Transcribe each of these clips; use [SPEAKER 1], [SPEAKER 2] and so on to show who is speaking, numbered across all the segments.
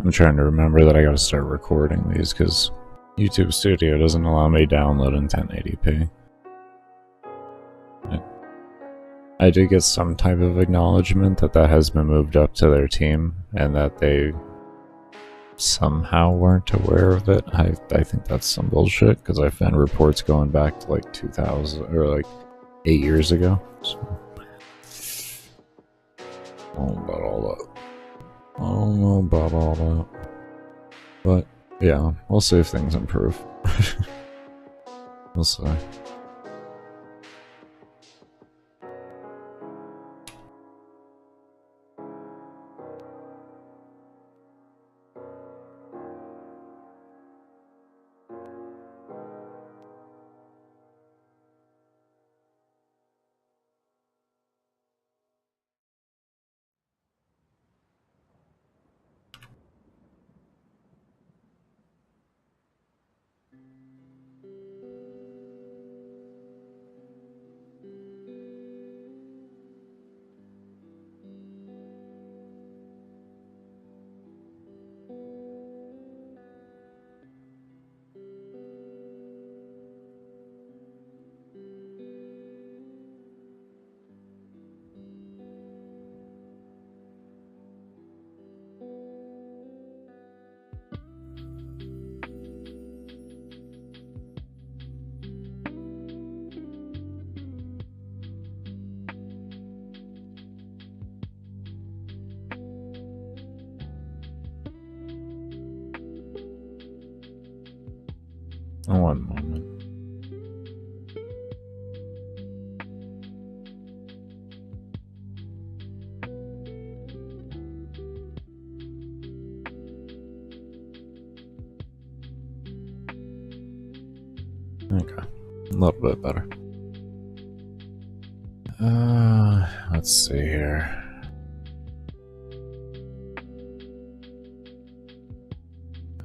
[SPEAKER 1] I'm trying to remember that I gotta start recording these because YouTube Studio doesn't allow me to download in 1080p. I did get some type of acknowledgement that that has been moved up to their team and that they somehow weren't aware of it. I think that's some bullshit because I found reports going back to like 2000 or like 8 years ago. So, I don't know about all that. I don't know about all that. But yeah, we'll see if things improve. We'll see. One moment. Okay, a little bit better. Let's see here.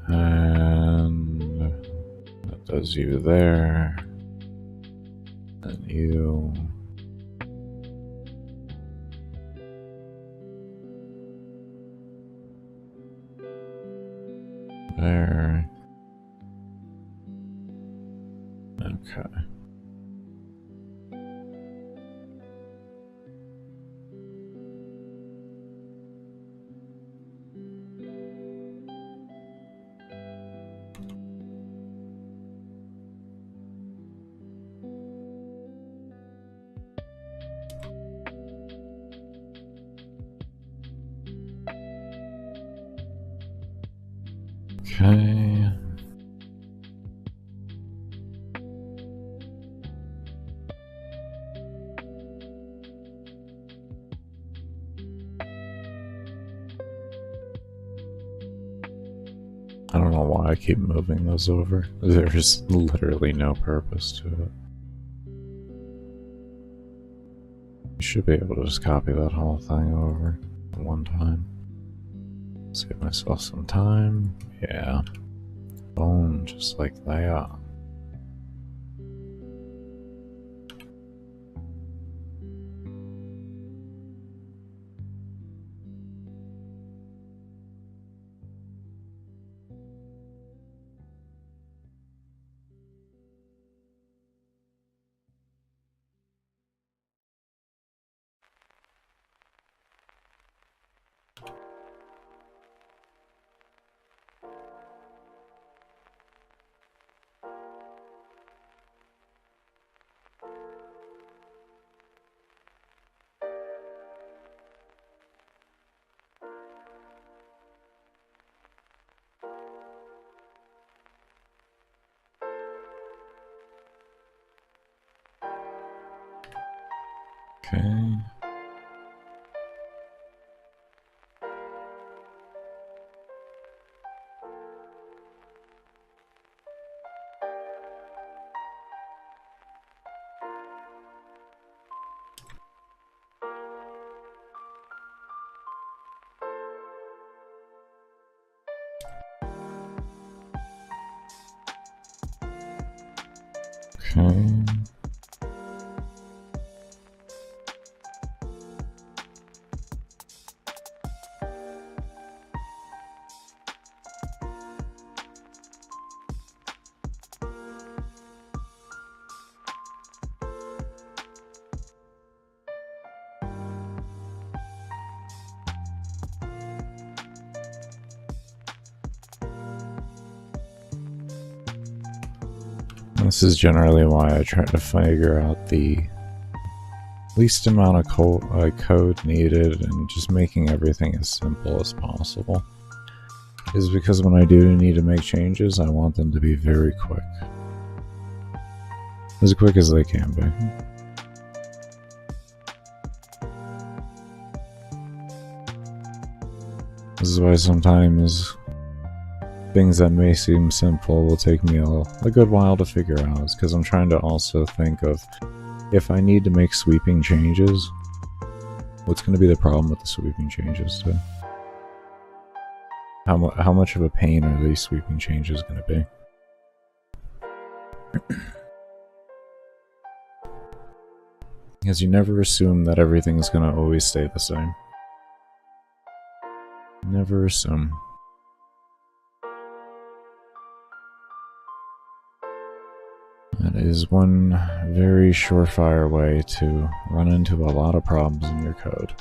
[SPEAKER 1] And that does you there. And you. There. Okay. Okay. I don't know why I keep moving those over. There's literally no purpose to it. You should be able to just copy that whole thing over at one time. Save myself some time. Yeah. Boom, just like that. Okay. Okay. This is generally why I try to figure out the least amount of code needed and just making everything as simple as possible. Is because when I do need to make changes, I want them to be very quick. As quick as they can be. This is why sometimes things that may seem simple will take me a good while to figure out. It's because I'm trying to also think of, if I need to make sweeping changes, what's going to be the problem with the sweeping changes too? How much of a pain are these sweeping changes going to be? Because you never assume that everything's going to always stay the same. Never assume. That is one very surefire way to run into a lot of problems in your code.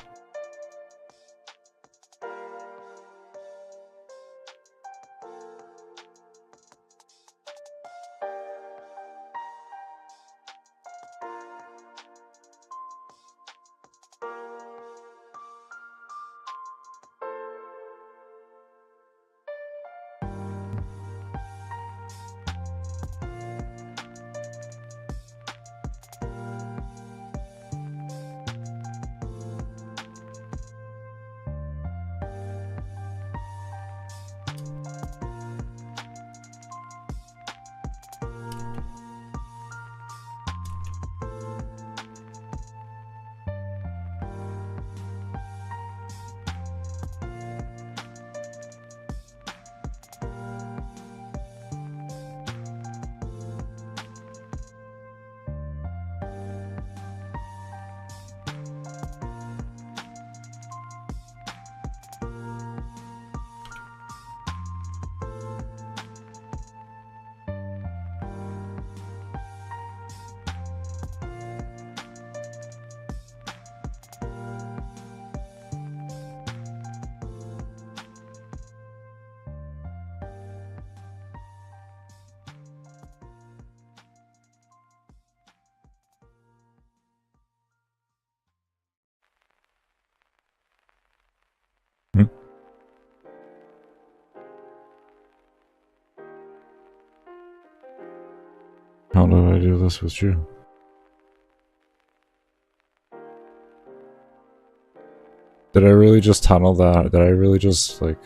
[SPEAKER 1] How do I do this with you? Did I really just tunnel that? Did I really just, like...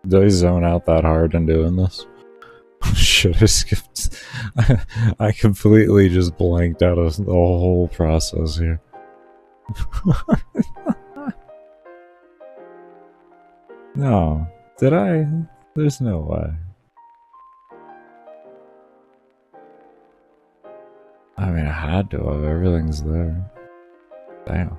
[SPEAKER 1] Did I zone out that hard in doing this? Shit, I skipped... I completely just blanked out of the whole process here. No. Did I? There's no way. I mean, I had to have. Everything's there. Damn.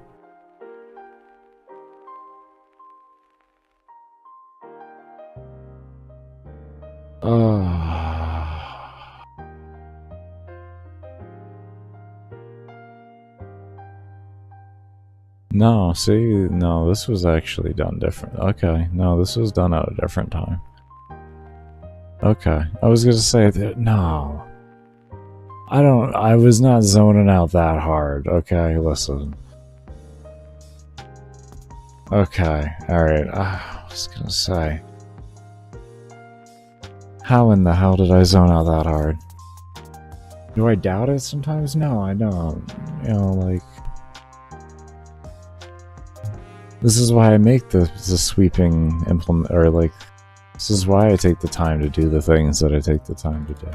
[SPEAKER 1] No, see, no, this was actually done different. Okay, no, this was done at a different time. Okay, I was gonna say that, no. I was not zoning out that hard. Okay, listen. Okay, alright, I was gonna say. How in the hell did I zone out that hard? Do I doubt it sometimes? No, I don't. You know, like... This is why I make the sweeping implement, or like... This is why I take the time to do the things that I take the time to do.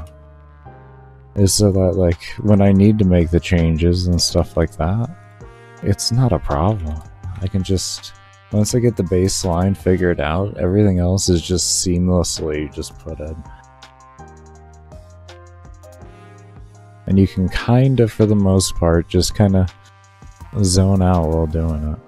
[SPEAKER 1] Is so that, like, when I need to make the changes and stuff like that, it's not a problem. I can just... Once I get the baseline figured out, everything else is just seamlessly just put in. And you can kind of, for the most part, just kind of zone out while doing it.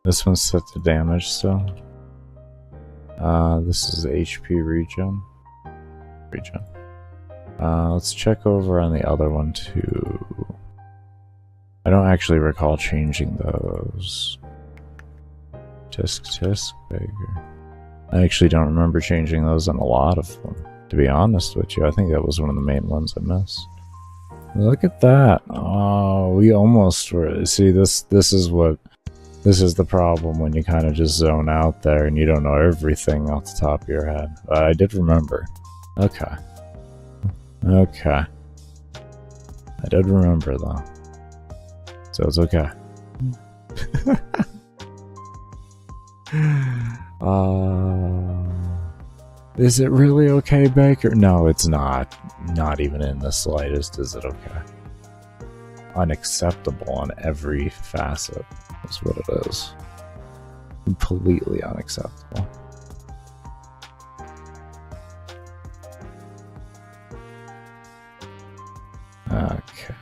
[SPEAKER 1] This one's set to damage still. This is HP regen. Let's check over on the other one too. I don't actually recall changing those. Tisk Baker. I actually don't remember changing those on a lot of them, to be honest with you. I think that was one of the main ones I missed. Look at that. Oh, we almost were. See, this is the problem when you kind of just zone out there and you don't know everything off the top of your head. But I did remember. Okay. Okay. I did remember though. So it's okay. Is it really okay, Baker? No, it's not. Not even in the slightest is it okay. Unacceptable on every facet is what it is. Completely unacceptable. Okay.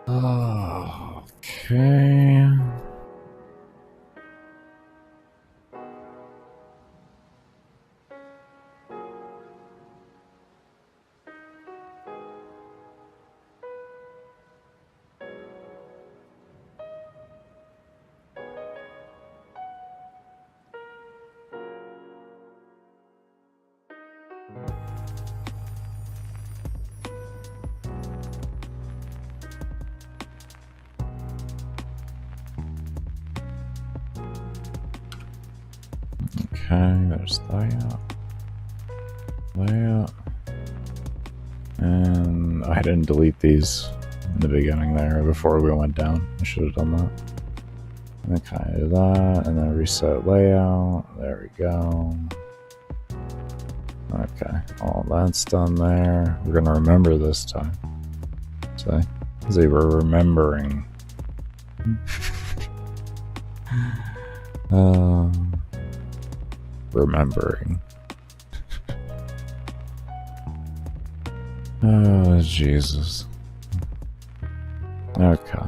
[SPEAKER 1] Okay. Okay, there's layout. And I didn't delete these in the beginning there before we went down. I should have done that. And then kind of do that, and then reset layout. There we go. Okay, all that's done there. We're gonna remember this time. See, we're remembering. Remembering. Oh, Jesus. Okay.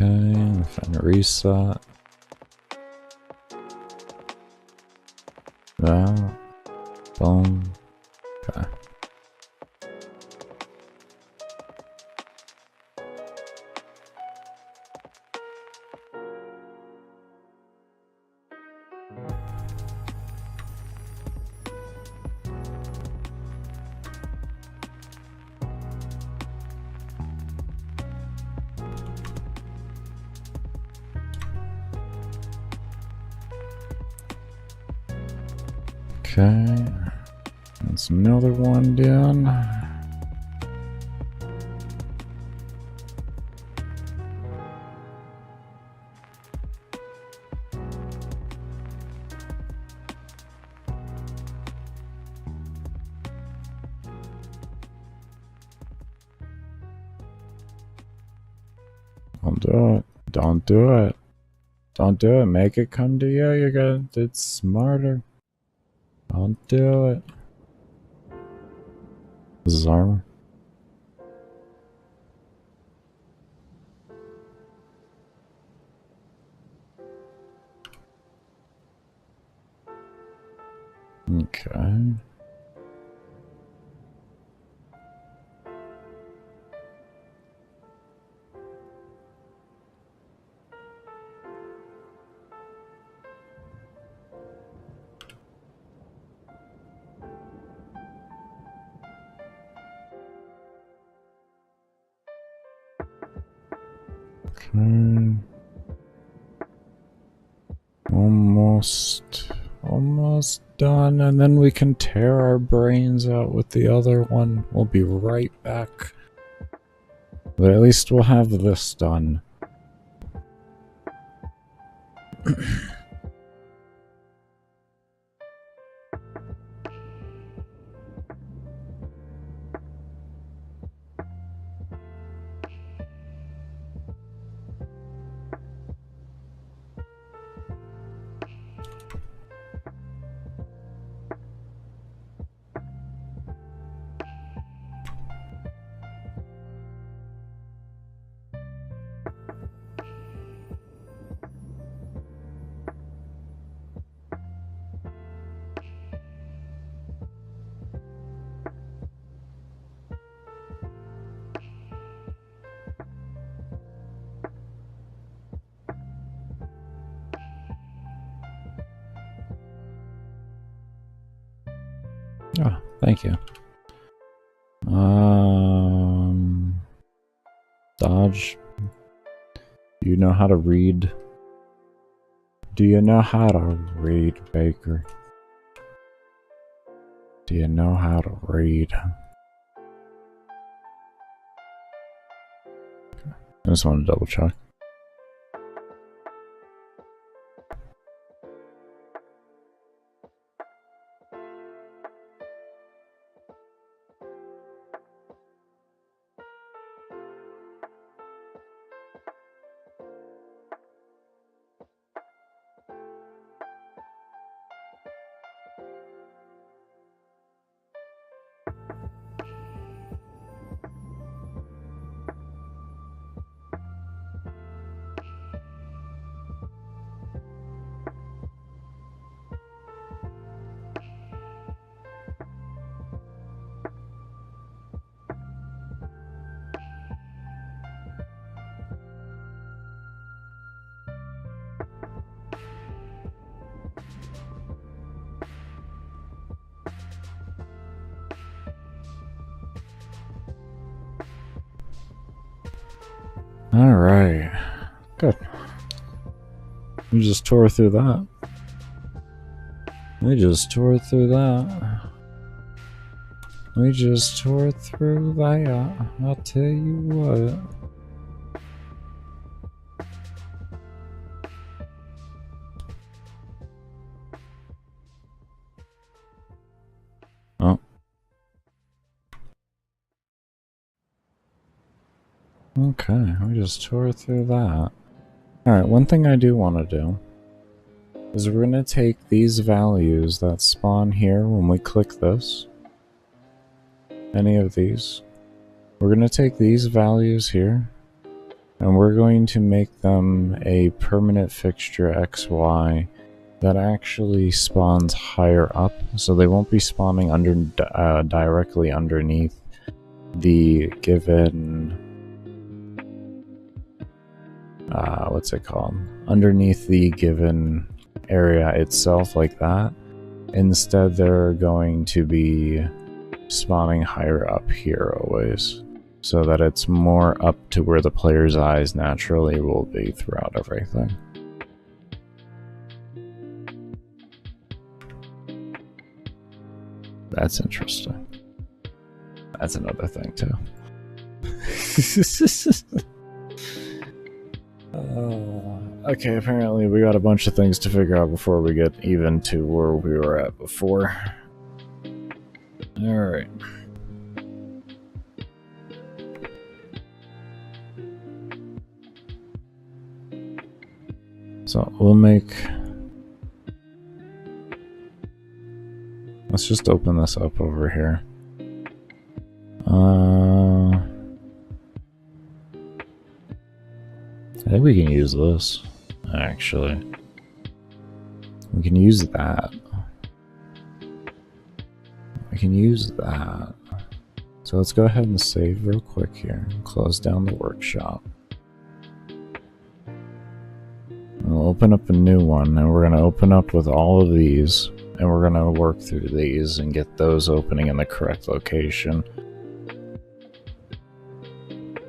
[SPEAKER 1] Okay, find a reset. That. Boom. Okay. Okay, that's another one done. Don't do it. Don't do it. Don't do it. Make it come to you. You're gonna. It's smarter. Don't do it. This is armor. Okay. Almost done, and then we can tear our brains out with the other one. We'll be right back. But at least we'll have this done. Oh, thank you. Dodge. Do you know how to read? Do you know how to read, Baker? Do you know how to read? I just want to double check. Alright. Good. We just tore through that. We just tore through that. We just tore through that. I'll tell you what. Oh. Okay, we just tore through that. Alright, one thing I do want to do is we're going to take these values that spawn here when we click this. Any of these. We're going to take these values here and we're going to make them a permanent fixture XY that actually spawns higher up, so they won't be spawning directly underneath the given what's it called? Underneath the given area itself like that. Instead, they're going to be spawning higher up here always, so that it's more up to where the player's eyes naturally will be throughout everything. That's interesting. That's another thing too. Okay, apparently we got a bunch of things to figure out before we get even to where we were at before. Alright. So we'll make... Let's just open this up over here. I think we can use this, actually. We can use that. We can use that. So let's go ahead and save real quick here. Close down the workshop. We'll open up a new one, and we're going to open up with all of these, and we're going to work through these and get those opening in the correct location.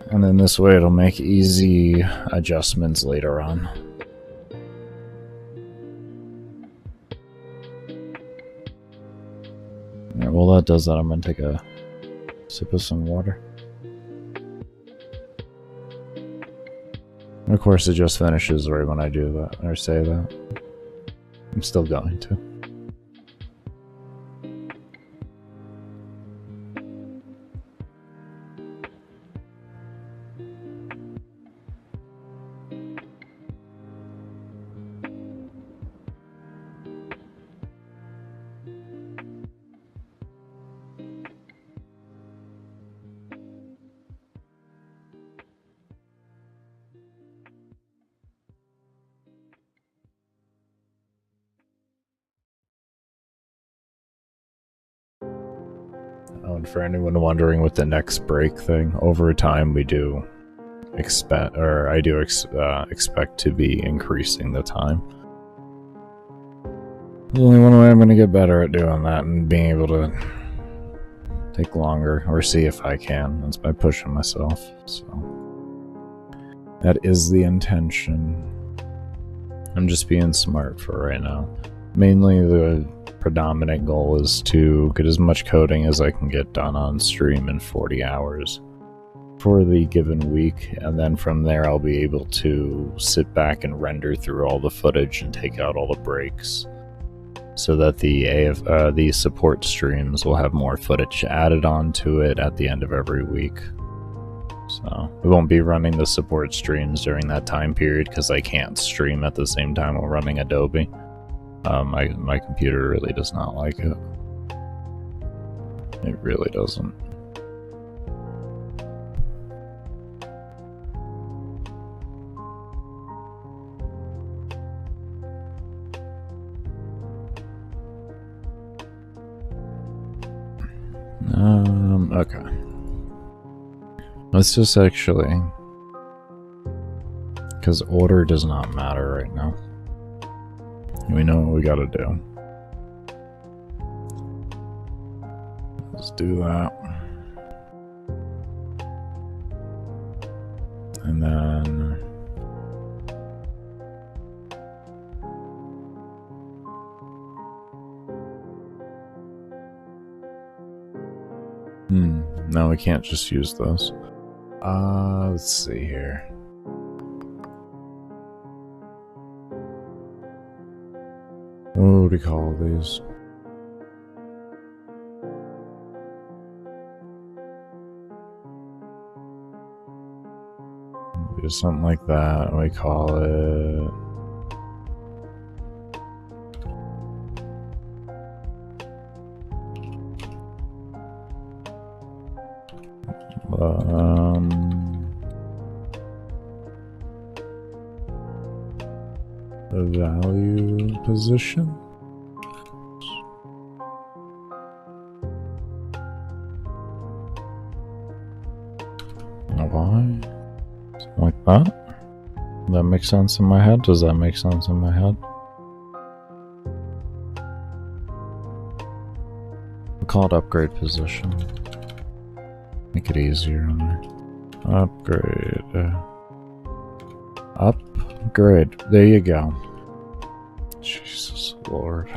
[SPEAKER 1] And then this way it'll make easy adjustments later on. Alright, while that does that, I'm going to take a sip of some water. And of course, it just finishes right when I do that, or say that. I'm still going to. Oh, and for anyone wondering with the next break thing, over time we do expect, or I do expect to be increasing the time. There's only one way I'm going to get better at doing that and being able to take longer, or see if I can. That's by pushing myself. So that is the intention. I'm just being smart for right now. Mainly the predominant goal is to get as much coding as I can get done on stream in 40 hours for the given week, and then from there I'll be able to sit back and render through all the footage and take out all the breaks, so that the support streams will have more footage added onto it at the end of every week. So we won't be running the support streams during that time period because I can't stream at the same time while running Adobe. My computer really does not like it. It really doesn't. Okay. Let's just actually, because order does not matter right now. We know what we gotta do. Let's do that. And then no, we can't just use those. Let's see here. What would we call these? Do something like that. We call it the value position. Why? Something like that? That makes sense in my head? Does that make sense in my head? We call it upgrade position. Make it easier on there. Upgrade. Upgrade. There you go. Jesus Lord.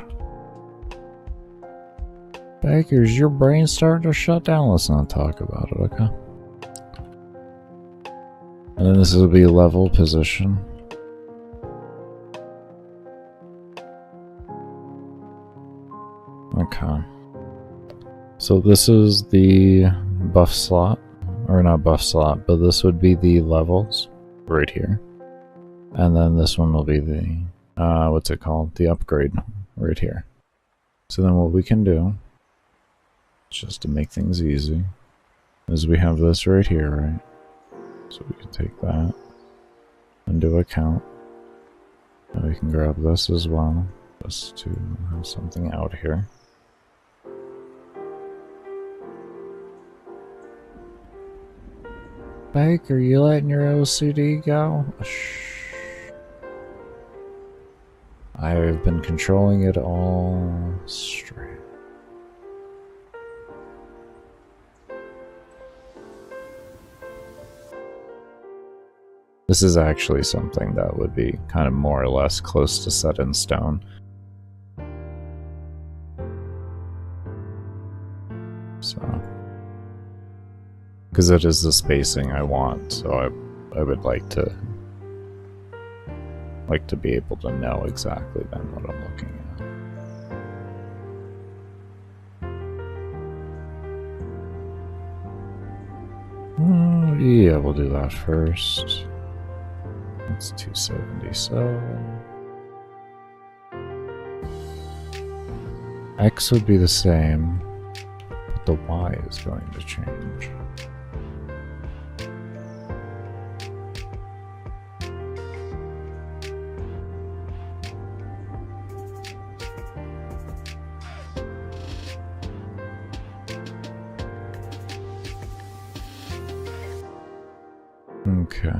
[SPEAKER 1] Bakers, your brain's starting to shut down. Let's not talk about it, okay? And then this will be level position. Okay. So this is the buff slot. Or not buff slot, but this would be the levels right here. And then this one will be the, what's it called? The upgrade right here. So then what we can do, just to make things easy, is we have this right here, right? So we can take that and do a count. And we can grab this as well, just to have something out here. Baker, you letting your OCD go? I've been controlling it all straight. This is actually something that would be kind of more or less close to set in stone. So, because it is the spacing I want, so I would like to be able to know exactly then what I'm looking at. Yeah, we'll do that first. That's 277. X would be the same, but the Y is going to change. Okay.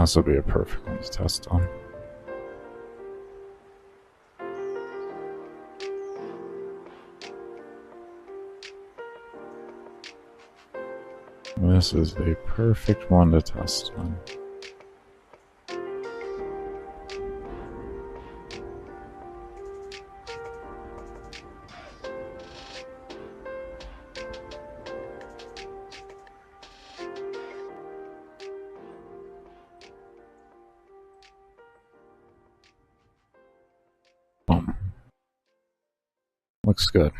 [SPEAKER 1] This will be a perfect one to test on. This is a perfect one to test on. Looks good.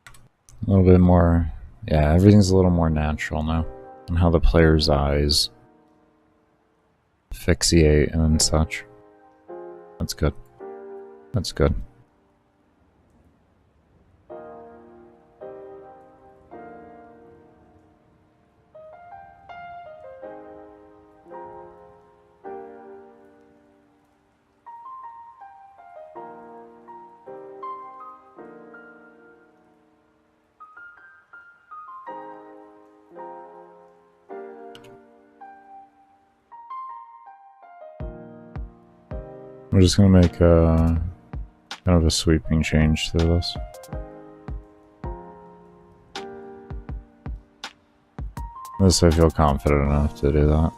[SPEAKER 1] A little bit more, yeah, everything's a little more natural now. And how the player's eyes fixate and such. That's good. That's good. We're just gonna make a kind of a sweeping change to this. This I feel confident enough to do that.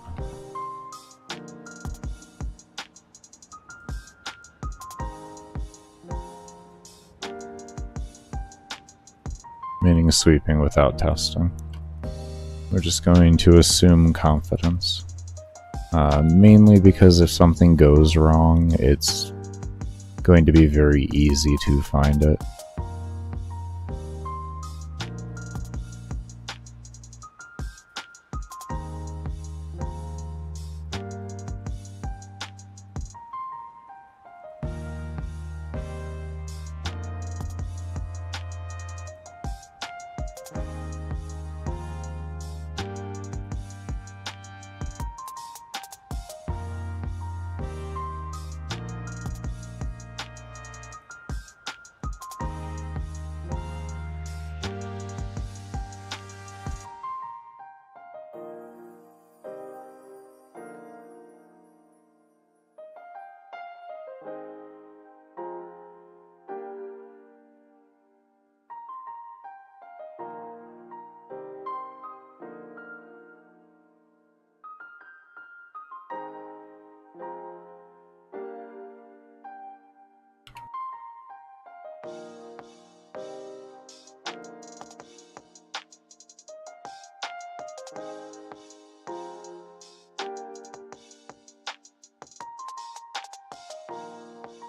[SPEAKER 1] Meaning sweeping without testing. We're just going to assume confidence. Mainly because if something goes wrong, it's going to be very easy to find it.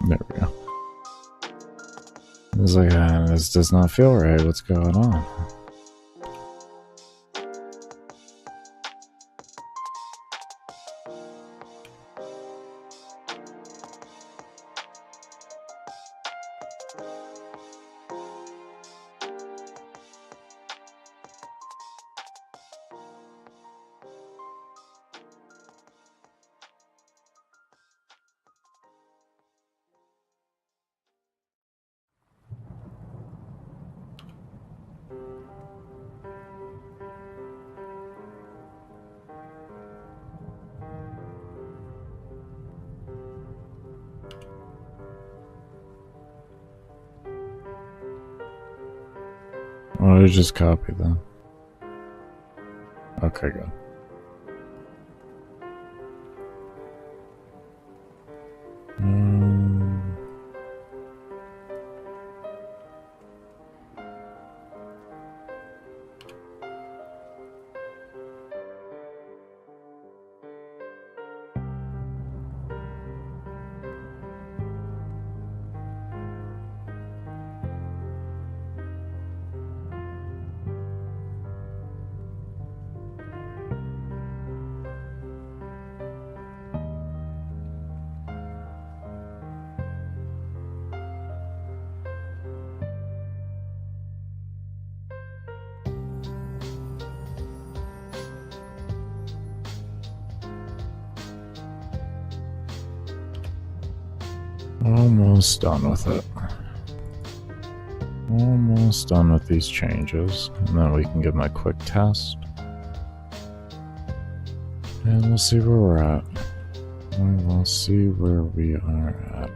[SPEAKER 1] There we go. It's like, this does not feel right. What's going on? Why did I just copy them? Okay, good. Almost done with it. Almost done with these changes. And then we can give them a quick test. And we'll see where we're at. We will see where we are at.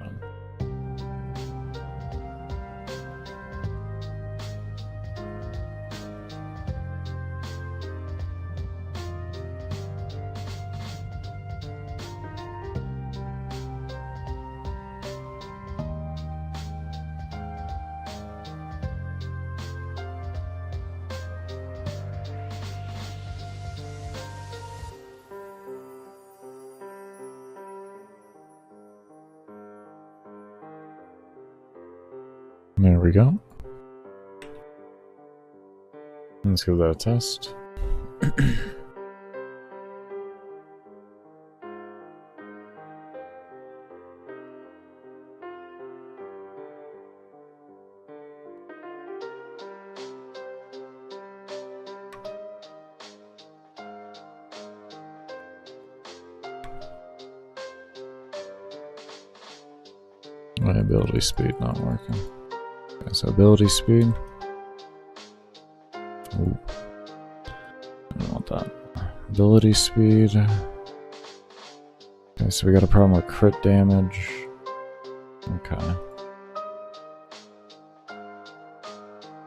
[SPEAKER 1] There we go. Let's give that a test. My ability speed not working. Okay, so ability speed. Ooh. I don't want that. Ability speed. Okay, so we got a problem with crit damage. Okay. I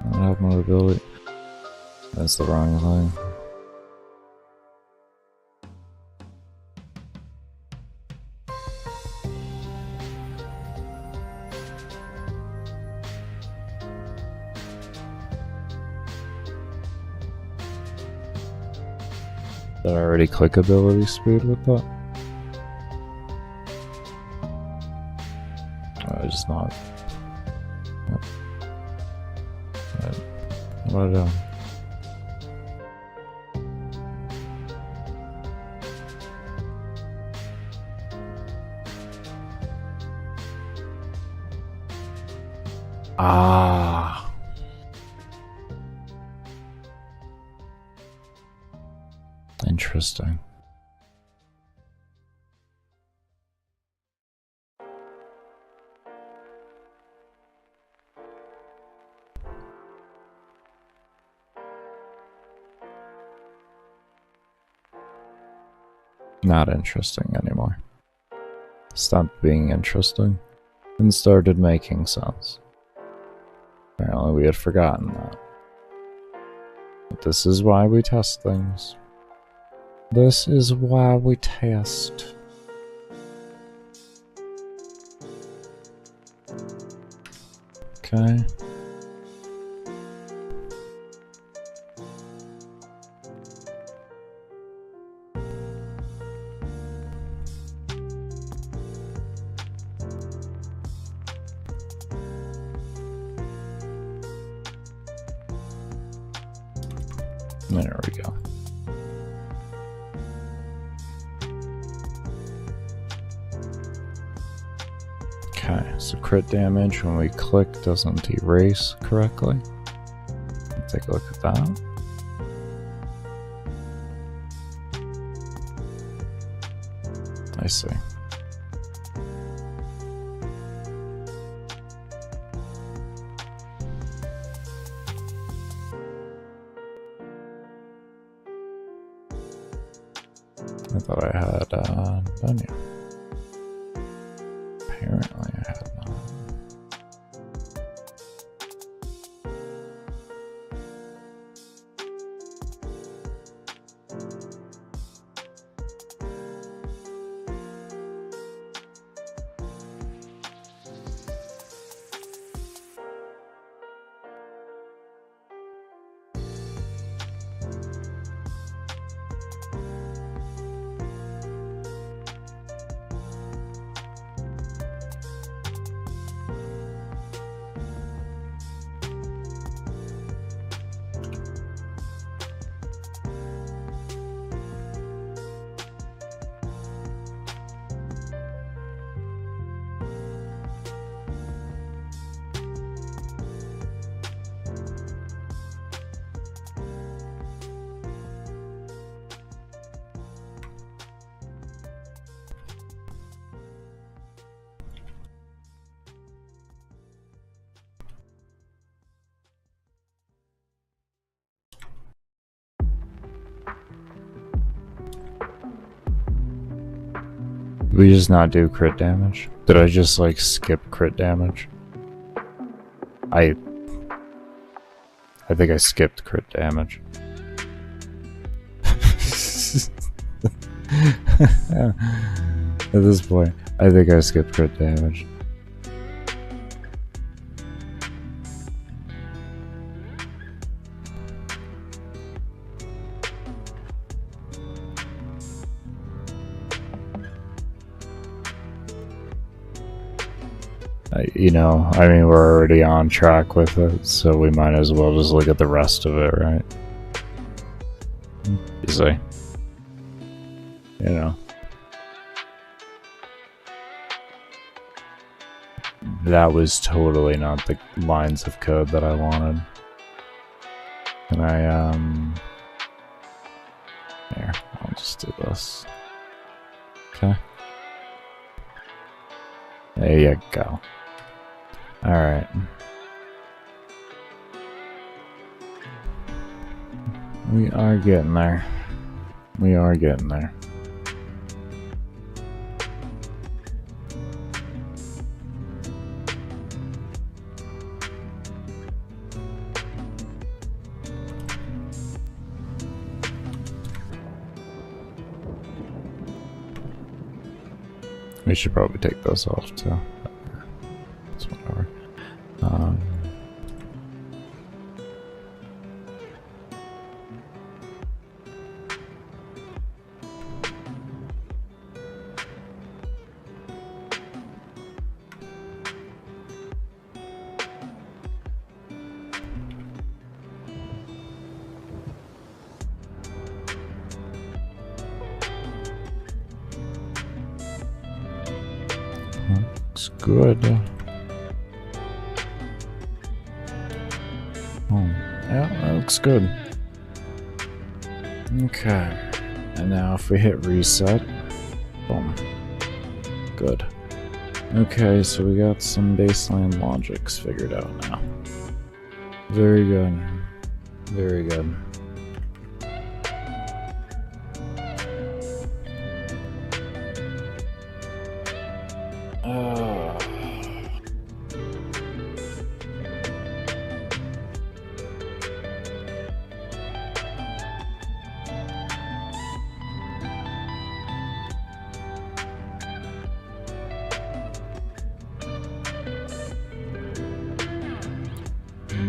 [SPEAKER 1] don't have my ability. That's the wrong thing. Did I already click ability speed with that? I just not. What do I do? Ah. Interesting. Not interesting anymore. Stopped being interesting and started making sense. Apparently we had forgotten that. But this is why we test things. This is why we test. Okay. Okay. There we go. Okay, so crit damage when we click doesn't erase correctly. Let's take a look at that. I see. I thought I had done you. Apparently I had not. Did we just not do crit damage? Did I just like skip crit damage? I think I skipped crit damage. At this point, I think I skipped crit damage. You know, I mean, we're already on track with it, so we might as well just look at the rest of it, right? You see? You know. That was totally not the lines of code that I wanted. Can I, here, I'll just do this. Okay. There you go. Alright. We are getting there. We are getting there. We should probably take those off too. It's whatever. Looks good. Oh, yeah, that looks good. Okay. And now if we hit reset, boom. Good. Okay, so we got some baseline logics figured out now. Very good. Very good.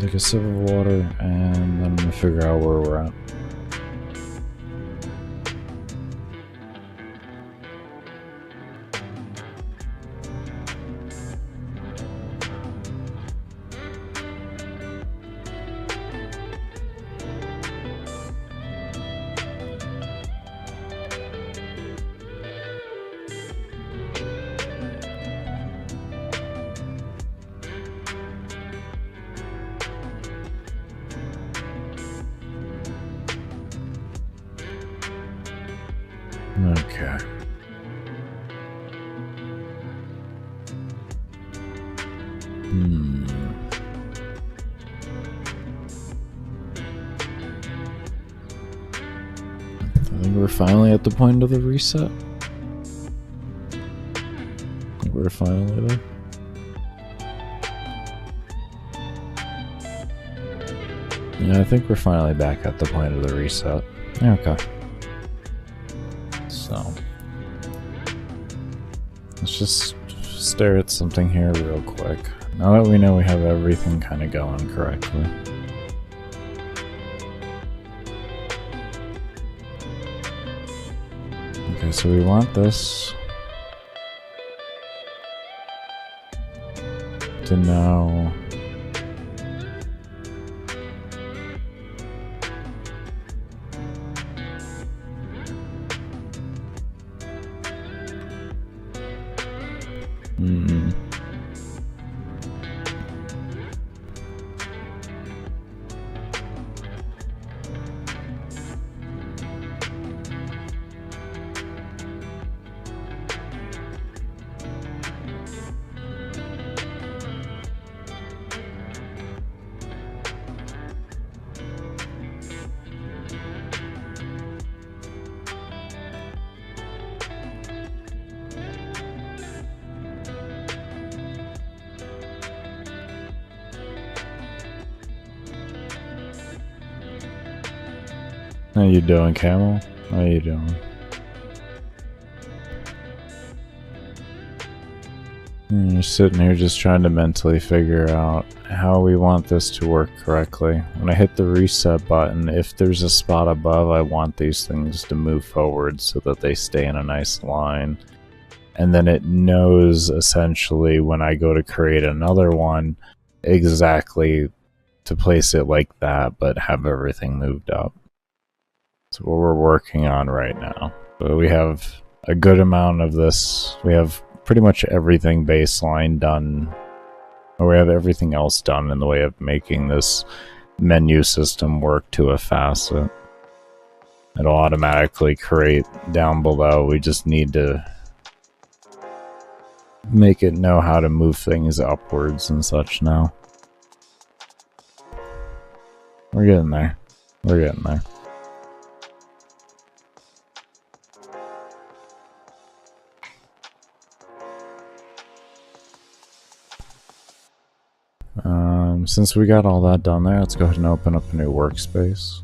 [SPEAKER 1] Take a sip of water, and then I'm gonna figure out where we're at. Okay. I think we're finally at the point of the reset. I think we're finally there. Yeah, I think we're finally back at the point of the reset. Okay. So, let's just stare at something here real quick. Now that we know we have everything kind of going correctly. Okay, so we want this to now How you doing, Camel? How you doing? I'm just sitting here just trying to mentally figure out how we want this to work correctly. When I hit the reset button, if there's a spot above, I want these things to move forward so that they stay in a nice line. And then it knows, essentially, when I go to create another one, exactly to place it like that, but have everything moved up. That's what we're working on right now. So we have a good amount of this. We have pretty much everything baseline done, or we have everything else done in the way of making this menu system work to a facet. It'll automatically create down below. We just need to make it know how to move things upwards and such now. We're getting there. We're getting there. Since we got all that done there, let's go ahead and open up a new workspace.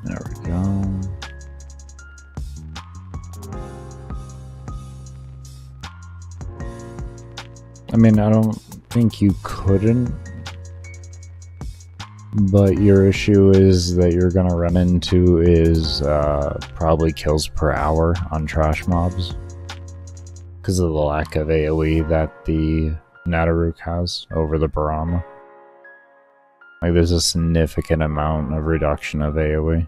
[SPEAKER 1] There we go. I mean, I don't think you couldn't, but your issue is that you're gonna run into is probably kills per hour on trash mobs because of the lack of AoE that the Nataruk has over the Barama. Like, there's a significant amount of reduction of AoE.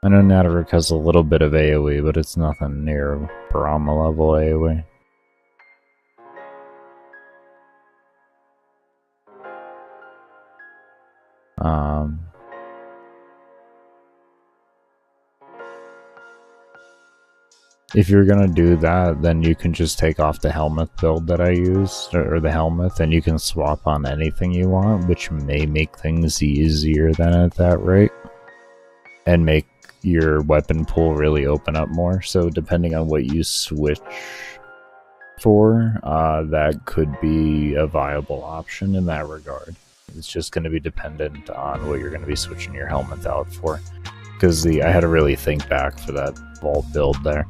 [SPEAKER 1] I know Nataruk has a little bit of AoE, but it's nothing near Barama level AoE. If you're gonna do that, then you can just take off the helmet build that I use, or the helmet, and you can swap on anything you want, which may make things easier than at that rate. and make your weapon pool really open up more. So depending on what you switch for, that could be a viable option in that regard. It's just going to be dependent on what you're going to be switching your helmet out for. Because I had to really think back for that vault build there.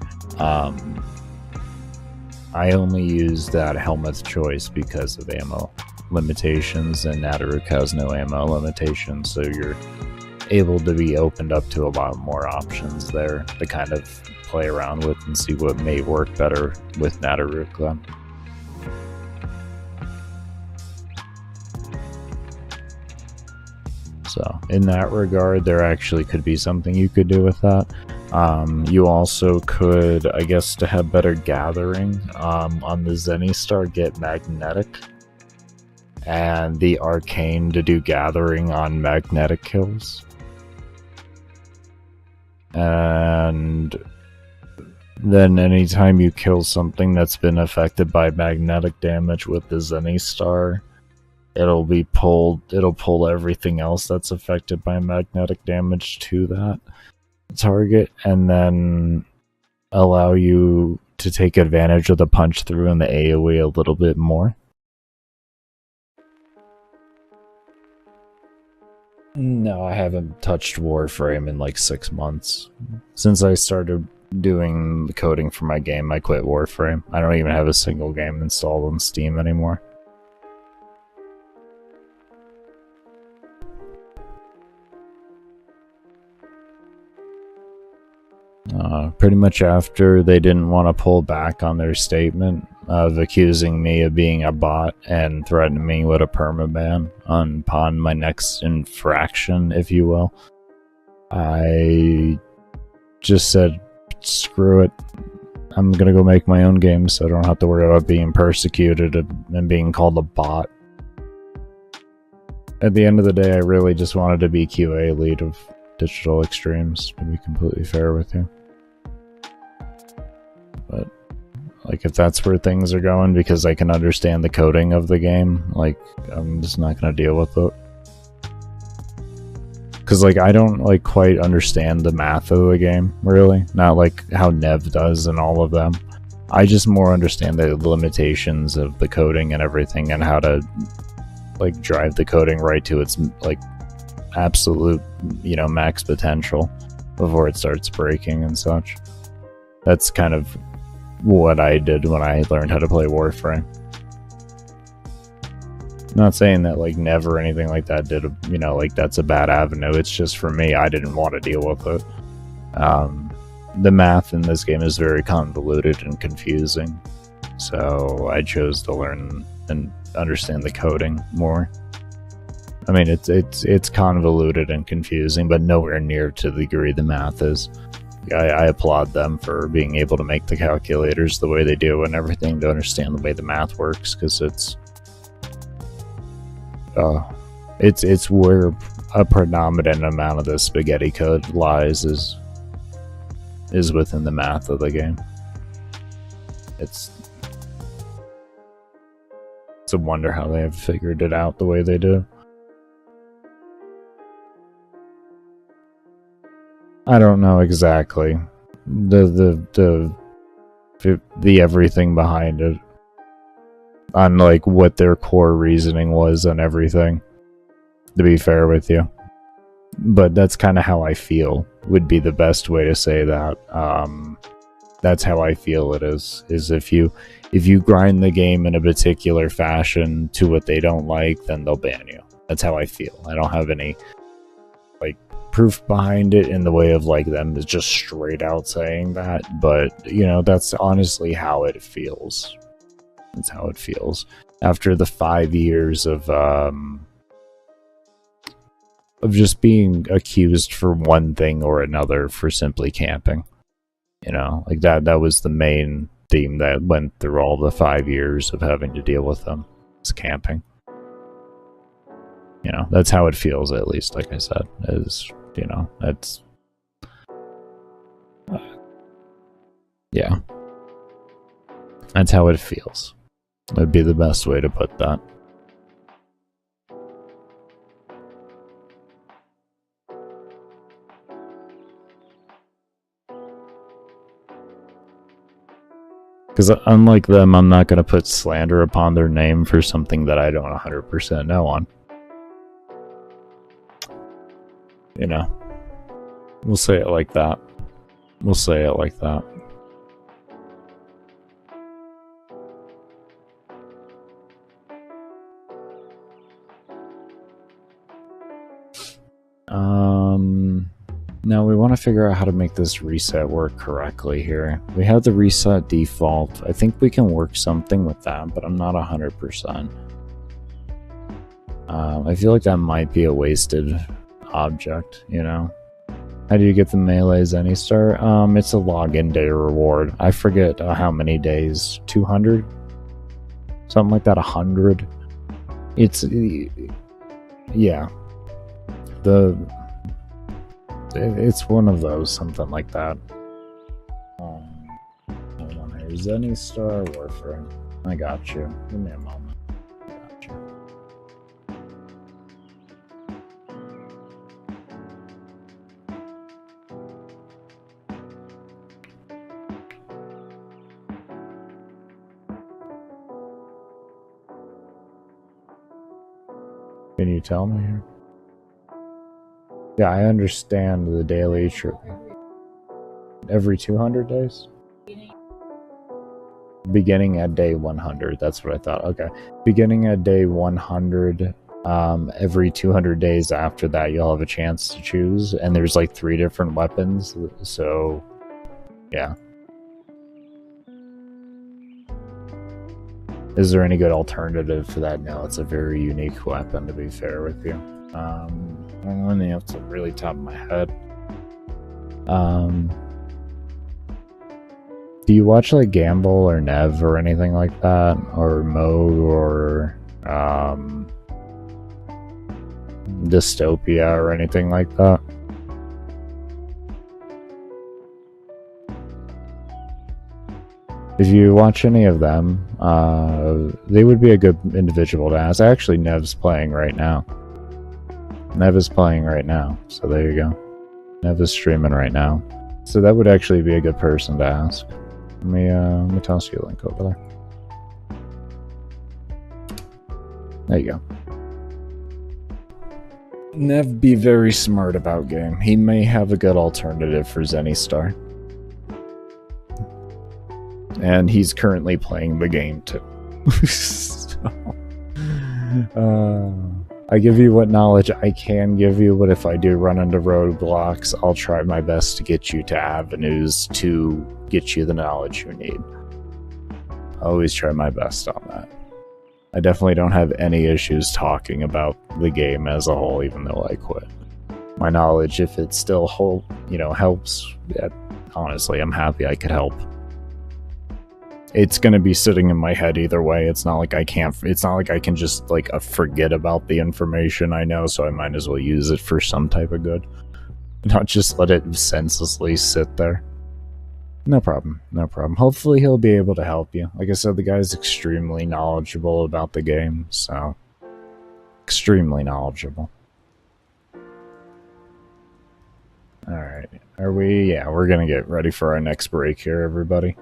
[SPEAKER 1] I only used that helmet choice because of ammo limitations, and Nadaruk has no ammo limitations, so you're able to be opened up to a lot more options there to kind of play around with and see what may work better with Nadaruk then. So in that regard, there actually could be something you could do with that. You also could, I guess, to have better gathering, on the Zenny Star, get magnetic, and the arcane to do gathering on magnetic kills. And then anytime you kill something that's been affected by magnetic damage with the Zenny Star, it'll pull everything else that's affected by magnetic damage to that target, and then allow you to take advantage of the punch through and the AoE a little bit more. No, I haven't touched Warframe in like 6 months. Since I started doing the coding for my game, I quit Warframe. I don't even have a single game installed on Steam anymore. Pretty much after they didn't want to pull back on their statement of accusing me of being a bot and threatening me with a permaban upon my next infraction, if you will, I just said, screw it. I'm gonna go make my own game so I don't have to worry about being persecuted and being called a bot. At the end of the day, I really just wanted to be QA lead of Digital Extremes, to be completely fair with you. But like, if that's where things are going, because I can understand the coding of the game, like, I'm just not gonna deal with it. Because like, I don't like quite understand the math of the game, really. Not like how Nev does and all of them. I just more understand the limitations of the coding and everything, and how to like drive the coding right to its like absolute, you know, max potential before it starts breaking and such. That's kind of what I did when I learned how to play Warframe. Not saying that like never anything like that did, you know, like that's a bad avenue. It's just for me, I didn't want to deal with it. The math in this game is very convoluted and confusing, so I chose to learn and understand the coding more. I mean, it's convoluted and confusing, but nowhere near to the degree the math is. I applaud them for being able to make the calculators the way they do and everything to understand the way the math works, because it's where a predominant amount of the spaghetti code lies, is within the math of the game. It's a wonder how they have figured it out the way they do. I don't know exactly the everything behind it, on like what their core reasoning was and everything, to be fair with you. But that's kind of how I feel would be the best way to say that. That's how I feel it is if you grind the game in a particular fashion to what they don't like, then they'll ban you. That's how I feel. I don't have any like proof behind it in the way of like them just straight out saying that, but you know, that's honestly how it feels. That's how it feels after the 5 years of just being accused for one thing or another for simply camping. You know, like that was the main theme that went through all the 5 years of having to deal with them. It's camping. You know, that's how it feels, at least, like I said, is, you know, that's yeah, that's how it feels. That'd be the best way to put that. Because unlike them, I'm not going to put slander upon their name for something that I don't 100% know on. You know. We'll say it like that. We'll say it like that. Now we want to figure out how to make this reset work correctly here. We have the reset default. I think we can work something with that, but I'm not 100%. I feel like that might be a wasted object, you know? How do you get the Melee Zenny Star? It's a login day reward. I forget how many days. 200? Something like that, 100? It's... yeah. It's one of those, something like that. Hold on here. Zenny Star Warfare. I got you. Give me a moment. I got you. Can you tell me here? Yeah, I understand the daily trip. Every 200 days? Beginning at day 100, that's what I thought. Okay. Beginning at day 100, every 200 days after that, you'll have a chance to choose. And there's like 3 different weapons, so yeah. Is there any good alternative for that? No, it's a very unique weapon, to be fair with you. Let me off the really top of my head. Do you watch like Gamble or Nev or anything like that? Or Mo or Dystopia or anything like that? If you watch any of them, they would be a good individual to ask. Actually, Nev's playing right now. Nev is playing right now, so there you go. Nev is streaming right now. So that would actually be a good person to ask. Let me toss you a link over there. There you go. Nev be very smart about game. He may have a good alternative for Zenny Star. And he's currently playing the game too. So, I give you what knowledge I can give you, but if I do run into roadblocks, I'll try my best to get you to avenues to get you the knowledge you need. I always try my best on that. I definitely don't have any issues talking about the game as a whole, even though I quit. My knowledge, if it still helps, honestly, I'm happy I could help. It's gonna be sitting in my head either way. It's not like I can't. It's not like I can just like forget about the information I know. So I might as well use it for some type of good, not just let it senselessly sit there. No problem. No problem. Hopefully he'll be able to help you. Like I said, the guy's extremely knowledgeable about the game. So extremely knowledgeable. All right. Are we? Yeah, we're gonna get ready for our next break here, everybody.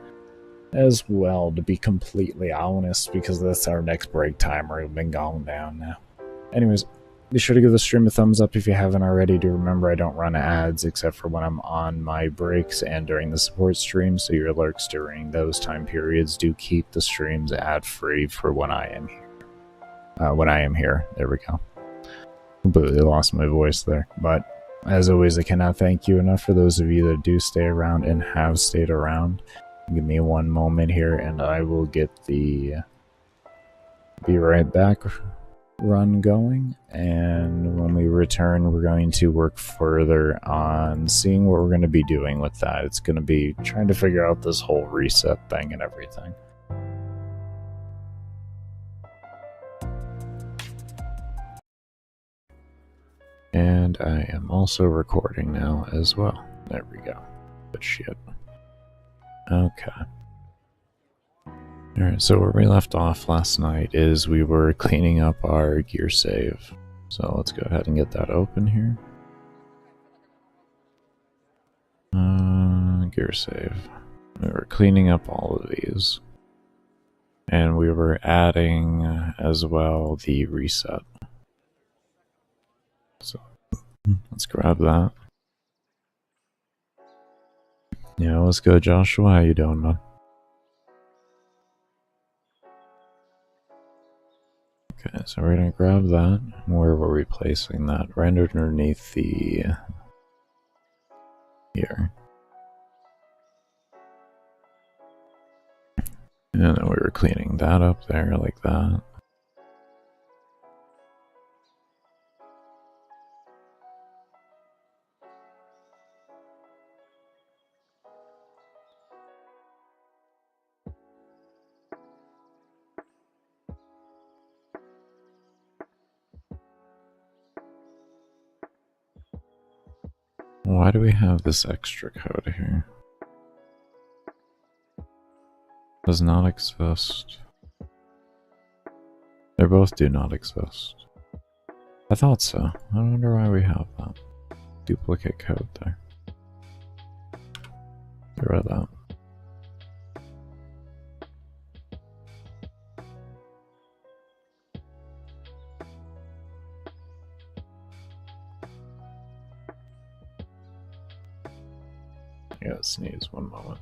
[SPEAKER 1] As well, to be completely honest, because that's our next break timer. We've been going down now. Anyways, be sure to give the stream a thumbs up if you haven't already. Do remember I don't run ads except for when I'm on my breaks and during the support streams, so your lurks during those time periods do keep the streams ad-free for when I am here. There we go. Completely lost my voice there. But as always, I cannot thank you enough for those of you that do stay around and have stayed around. Give me one moment here and I will get the be right back run going, and when we return we're going to work further on seeing what we're going to be doing with that. It's going to be trying to figure out this whole reset thing and everything. And I am also recording now as well. There we go. Good shit. Okay. Alright, so where we left off last night is we were cleaning up our gear save. So let's go ahead and get that open here. Gear save. We were cleaning up all of these. And we were adding as well the reset. So let's grab that. Yeah, let's go, Joshua. How you doing, man? Okay, so we're gonna grab that. Where were we placing that? Right underneath the... here. And then we were cleaning that up there like that. Why do we have this extra code here? Does not exist. They both do not exist. I thought so. I wonder why we have that. Duplicate code there. Get rid of that. Yeah, sneeze 1 moment.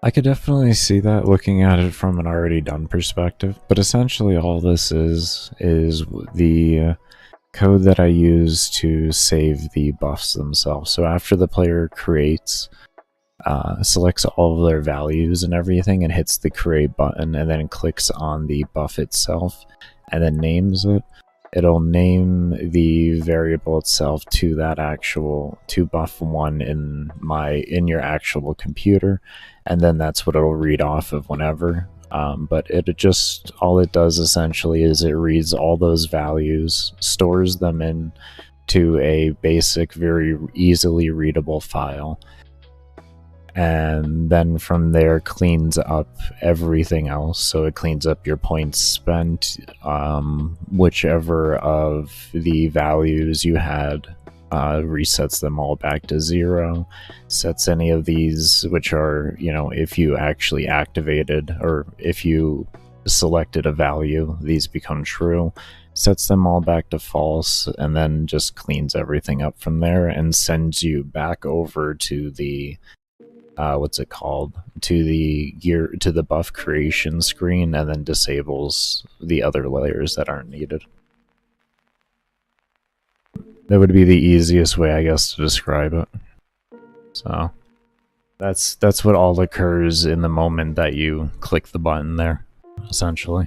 [SPEAKER 1] I could definitely see that looking at it from an already done perspective, but essentially all this is the code that I use to save the buffs themselves. So after the player creates, selects all of their values and everything and hits the create button and then clicks on the buff itself and then names it, it'll name the variable itself to that actual, to buff1 in your actual computer, and then that's what it'll read off of whenever. But it just, all it does essentially is it reads all those values, stores them in to a basic, very easily readable file, and then from there cleans up everything else. So it cleans up your points spent, whichever of the values you had, resets them all back to 0, sets any of these, which are, you know, if you actually activated or if you selected a value, these become true, sets them all back to false, and then just cleans everything up from there and sends you back over to the what's it called, to the buff creation screen, and then disables the other layers that aren't needed. That would be the easiest way, I guess, to describe it. So that's what all occurs in the moment that you click the button there, essentially.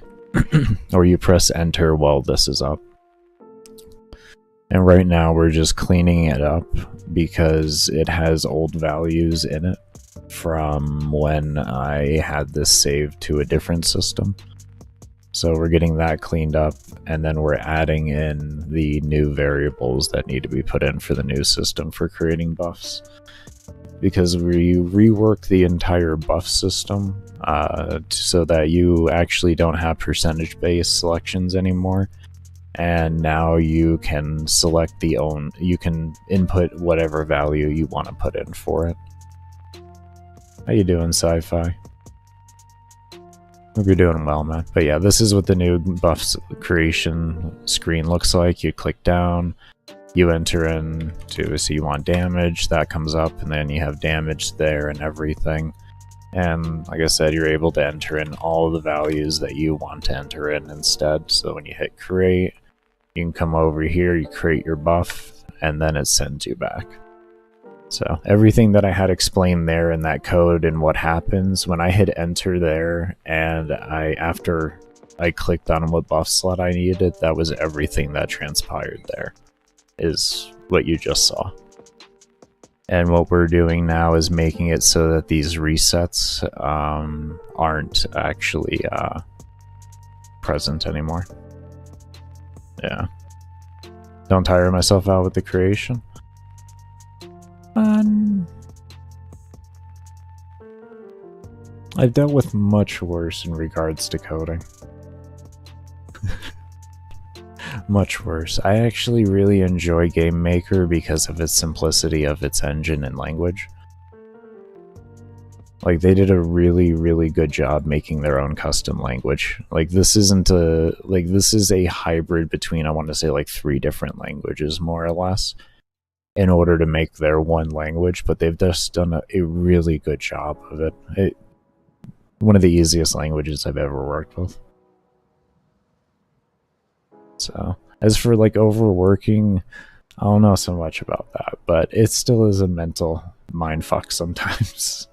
[SPEAKER 1] Or you press enter while this is up. And right now we're just cleaning it up because it has old values in it from when I had this saved to a different system. So we're getting that cleaned up, and then we're adding in the new variables that need to be put in for the new system for creating buffs. Because we rework the entire buff system so that you actually don't have percentage-based selections anymore. And now you can select you can input whatever value you want to put in for it. How you doing, Sci-Fi? Hope you're doing well, man. But yeah, this is what the new buffs creation screen looks like. You click down, you enter in to see you want damage, that comes up, and then you have damage there and everything. And like I said, you're able to enter in all of the values that you want to enter in instead. So when you hit create, you can come over here, you create your buff, and then it sends you back. So everything that I had explained there in that code and what happens when I hit enter there, and after I clicked on what buff slot I needed, that was everything that transpired there, is what you just saw. And what we're doing now is making it so that these resets aren't actually present anymore. Yeah. Don't tire myself out with the creation. I've dealt with much worse in regards to coding. Much worse. I actually really enjoy GameMaker because of its simplicity of its engine and language. Like, they did a really, really good job making their own custom language. Like, this isn't a... Like, this is a hybrid between, I want to say, like, 3 different languages, more or less, in order to make their one language, but they've just done a really good job of it. One of the easiest languages I've ever worked with. So, as for, like, overworking, I don't know so much about that, but it still is a mental mindfuck sometimes.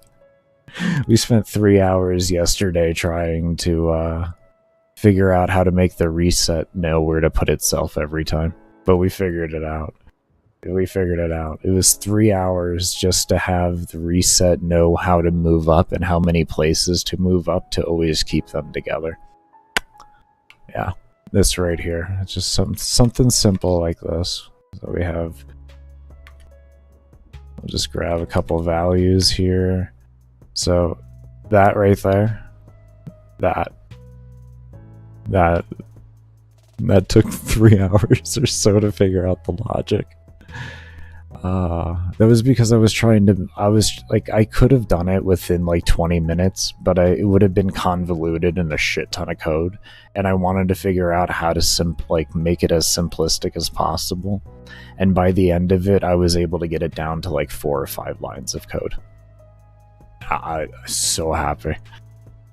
[SPEAKER 1] We spent 3 hours yesterday trying to figure out how to make the reset know where to put itself every time, but we figured it out. We figured it out. It was 3 hours just to have the reset know how to move up and how many places to move up to always keep them together. Yeah. This right here. It's just something simple like this. So we have... We'll just grab a couple values here. So that right there. That took 3 hours or so to figure out the logic. That was because I was trying to... I could have done it within like 20 minutes, but it would have been convoluted in a shit ton of code, and I wanted to figure out how to make it as simplistic as possible. And by the end of it, I was able to get it down to like 4 or 5 lines of code. I'm so happy.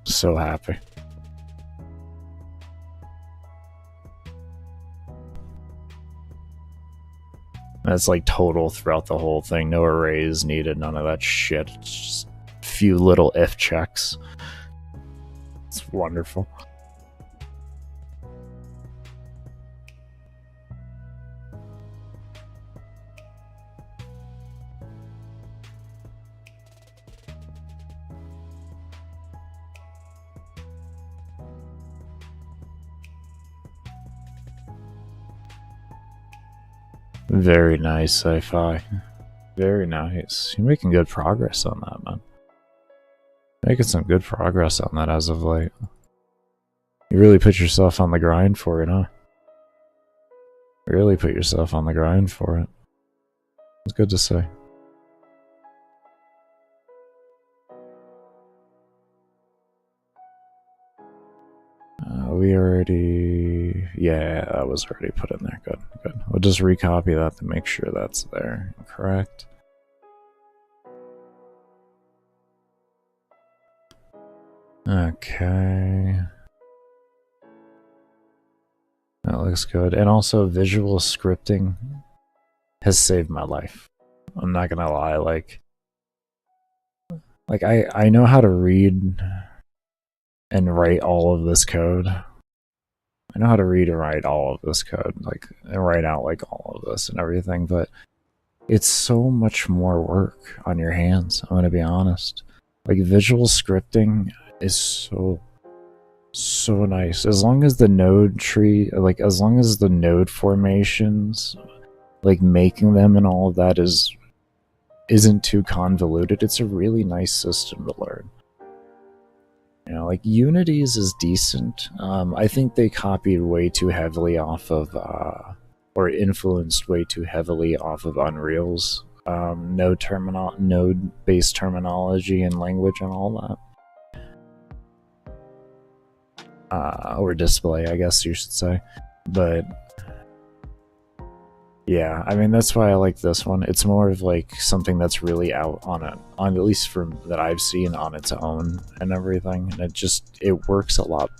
[SPEAKER 1] So happy. That's like total throughout the whole thing. No arrays needed, none of that shit. Just a few little if checks. It's wonderful. Very nice sci-fi. Very nice. You're making good progress on that, man. Making some good progress on that as of late. You really put yourself on the grind for it, huh? You really put yourself on the grind for it. It's good to see. We already... Yeah, that was already put in there. Good, good. We'll just recopy that to make sure that's there. Correct. Okay. That looks good. And also, visual scripting has saved my life. I'm not gonna lie, like I know how to read and write all of this code. I know how to read and write all of this code, like, and write out like all of this and everything, but it's so much more work on your hands, I'm gonna be honest. Like, visual scripting is so nice. As long as the node tree, like, as long as the node formations, like, making them and all of that isn't too convoluted, it's a really nice system to learn. You know, like, Unity's is decent. I think they copied way too heavily off of, or influenced way too heavily off of Unreal's node-based terminology and language and all that. Or display, I guess you should say. But yeah, I mean, that's why I like this one. It's more of like something that's really out on at least from that I've seen on its own and everything. And it works a lot.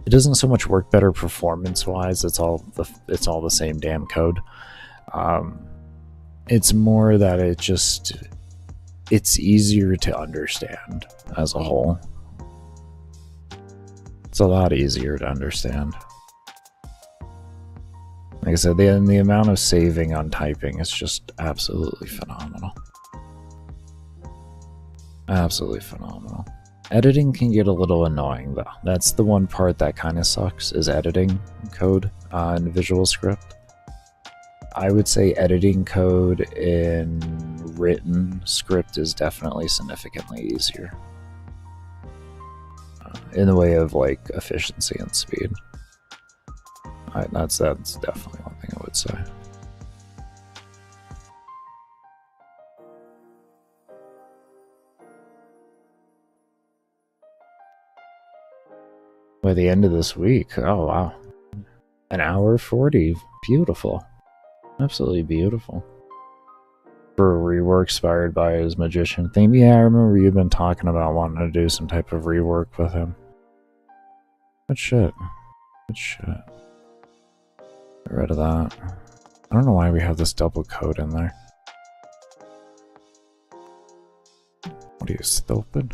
[SPEAKER 1] It doesn't so much work better performance-wise. It's all the same damn code. It's more that it's easier to understand as a whole. It's a lot easier to understand. Like I said, the amount of saving on typing is just absolutely phenomenal. Absolutely phenomenal. Editing can get a little annoying though. That's the one part that kind of sucks, is editing code in Visual Script. I would say editing code in written script is definitely significantly easier. In the way of like efficiency and speed. That's definitely one thing I would say. By the end of this week, oh wow. An hour 40, beautiful. Absolutely beautiful. For a rework inspired by his magician theme. Yeah, I remember you've been talking about wanting to do some type of rework with him. Good shit. Good shit. Get rid of that. I don't know why we have this double code in there. What are you, stupid?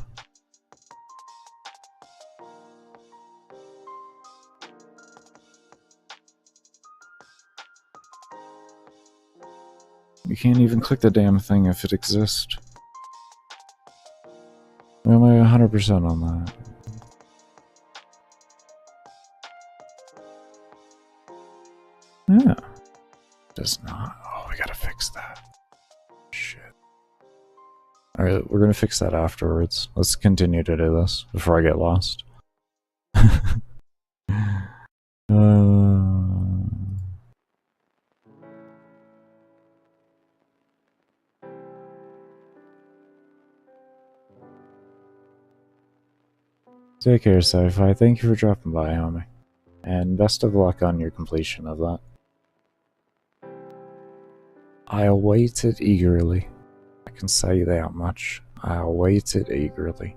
[SPEAKER 1] You can't even click the damn thing if it exists. Am I 100% on that? Yeah. Does not. Oh, we gotta fix that. Shit. Alright, we're gonna fix that afterwards. Let's continue to do this before I get lost. Take care, Sci-Fi. Thank you for dropping by, homie. And best of luck on your completion of that. I await it eagerly. I can say that much. I await it eagerly.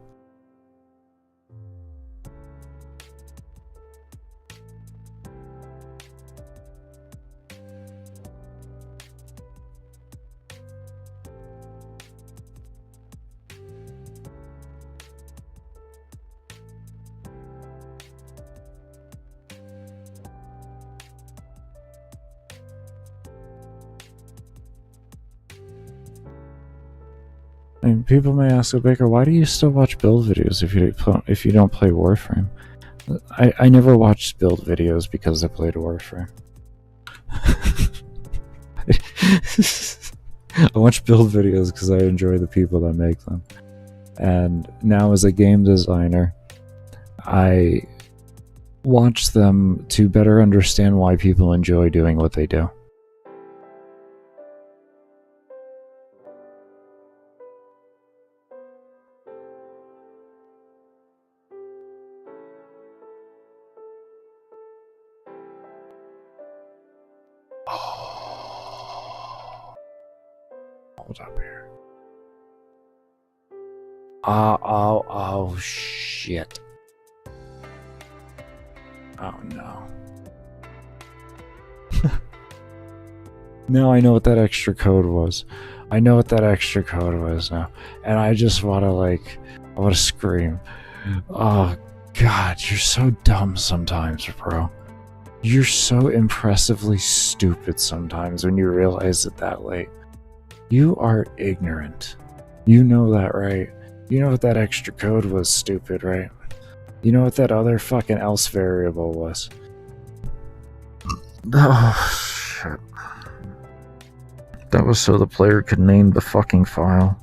[SPEAKER 1] And people may ask, "Oh, Baker, why do you still watch build videos if you don't play Warframe?" I never watched build videos because I played Warframe. I watch build videos because I enjoy the people that make them. And now as a game designer, I watch them to better understand why people enjoy doing what they do. Hold up here. Oh, shit. Oh, no. Now I know what that extra code was. I know what that extra code was now. And I just want to, like, I want to scream. Oh, God, you're so dumb sometimes, bro. You're so impressively stupid sometimes when you realize it that late. You are ignorant. You know that, right? You know what that extra code was, stupid, right? You know what that other fucking else variable was. Oh, shit. That was so the player could name the fucking file.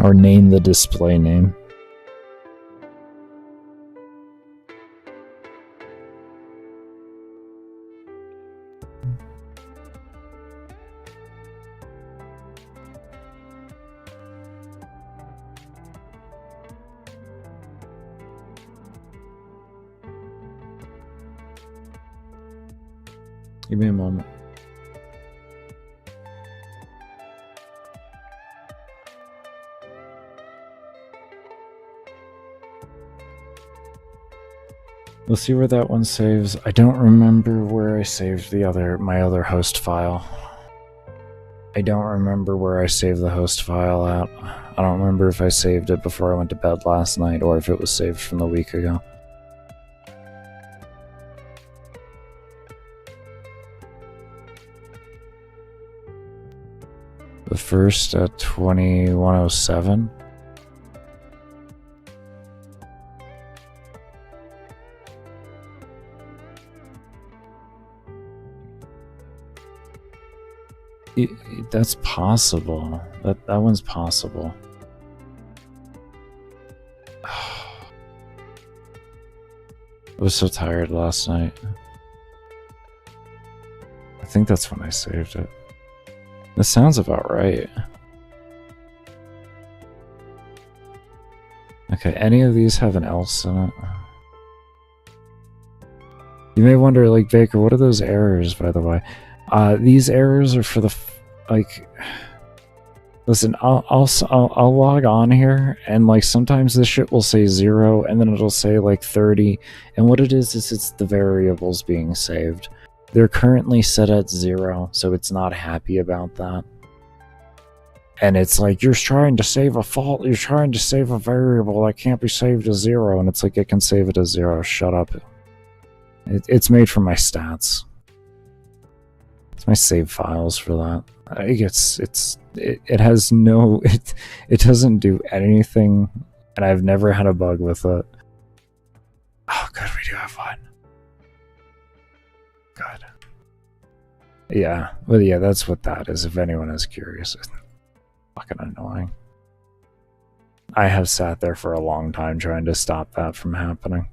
[SPEAKER 1] Or name the display name. Give me a moment. We'll see where that one saves. I don't remember where I saved my other host file. I don't remember where I saved the host file at. I don't remember if I saved it before I went to bed last night or if it was saved from the week ago. The first at 2107. That's possible. That one's possible. I was so tired last night. I think that's when I saved it. This sounds about right. Okay, any of these have an else in it? You may wonder, like, Baker, what are those errors, by the way? These errors are for the, like... Listen, I'll log on here, and, like, sometimes this shit will say 0, and then it'll say, like, 30, and what it is it's the variables being saved. They're currently set at 0, so it's not happy about that. And it's like, you're trying to save a fault, you're trying to save a variable that can't be saved as 0, and it's like, it can save it as 0, shut up. It's made for my stats. It's my save files for that. It has no, it doesn't do anything, and I've never had a bug with it. Oh, good, we do have one. Good. Yeah, well, yeah, that's what that is, if anyone is curious. It's fucking annoying. I have sat there for a long time trying to stop that from happening.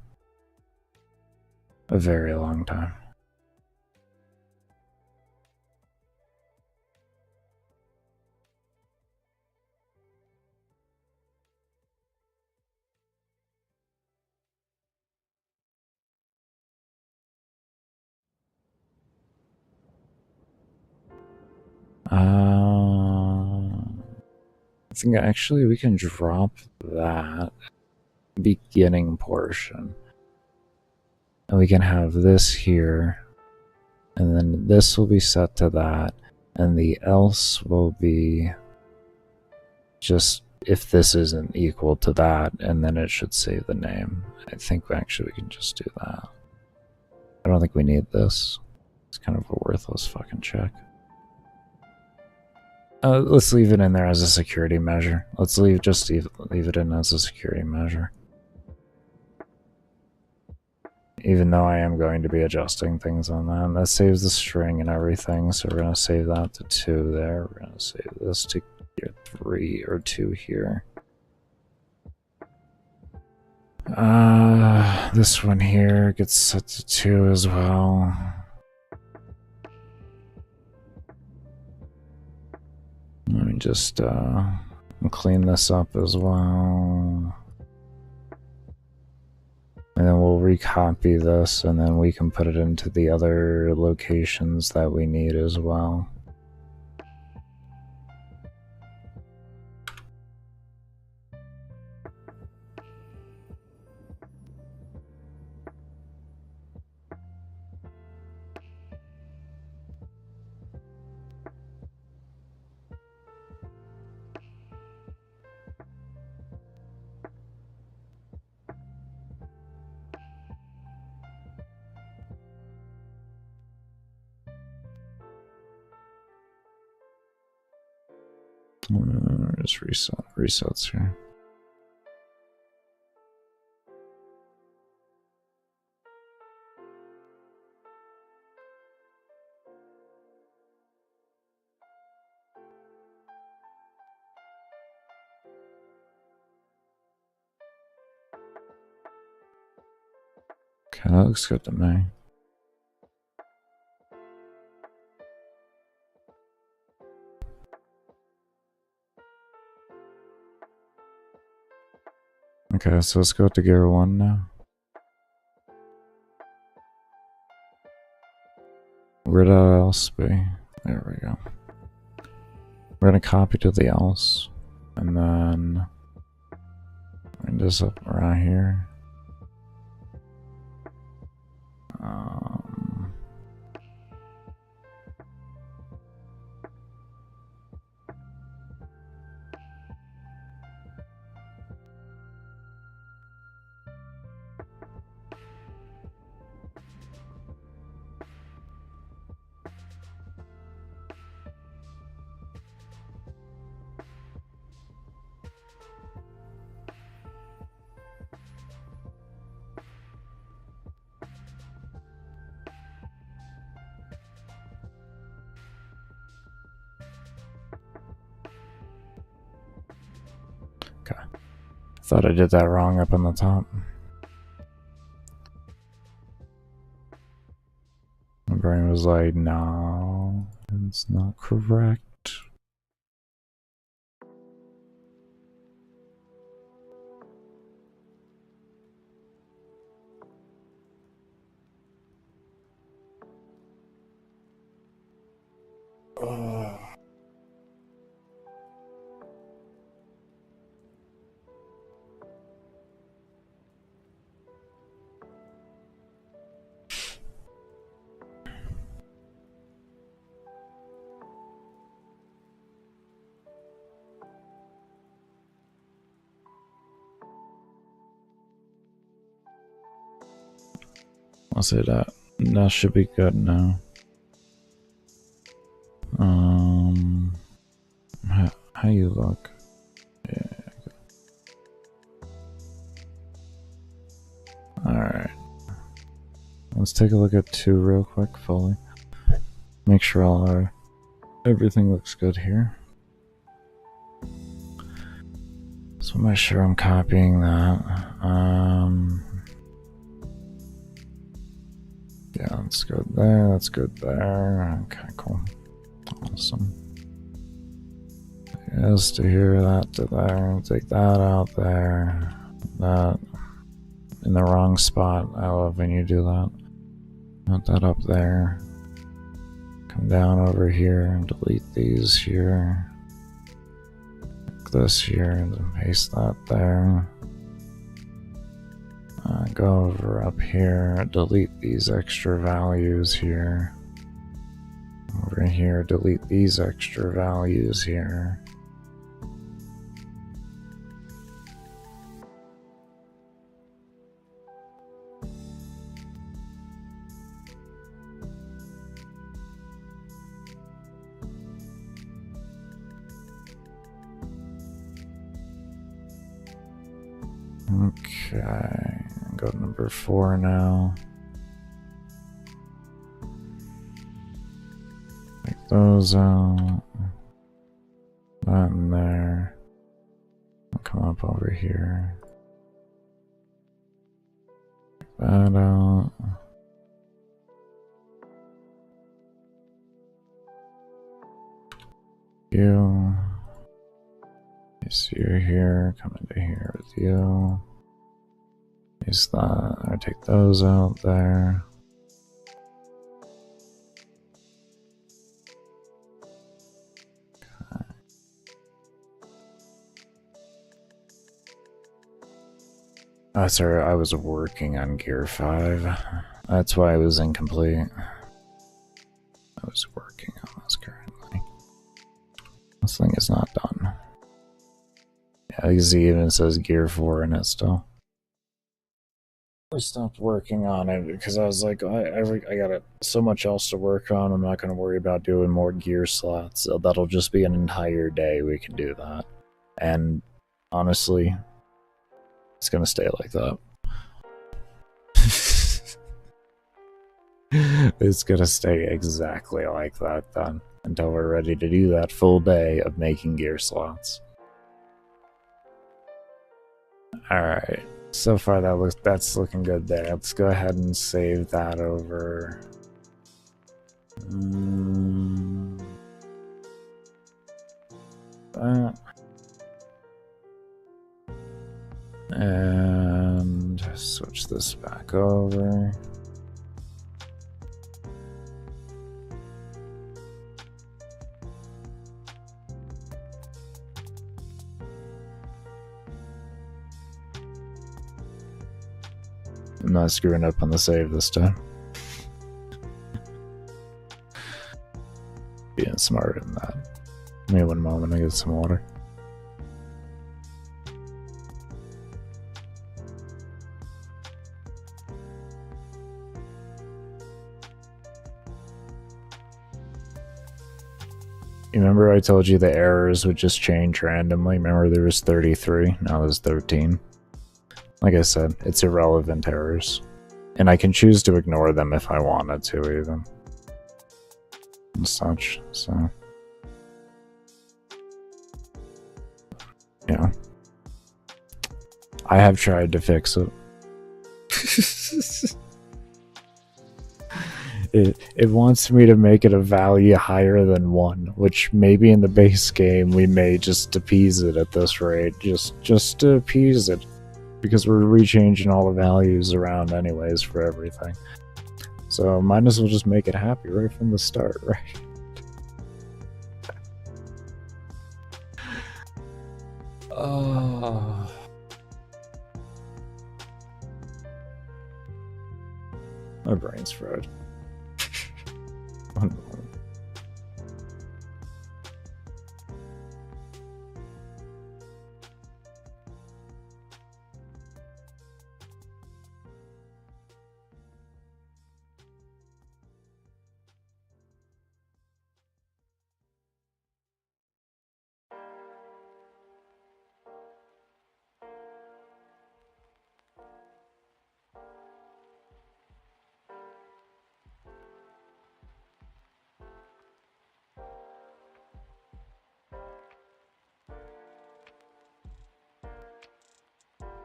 [SPEAKER 1] A very long time. I think actually we can drop that beginning portion. And we can have this here. And then this will be set to that. And the else will be just if this isn't equal to that, and then it should save the name. I think actually we can just do that. I don't think we need this. It's kind of a worthless fucking check. Let's leave it in there as a security measure. Let's leave it in as a security measure. Even though I am going to be adjusting things on that. And that saves the string and everything, so we're going to save that to 2 there. We're going to save this to 3 or 2 here. This one here gets set to 2 as well. Let me just clean this up as well. And then we'll recopy this, and then we can put it into the other locations that we need as well. Just resets here. Okay, that looks good to me. Okay, so let's go to gear 1 now. Where'd that else be? There we go. We're gonna copy to the else, and then bring this up right here. Thought I did that wrong up on the top. My brain was like, no, it's not correct. I'll say that. That should be good now. How you look? Yeah. Alright. Let's take a look at 2 real quick, fully. Make sure all everything looks good here. So make sure I'm copying that. Yeah, that's good there, that's good there. Okay, cool. Awesome. Yes, to here, that to there. Take that out there. That in the wrong spot. I love when you do that. Put that up there. Come down over here and delete these here. Like this here and then paste that there. Go over up here, delete these extra values here. Over here, delete these extra values here. Okay, go to number 4 now. Take those out. That in there. I'll come up over here. Take that out. You. So you're here, come into here with you. Use that, I take those out there. Okay. Oh, sorry, I was working on Gear 5. That's why it was incomplete. I was working on this currently. This thing is not done. Yeah, because he even says Gear 4 in it still. I stopped working on it because I was like, I got so much else to work on. I'm not going to worry about doing more gear slots. So that'll just be an entire day we can do that. And honestly, it's going to stay like that. It's going to stay exactly like that then until we're ready to do that full day of making gear slots. Alright, so far that's looking good there. Let's go ahead and save that over. That. And switch this back over. I'm not screwing up on the save this time. Being smarter than that. Give me 1 moment, I get some water. You remember I told you the errors would just change randomly? Remember there was 33, now there's 13. Like I said, it's irrelevant errors. And I can choose to ignore them if I wanted to, even. And such, so. Yeah. I have tried to fix it. It wants me to make it a value higher than 1, which maybe in the base game we may just appease it at this rate, just to appease it, because we're rechanging all the values around anyways for everything. So might as well just make it happy right from the start, right? Oh. My brain's fried.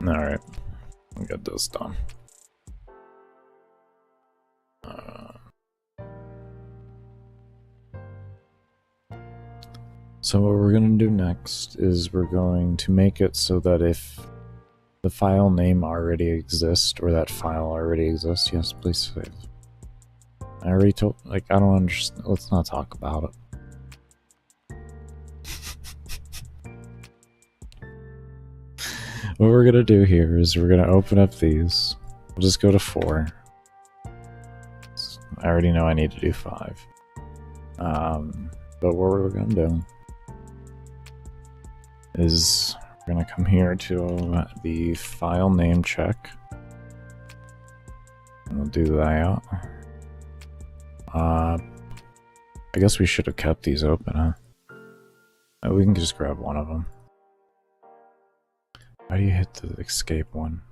[SPEAKER 1] Alright, we got this done. So what we're going to do next is we're going to make it so that if the file name already exists, or that file already exists, yes, please save. I already told, like, I don't understand, let's not talk about it. What we're gonna do here is we're gonna open up these. We'll just go to 4. I already know I need to do 5. But what we're gonna do is we're gonna come here to the file name check. And we'll do that. I guess we should have kept these open, huh? We can just grab one of them. How do you hit the escape one?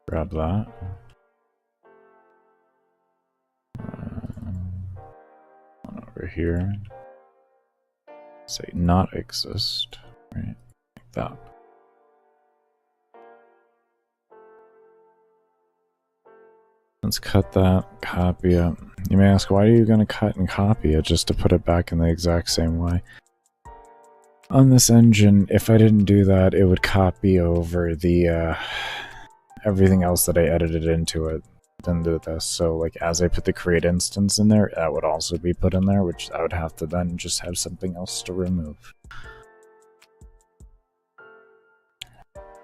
[SPEAKER 1] Grab that. One over here. Say not exist, right? Like that. Let's cut that, copy it. You may ask, why are you going to cut and copy it just to put it back in the exact same way? On this engine, if I didn't do that, it would copy over the everything else that I edited into it. Then do this. So, like, as I put the create instance in there, that would also be put in there, which I would have to then just have something else to remove.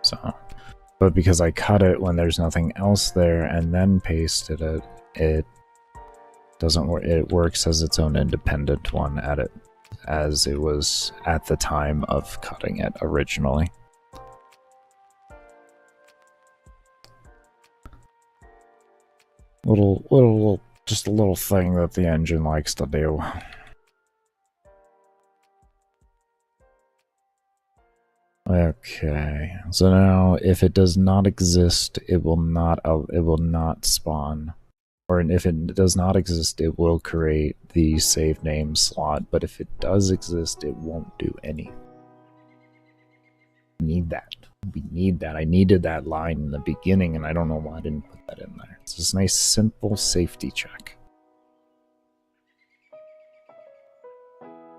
[SPEAKER 1] So, but because I cut it when there's nothing else there and then pasted it, it doesn't work. It works as its own independent one at it, as it was at the time of cutting it originally. Just a little thing that the engine likes to do. Okay, so now if it does not exist, it will not spawn. Or if it does not exist, it will create the save name slot, but if it does exist, it won't do any. We need that. We need that. I needed that line in the beginning, and I don't know why I didn't put that in there. It's just a nice, simple safety check.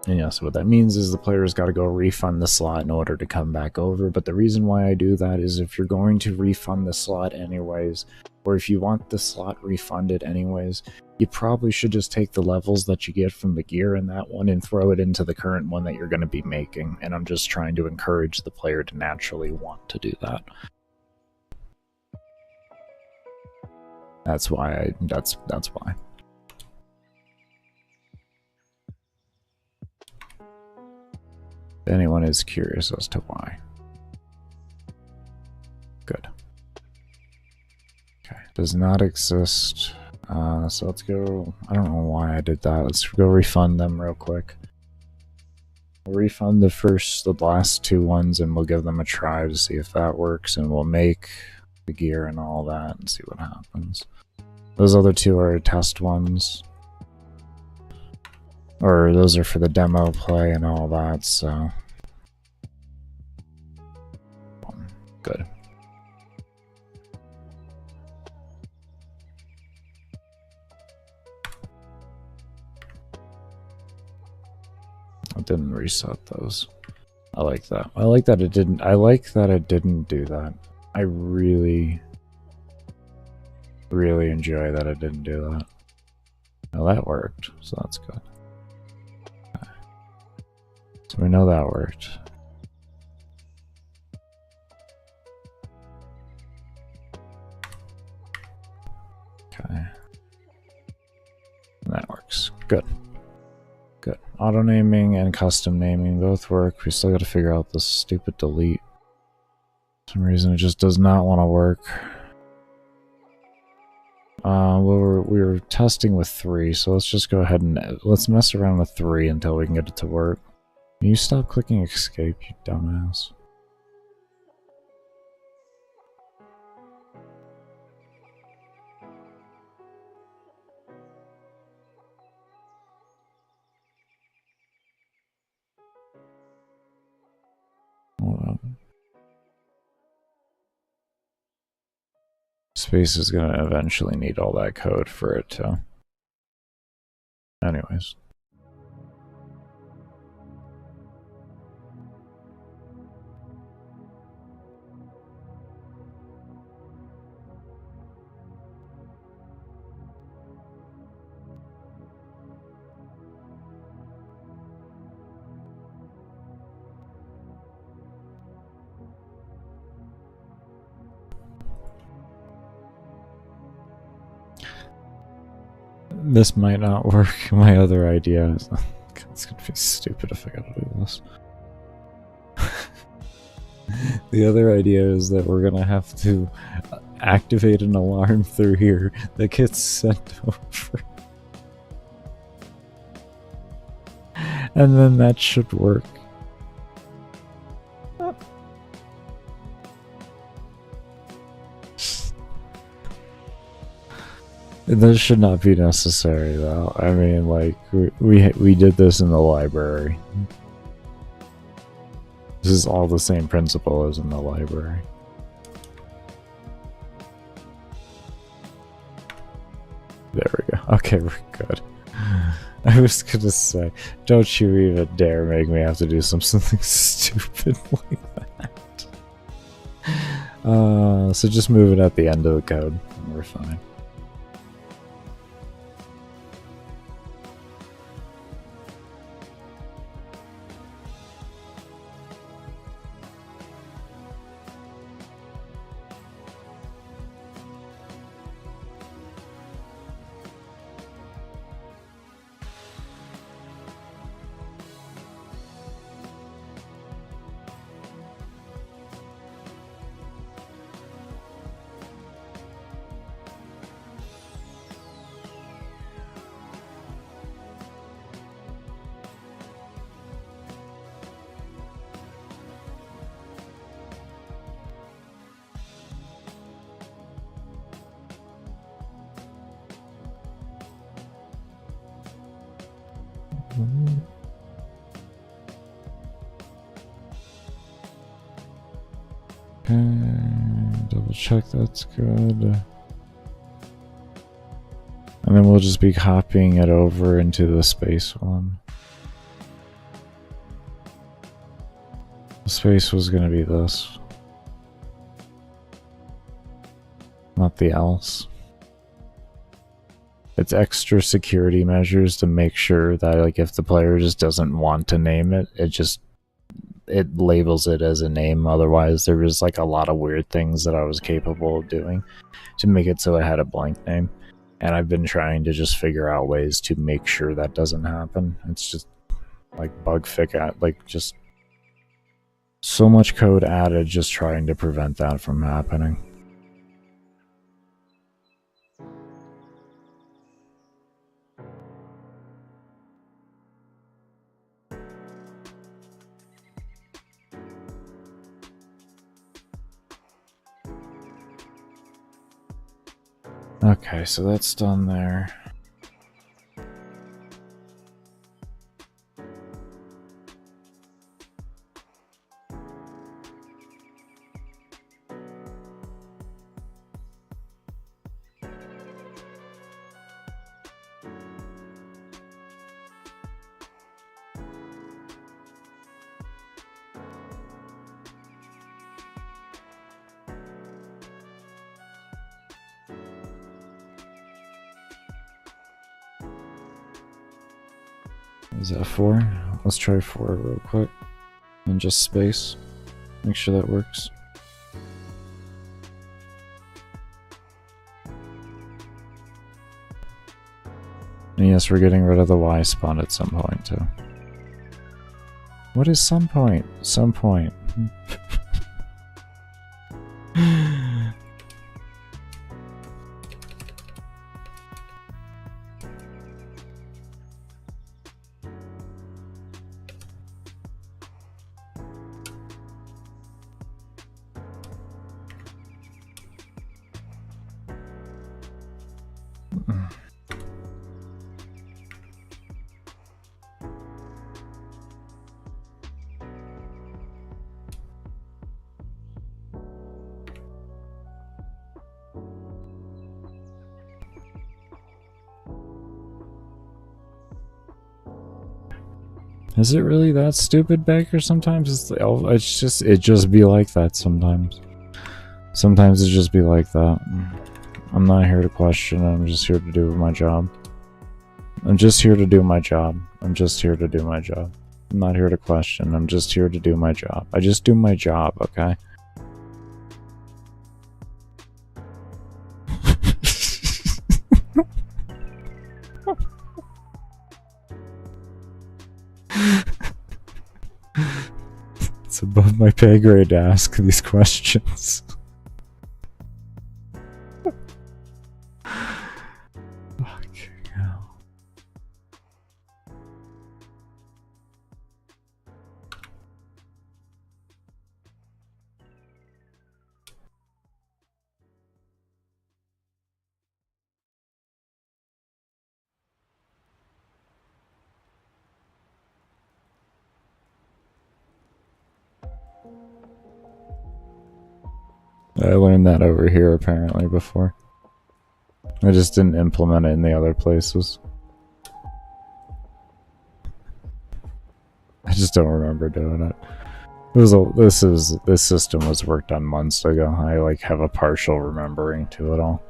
[SPEAKER 1] And yeah, so what that means is the player's got to go refund the slot in order to come back over, but the reason why I do that is if you're going to refund the slot anyways, or if you want the slot refunded anyways, you probably should just take the levels that you get from the gear in that one and throw it into the current one that you're going to be making, and I'm just trying to encourage the player to naturally want to do that. That's why that's why. If anyone is curious as to why. Good. Okay, does not exist. So let's go, I don't know why I did that. Let's go refund them real quick. We'll refund the last 2 ones and we'll give them a try to see if that works, and we'll make the gear and all that and see what happens. Those other 2 are test ones. Or those are for the demo play and all that, so. Good. I didn't reset those. I like that. I like that it didn't. I like that it didn't do that. I really, really enjoy that it didn't do that. Now that worked, so that's good. Okay. So we know that worked. Okay. That works. Good. Good. Auto naming and custom naming both work. We still got to figure out this stupid delete. For some reason it just does not want to work. We were testing with 3, so let's just go ahead and let's mess around with 3 until we can get it to work. Can you stop clicking escape, you dumbass? Hold on. Space is going to eventually need all that code for it to... Anyways. This might not work. My other idea is... It's gonna be stupid if I gotta do this. The other idea is that we're gonna have to activate an alarm through here that gets sent over. And then that should work. This should not be necessary, though. I mean, like, we did this in the library. This is all the same principle as in the library. There we go. Okay, we're good. I was gonna say, don't you even dare make me have to do something stupid like that. So just move it at the end of the code, and we're fine. Okay, double check that's good. And then we'll just be copying it over into the space one. The space was going to be this, not the else. It's extra security measures to make sure that, like, if the player just doesn't want to name it, it labels it as a name. Otherwise, there was like a lot of weird things that I was capable of doing to make it so it had a blank name. And I've been trying to just figure out ways to make sure that doesn't happen. It's just like bug fix, like just so much code added just trying to prevent that from happening. Okay, so that's done there. Is that 4? Let's try 4 real quick. And just space. Make sure that works. And yes, we're getting rid of the Y spawn at some point too. What is some point? Some point. Is it really that stupid, Baker? Sometimes it just be like that sometimes. Sometimes it just be like that. I'm not here to question, I'm just here to do my job. I'm just here to do my job. I'm just here to do my job. I'm not here to question, I'm just here to do my job. I just do my job, okay? It's above my pay grade to ask these questions. Fucking hell. I learned that over here apparently before. I just didn't implement it in the other places. I just don't remember doing it. This system was worked on months ago. I like have a partial remembering to it all.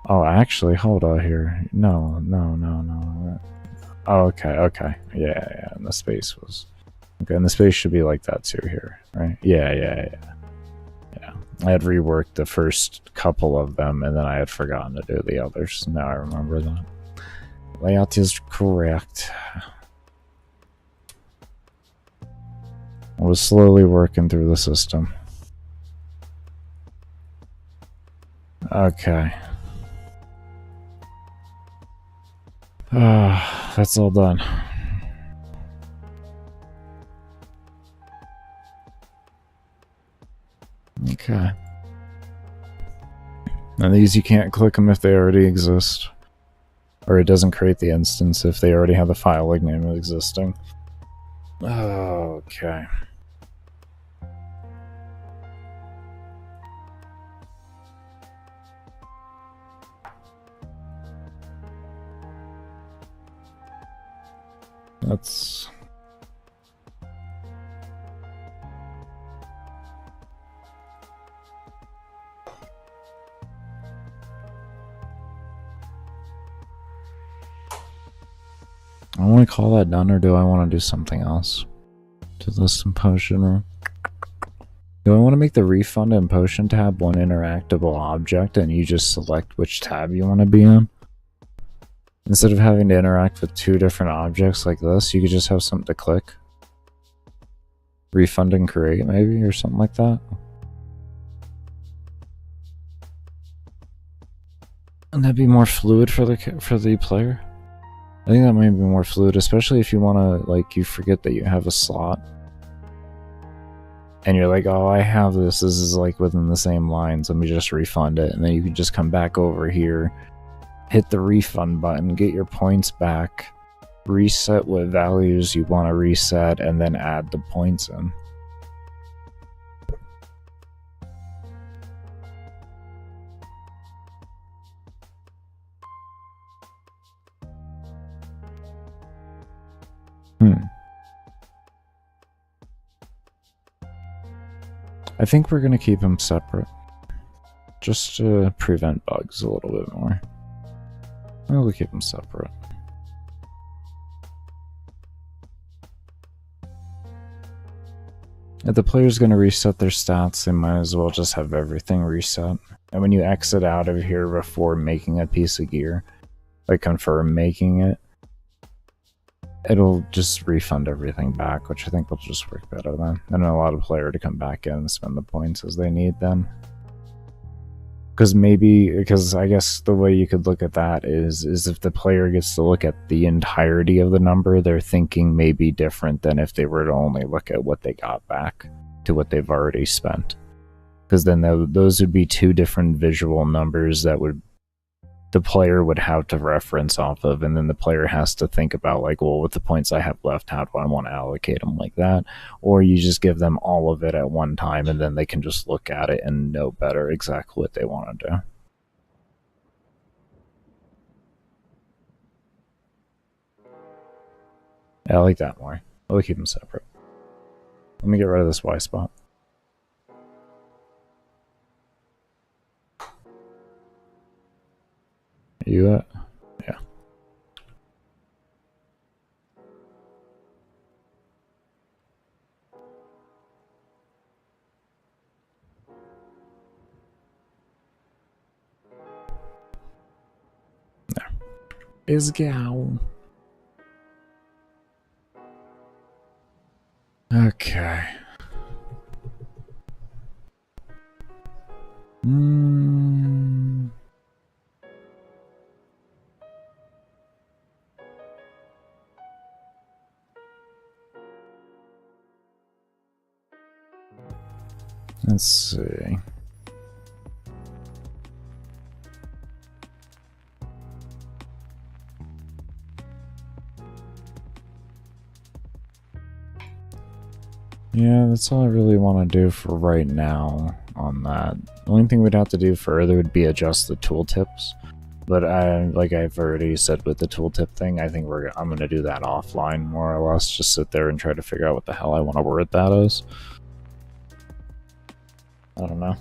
[SPEAKER 1] Oh, actually, hold on here. No. Oh, okay. Yeah, and the space was... Okay, and the space should be like that too here, right? Yeah. I had reworked the first couple of them, and then I had forgotten to do the others. Now I remember that. Layout is correct. I was slowly working through the system. Okay. That's all done. Okay. And these you can't click them if they already exist. Or it doesn't create the instance if they already have the file like name existing. Okay. That's... I want to call that done, or do I want to do something else to this in Potion room? Do I want to make the refund and Potion tab one interactable object and you just select which tab you want to be in? Instead of having to interact with two different objects like this, you could just have something to click. Refund and create, maybe, or something like that. And that'd be more fluid for the player. I think that might be more fluid, especially if you want to, like, you forget that you have a slot. And you're like, oh, I have this is like within the same lines, let me just refund it. And then you can just come back over here, hit the refund button, get your points back, reset what values you want to reset, and then add the points in. I think we're going to keep them separate, just to prevent bugs a little bit more. We'll keep them separate. If the player's going to reset their stats, they might as well just have everything reset. And when you exit out of here before making a piece of gear, like confirm making it, it'll just refund everything back, which I think will just work better then. And allow the player to come back in and spend the points as they need then. Because I guess the way you could look at that is if the player gets to look at the entirety of the number, their thinking may be different than if they were to only look at what they got back to what they've already spent. Because then those would be two different visual numbers that the player would have to reference off of, and then the player has to think about, like, well, with the points I have left, how do I want to allocate them like that? Or you just give them all of it at one time, and then they can just look at it and know better exactly what they want to do. Yeah, I like that more. I'll keep them separate. Let me get rid of this Y spot. You yeah. There. Is go. Okay. Let's see. Yeah, that's all I really want to do for right now on that. The only thing we'd have to do further would be adjust the tooltips. But like I've already said with the tooltip thing, I think I'm going to do that offline more or less. Just sit there and try to figure out what the hell I want to word that as. I don't know.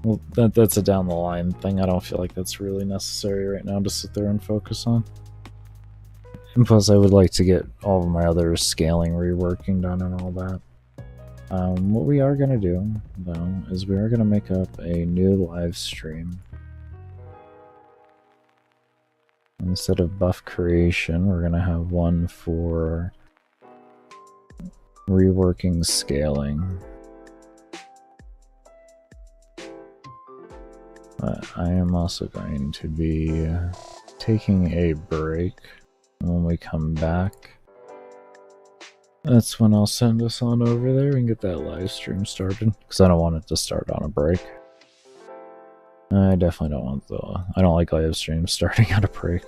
[SPEAKER 1] Well, that's a down the line thing. I don't feel like that's really necessary right now to sit there and focus on. And plus, I would like to get all of my other scaling reworking done and all that. What we are going to do, though, is we are going to make up a new live stream. Instead of buff creation, we're going to have one for reworking scaling. But I am also going to be taking a break. When we come back, that's when I'll send us on over there and get that live stream started. Because I don't want it to start on a break. I definitely don't want I don't like live streams starting on a break.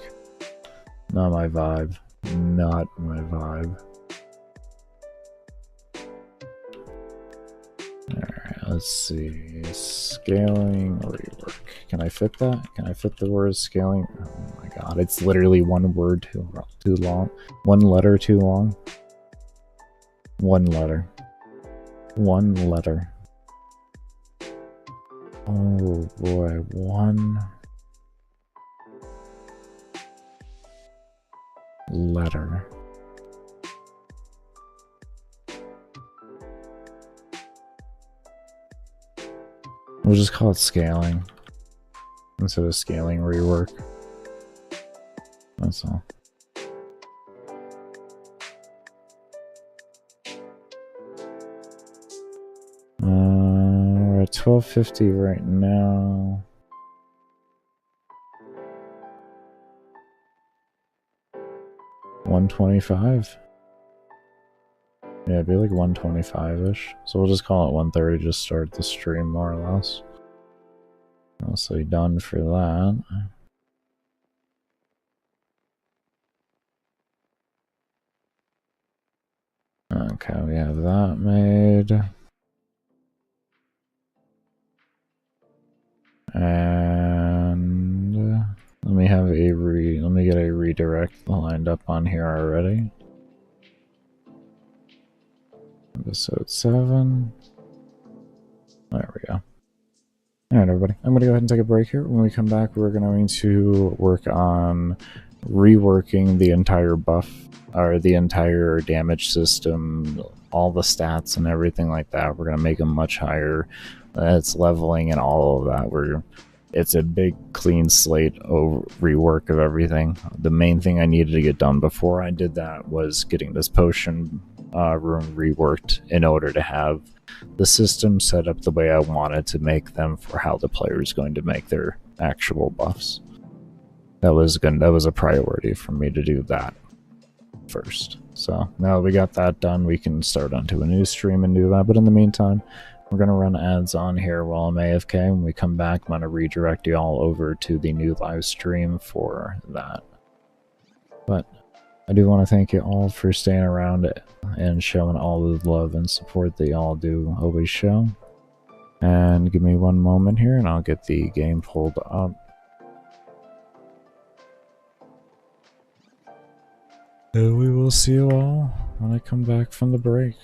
[SPEAKER 1] Not my vibe. Not my vibe. Alright, let's see. Scaling rework. Can I fit that? Can I fit the word scaling? Oh my god, it's literally one word too long. One letter too long. One letter. One letter. Oh boy, one letter. We'll just call it scaling instead of scaling rework. That's all. We're at 1250 right now. $125. Yeah, it'd be like 125-ish. So we'll just call it 130 to start the stream, more or less. I'll say done for that. Okay, we have that made. And let me get a redirect lined up on here already. Episode 7. There we go. Alright, everybody. I'm going to go ahead and take a break here. When we come back, we're going to work on reworking the entire buff, or the entire damage system, all the stats and everything like that. We're going to make them much higher. It's leveling and all of that. It's a big clean slate rework of everything. The main thing I needed to get done before I did that was getting this potion room reworked in order to have the system set up the way I wanted to make them for how the player is going to make their actual buffs. That was a priority for me to do that first. So now that we got that done, we can start onto a new stream and do that. But in the meantime, we're going to run ads on here while I'm AFK. When we come back, I'm going to redirect you all over to the new live stream for that. But I do want to thank you all for staying around and showing all the love and support that y'all do always show. And give me one moment here and I'll get the game pulled up. And we will see you all when I come back from the break.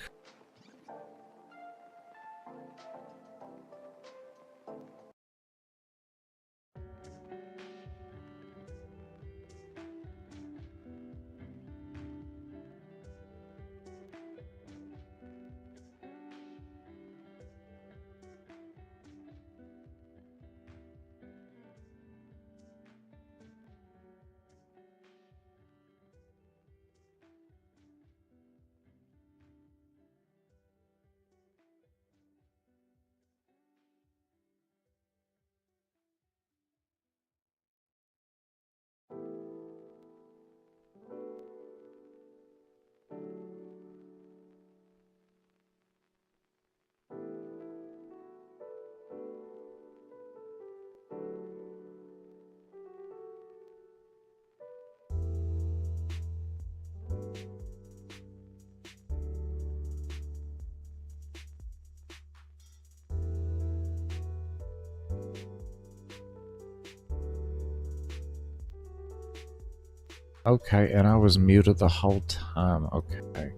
[SPEAKER 1] Okay, and I was muted the whole time. Okay.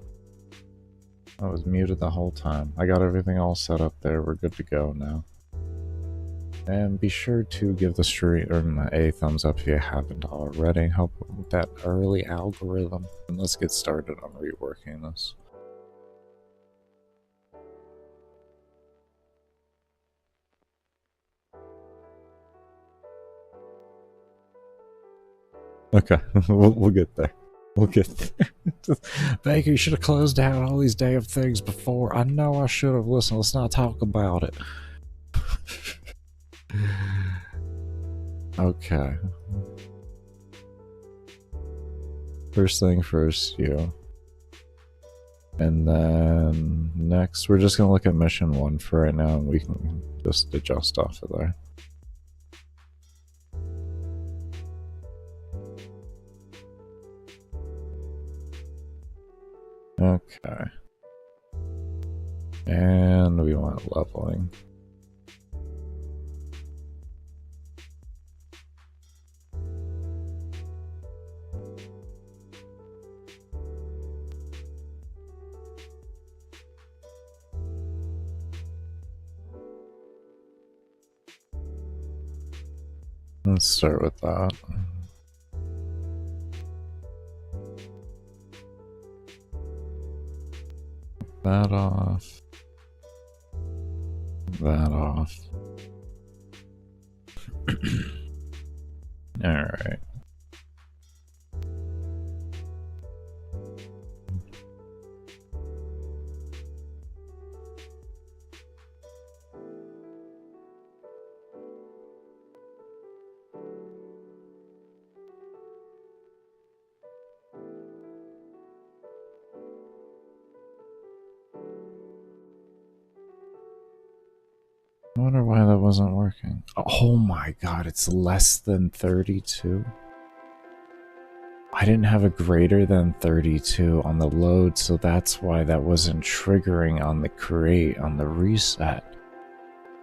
[SPEAKER 1] I was muted the whole time. I got everything all set up there. We're good to go now. And be sure to give the stream a thumbs up if you haven't already. Help with that early algorithm. And let's get started on reworking this. Okay, we'll get there. We'll get there. Baker, you should have closed down all these damn things before. I know I should have. Listen, let's not talk about it. Okay. First thing first, you. And then next, we're just gonna look at mission 1 for right now, and we can just adjust off of there. Okay. And we want leveling. Let's start with that. That off. That off. Alright. I wonder why that wasn't working. Oh my god, it's less than 32? I didn't have a greater than 32 on the load, so that's why that wasn't triggering on the create, on the reset.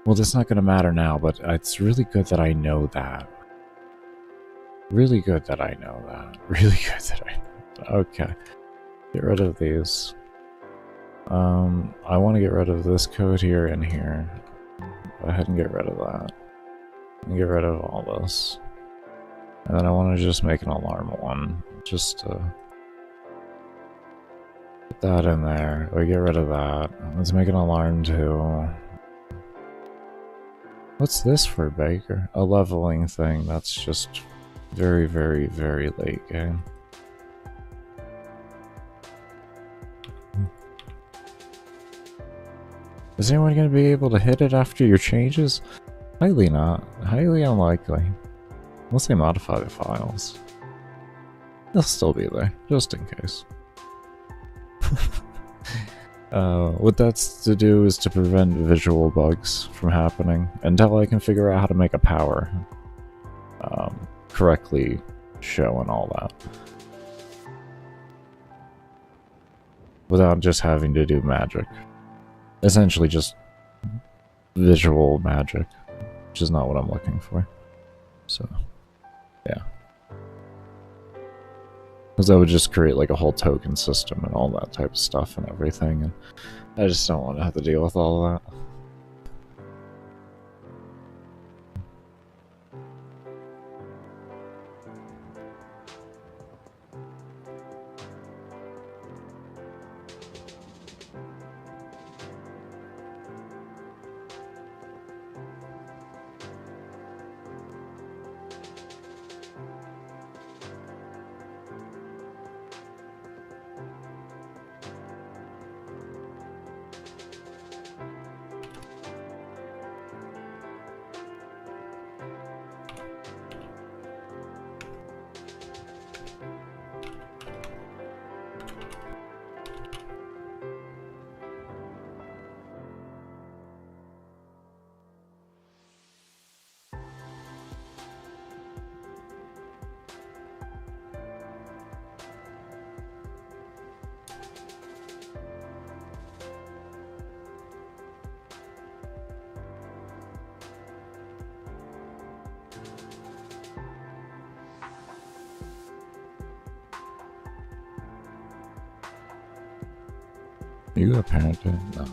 [SPEAKER 1] Well, that's not going to matter now, but it's really good that I know that. Really good that I know that. Really good that I know that. Okay. Get rid of these. I want to get rid of this code here and here. Go ahead and get rid of that. And get rid of all this. And then I want to just make an alarm one. Just to Put that in there. We get rid of that. Let's make an alarm too. What's this for, Baker? A leveling thing. That's just very, very, very late game. Is anyone going to be able to hit it after your changes? Highly not. Highly unlikely. Unless they modify the files. They'll still be there, just in case. What that's to do is to prevent visual bugs from happening until I can figure out how to make a power correctly show and all that. Without just having to do magic. Essentially just visual magic, which is not what I'm looking for. So, yeah. Because that would just create like a whole token system and all that type of stuff and everything, and I just don't want to have to deal with all of that. You apparently no.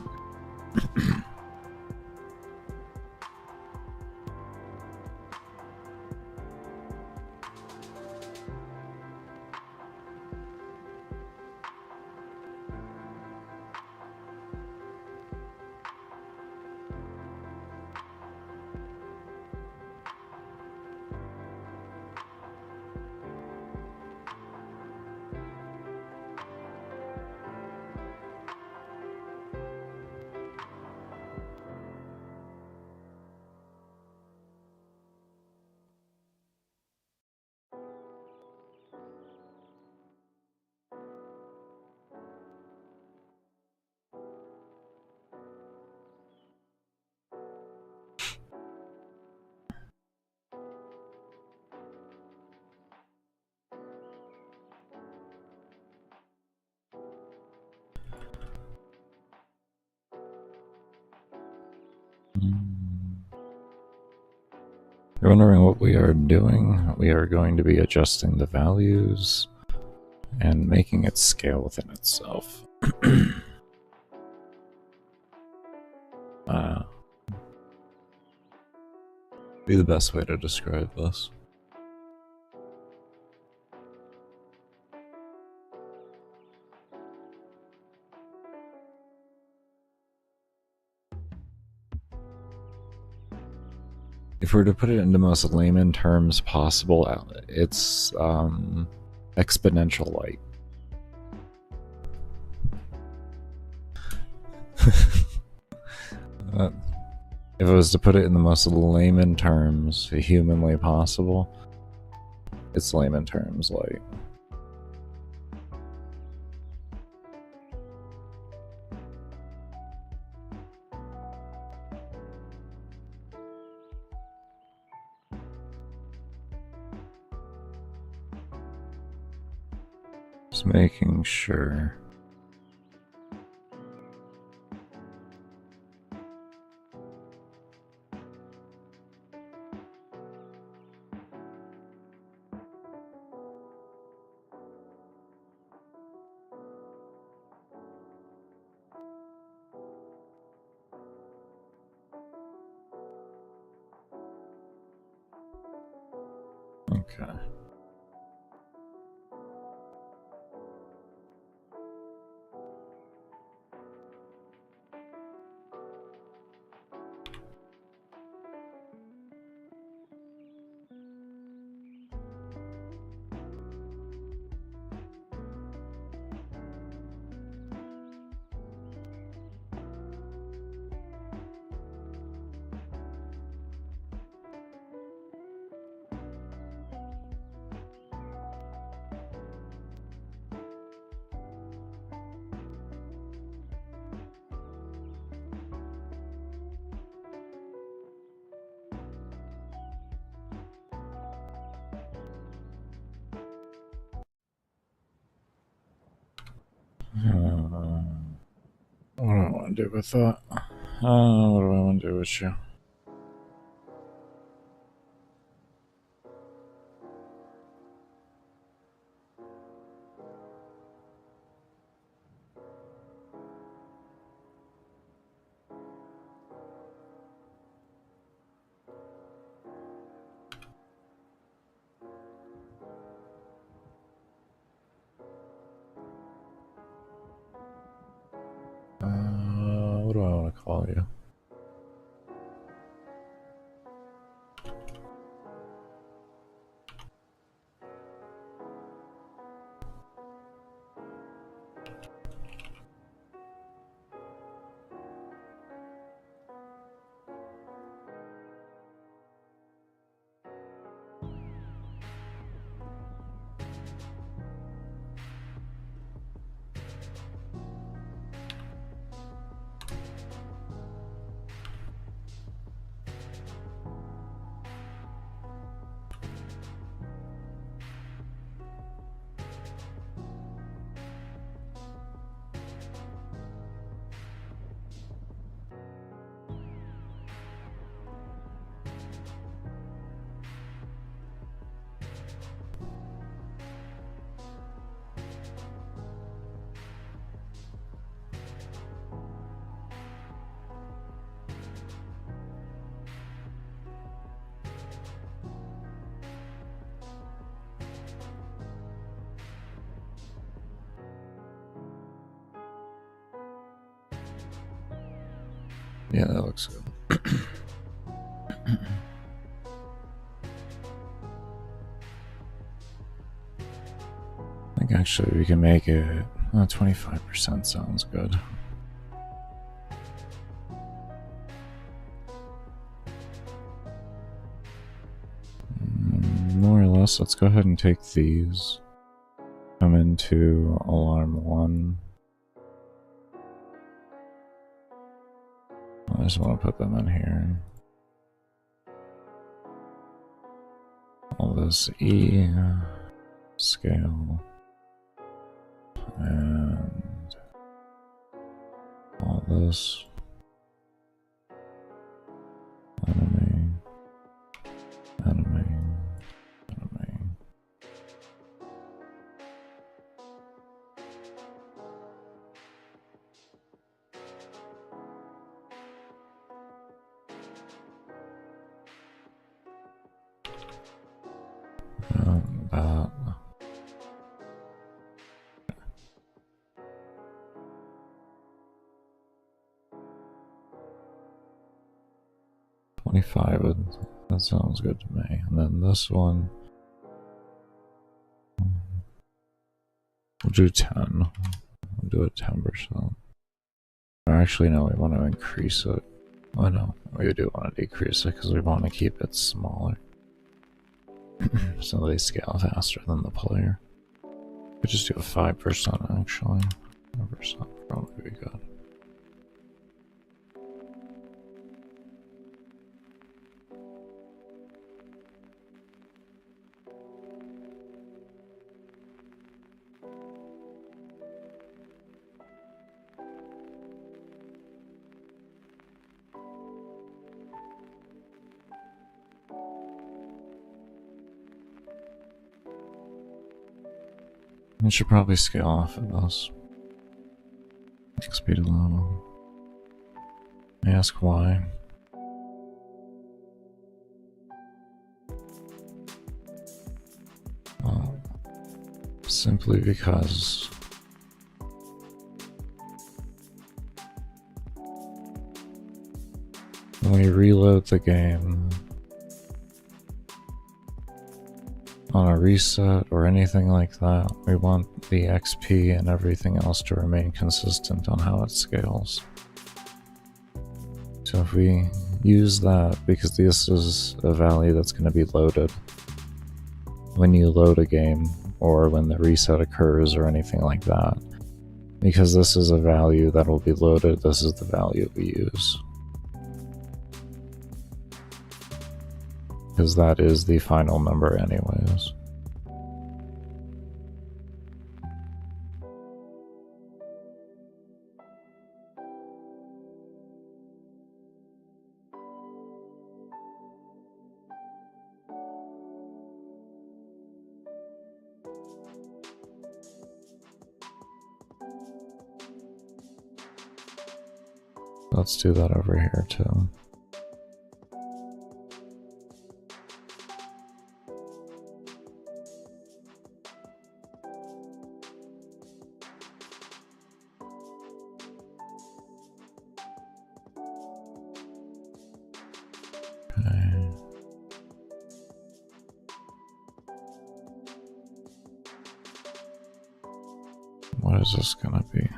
[SPEAKER 1] You're wondering what we are doing? We are going to be adjusting the values and making it scale within itself. Be the best way to describe this. If we were to put it in the most layman terms possible, it's exponential light. If I was to put it in the most layman terms humanly possible, it's layman terms light. Just making sure. Okay. want to do with that? What do I want to do with you? What do I want to call you? Yeah, that looks good. I think actually we can make it 25% sounds good. More or less, let's go ahead and take these. Come into alarm 1. I just want to put them in here. All this E scale and all this enemy. That. 25, that sounds good to me. And then this one, we'll do 10. We'll do it 10%. Or actually, no, we want to increase it. Oh no, we do want to decrease it because we want to keep it smaller. So they scale faster than the player. We just do a 5% actually. 5% probably be good. It should probably scale off of this. Speed level. I ask why. Simply because when we reload the game on a reset or anything like that, we want the XP and everything else to remain consistent on how it scales. So if we use that, because this is a value that's going to be loaded when you load a game or when the reset occurs or anything like that, because this is a value that will be loaded, this is the value we use. Because that is the final number anyways. Let's do that over here too. Okay. What is this gonna be?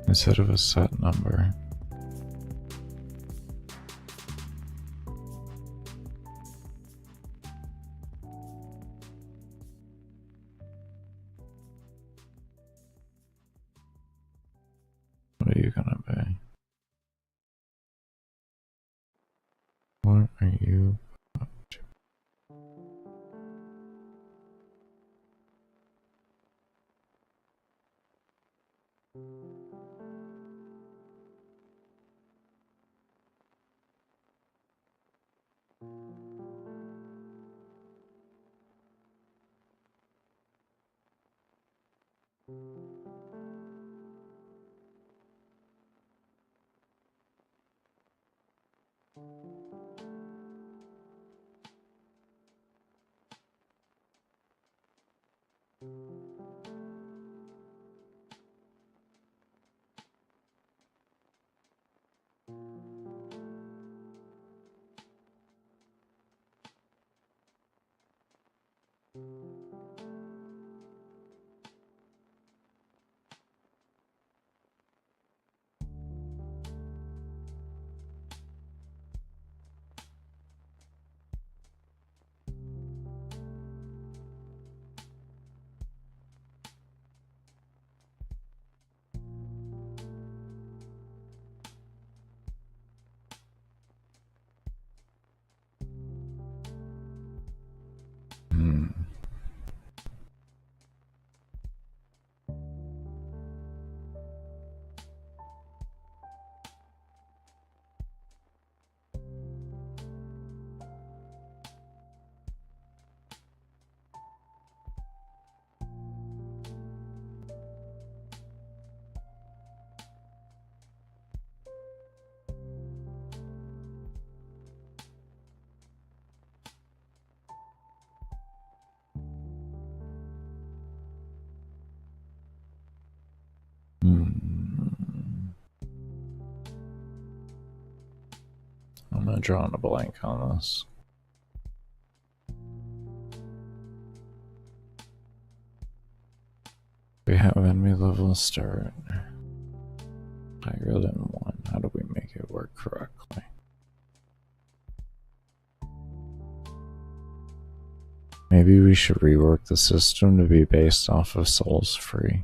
[SPEAKER 1] Instead of a set number. What are you gonna be? What are you up to? I'm gonna draw on a blank on this. We have enemy level start. Higher than 1. How do we make it work correctly? Maybe we should rework the system to be based off of souls free.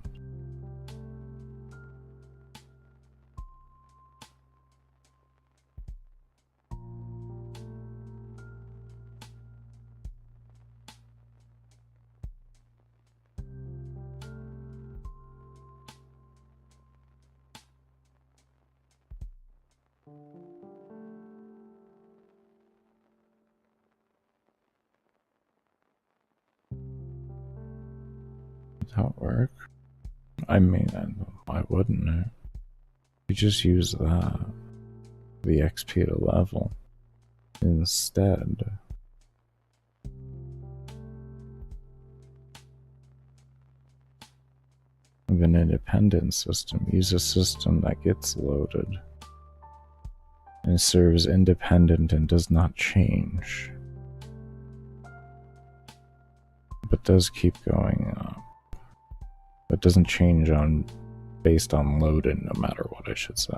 [SPEAKER 1] Would that work? I mean, why wouldn't it? You just use that, the XP to level, instead. Of an independent system. Use a system that gets loaded and serves independent and does not change, but does keep going up. But doesn't change on based on loaded, no matter what, I should say.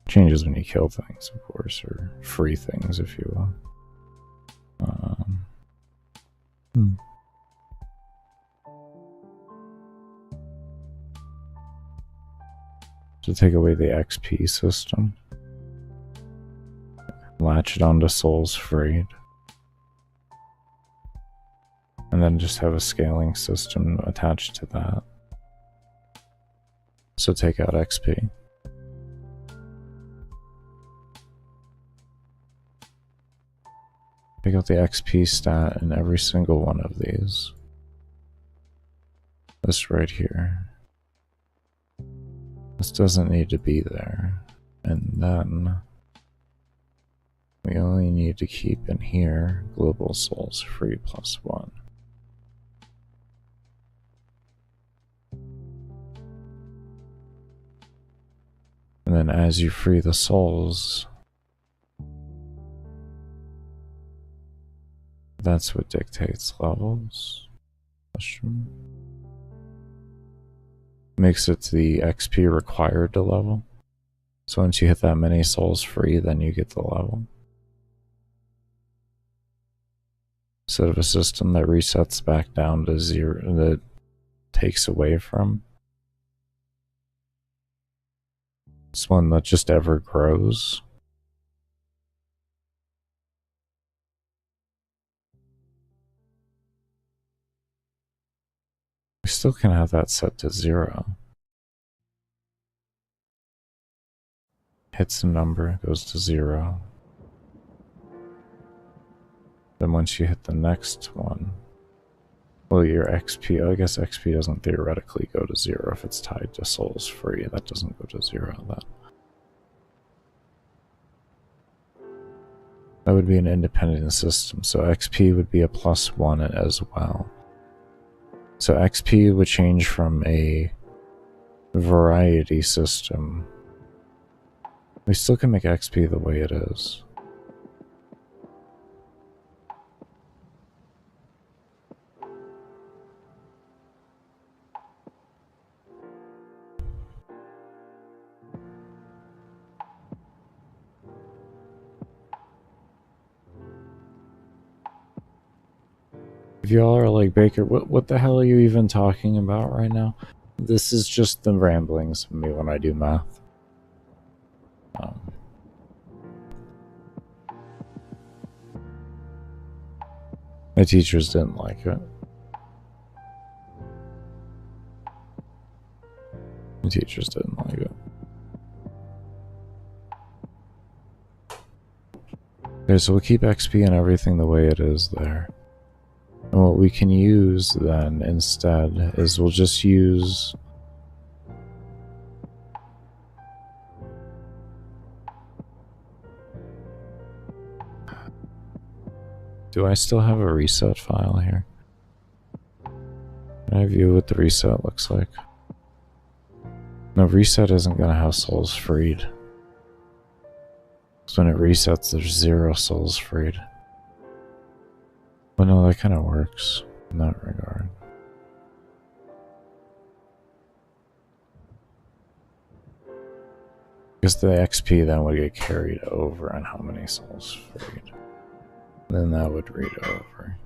[SPEAKER 1] Changes when you kill things, of course, or free things, if you will. So take away the XP system. Latch it onto souls freed. And then just have a scaling system attached to that. So take out XP. Take out the XP stat in every single one of these. This right here. This doesn't need to be there. And then we only need to keep in here global souls free +1. And then as you free the souls, that's what dictates levels. Makes it to the XP required to level. So once you hit that many souls free, then you get the level. Instead of a system that resets back down to 0, that takes away from. It's one that just ever grows. We still can have that set to 0. Hits a number, goes to 0. Then once you hit the next one, well, your XP, I guess XP doesn't theoretically go to 0 if it's tied to souls free. That doesn't go to 0 then. That would be an independent system, so XP would be a +1 as well. So XP would change from a variety system. We still can make XP the way it is. If y'all are like, Baker, what the hell are you even talking about right now? This is just the ramblings of me when I do math. My teachers didn't like it. My teachers didn't like it. Okay, so we'll keep XP and everything the way it is there. And what we can use then instead is we'll just use do I still have a reset file here? Can I view what the reset looks like? No, reset isn't going to have souls freed. So when it resets, there's 0 souls freed. But no, that kind of works in that regard. Because the XP then would get carried over on how many souls freed. Then that would read over.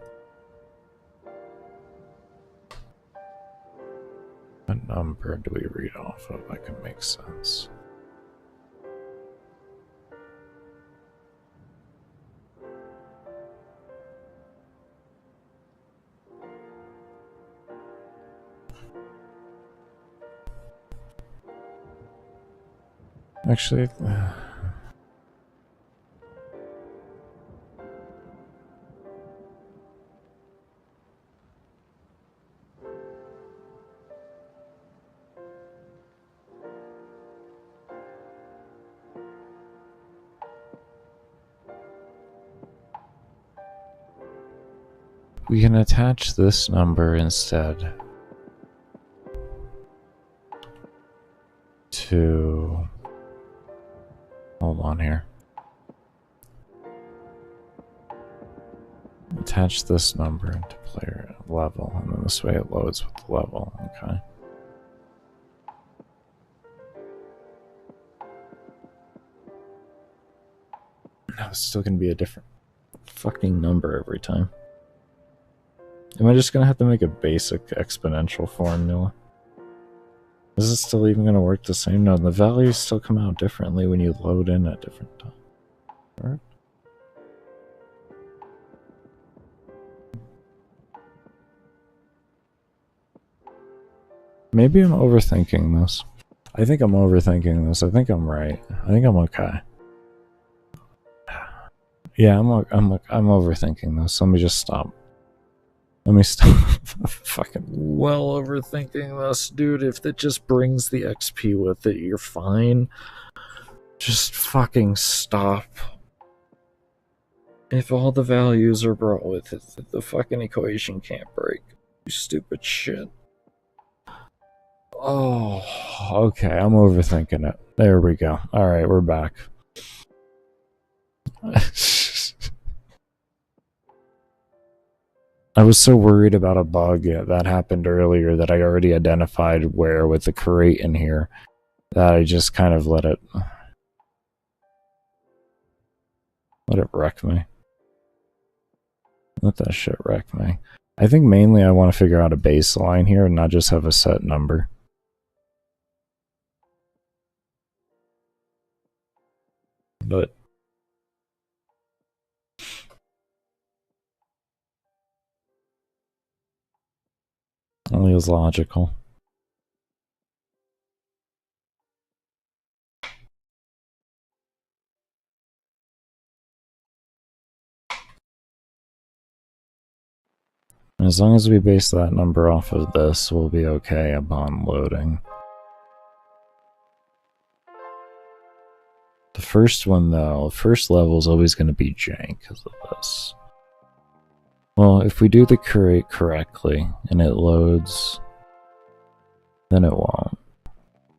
[SPEAKER 1] What number do we read off of? That can make sense. Actually, we can attach this number instead to, hold on here, attach this number into player level, and then this way it loads with the level. Okay. Now it's still gonna be a different fucking number every time. Am I just gonna have to make a basic exponential formula? Is it still even going to work the same? No, the values still come out differently when you load in at different times. Right? Maybe I'm overthinking this. I think I'm overthinking this. I think I'm right. I think I'm okay. Yeah, I'm overthinking this. Let me just stop. Let me stop. Fucking well overthinking this, dude. If it just brings the XP with it, you're fine. Just fucking stop. If all the values are brought with it, the fucking equation can't break. You stupid shit. Oh, okay. I'm overthinking it. There we go. Alright, we're back. I was so worried about a bug that happened earlier that I already identified where with the crate in here that I just kind of let it wreck me. Let that shit wreck me. I think mainly I want to figure out a baseline here and not just have a set number. But only is logical. As long as we base that number off of this, we'll be okay upon loading. The first one, though, first level is always going to be jank because of this. Well, if we do the crate correctly and it loads, then it won't.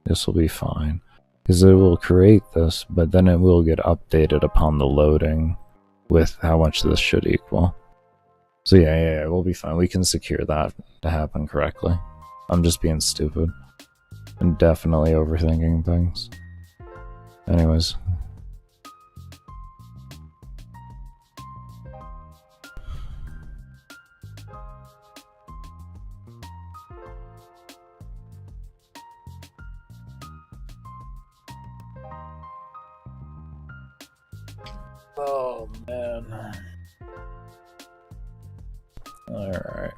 [SPEAKER 1] This will be fine. Because it will create this, but then it will get updated upon the loading with how much this should equal. So yeah, we'll be fine. We can secure that to happen correctly. I'm just being stupid. And definitely overthinking things. Anyways. Oh, man. Alright.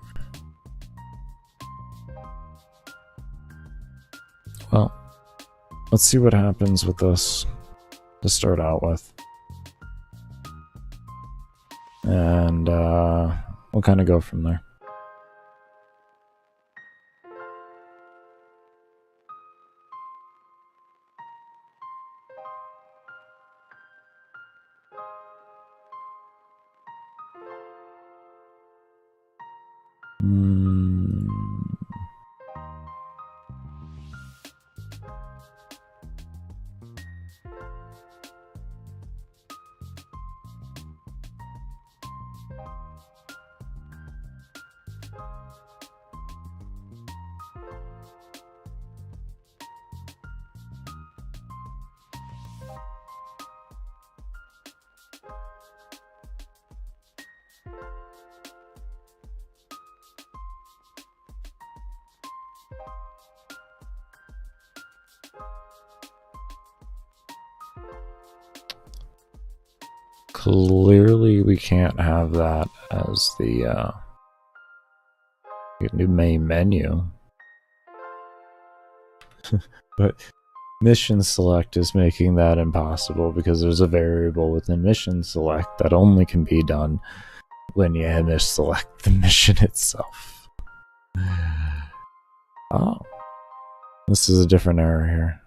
[SPEAKER 1] Well, let's see what happens with this to start out with. And we'll kind of go from there. Clearly, we can't have that as the new main menu. But mission select is making that impossible because there's a variable within mission select that only can be done when you select the mission itself. Oh. This is a different error here.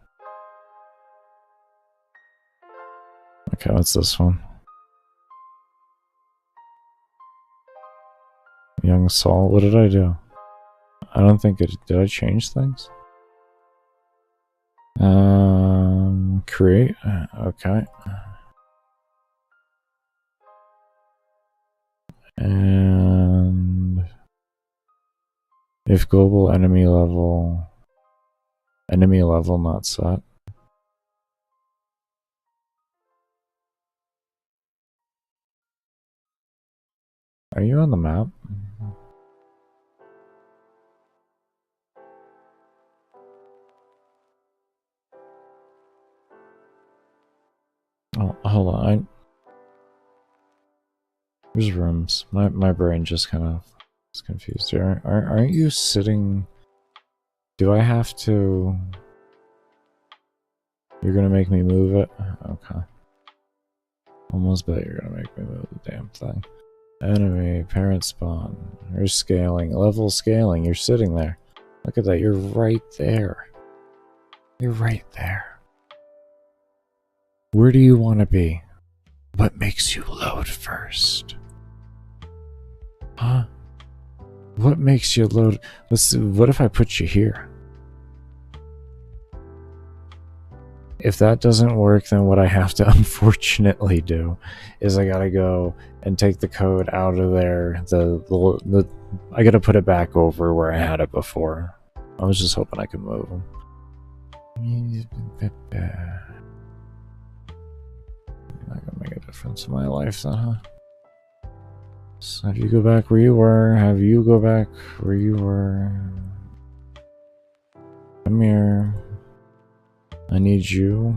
[SPEAKER 1] Okay, what's this one? Young Saul, what did I do? I don't think it did. I change things? Create, okay. And if global enemy level not set. Are you on the map? There's rooms. My brain just kind of is confused here. Aren't you sitting? Do I have to? You're gonna make me move it? Okay. Almost bet you're gonna make me move the damn thing. Enemy, parent spawn. There's scaling. Level scaling. You're sitting there. Look at that. You're right there. You're right there. Where do you want to be? What makes you load first? Huh? What makes you load? Let's see, what if I put you here? If that doesn't work, then what I have to unfortunately do is I gotta go and take the code out of there. I gotta put it back over where I had it before. I was just hoping I could move them. Not gonna make a difference in my life then, huh? So have you go back where you were. Have you go back where you were. Come here. I need you.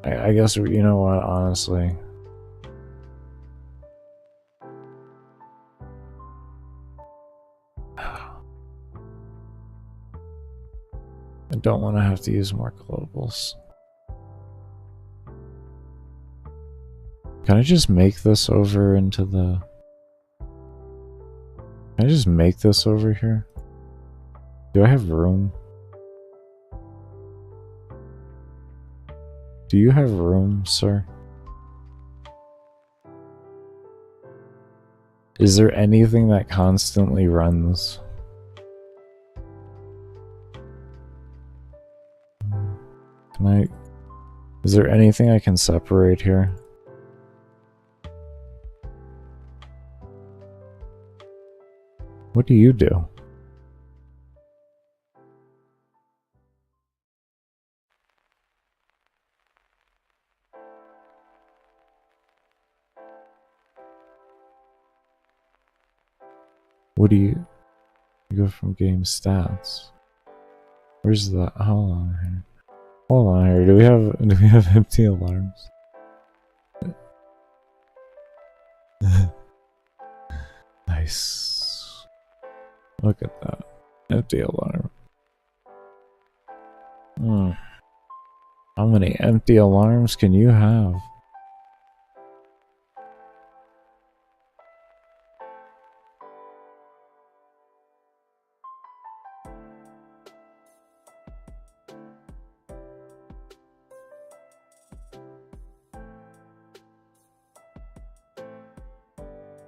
[SPEAKER 1] I guess, you know what, honestly. I don't want to have to use more globals. Can I just make this over into the... Can I just make this over here? Do I have room? Do you have room, sir? Is there anything that constantly runs? Can I... Is there anything I can separate here? What do you do? What do you go from game stats? Where's the... Hold on here. Hold on here. Do we have empty alarms? Nice. Look at that. Empty alarm. How many empty alarms can you have?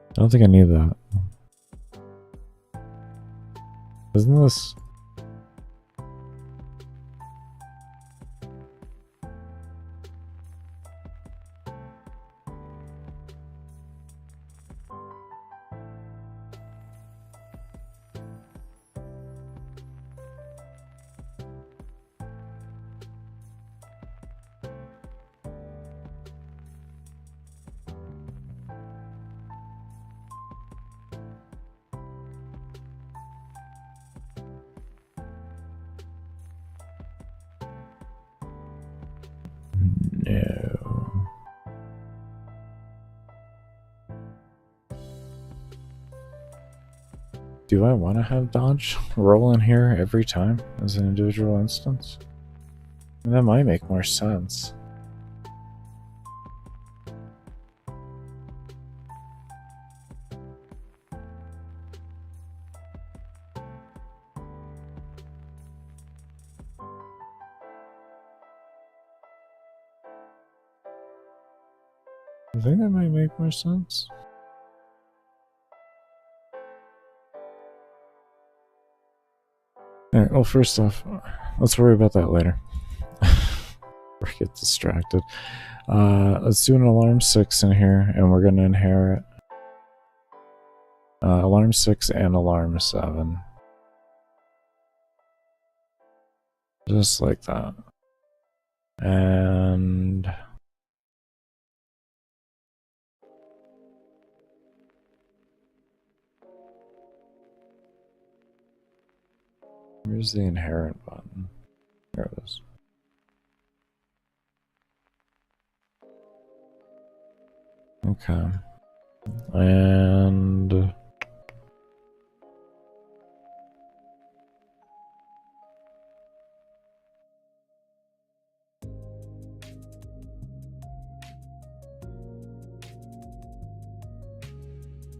[SPEAKER 1] I don't think I need that. Isn't this... No. Do I want to have dodge roll in here every time as an individual instance? That might make more sense. I think that might make more sense. Alright, well, first off, let's worry about that later. Or get distracted. Let's do an alarm 6 in here, and we're gonna inherit alarm 6 and alarm 7. Just like that. And... where's the inherent button? There it is. Okay. And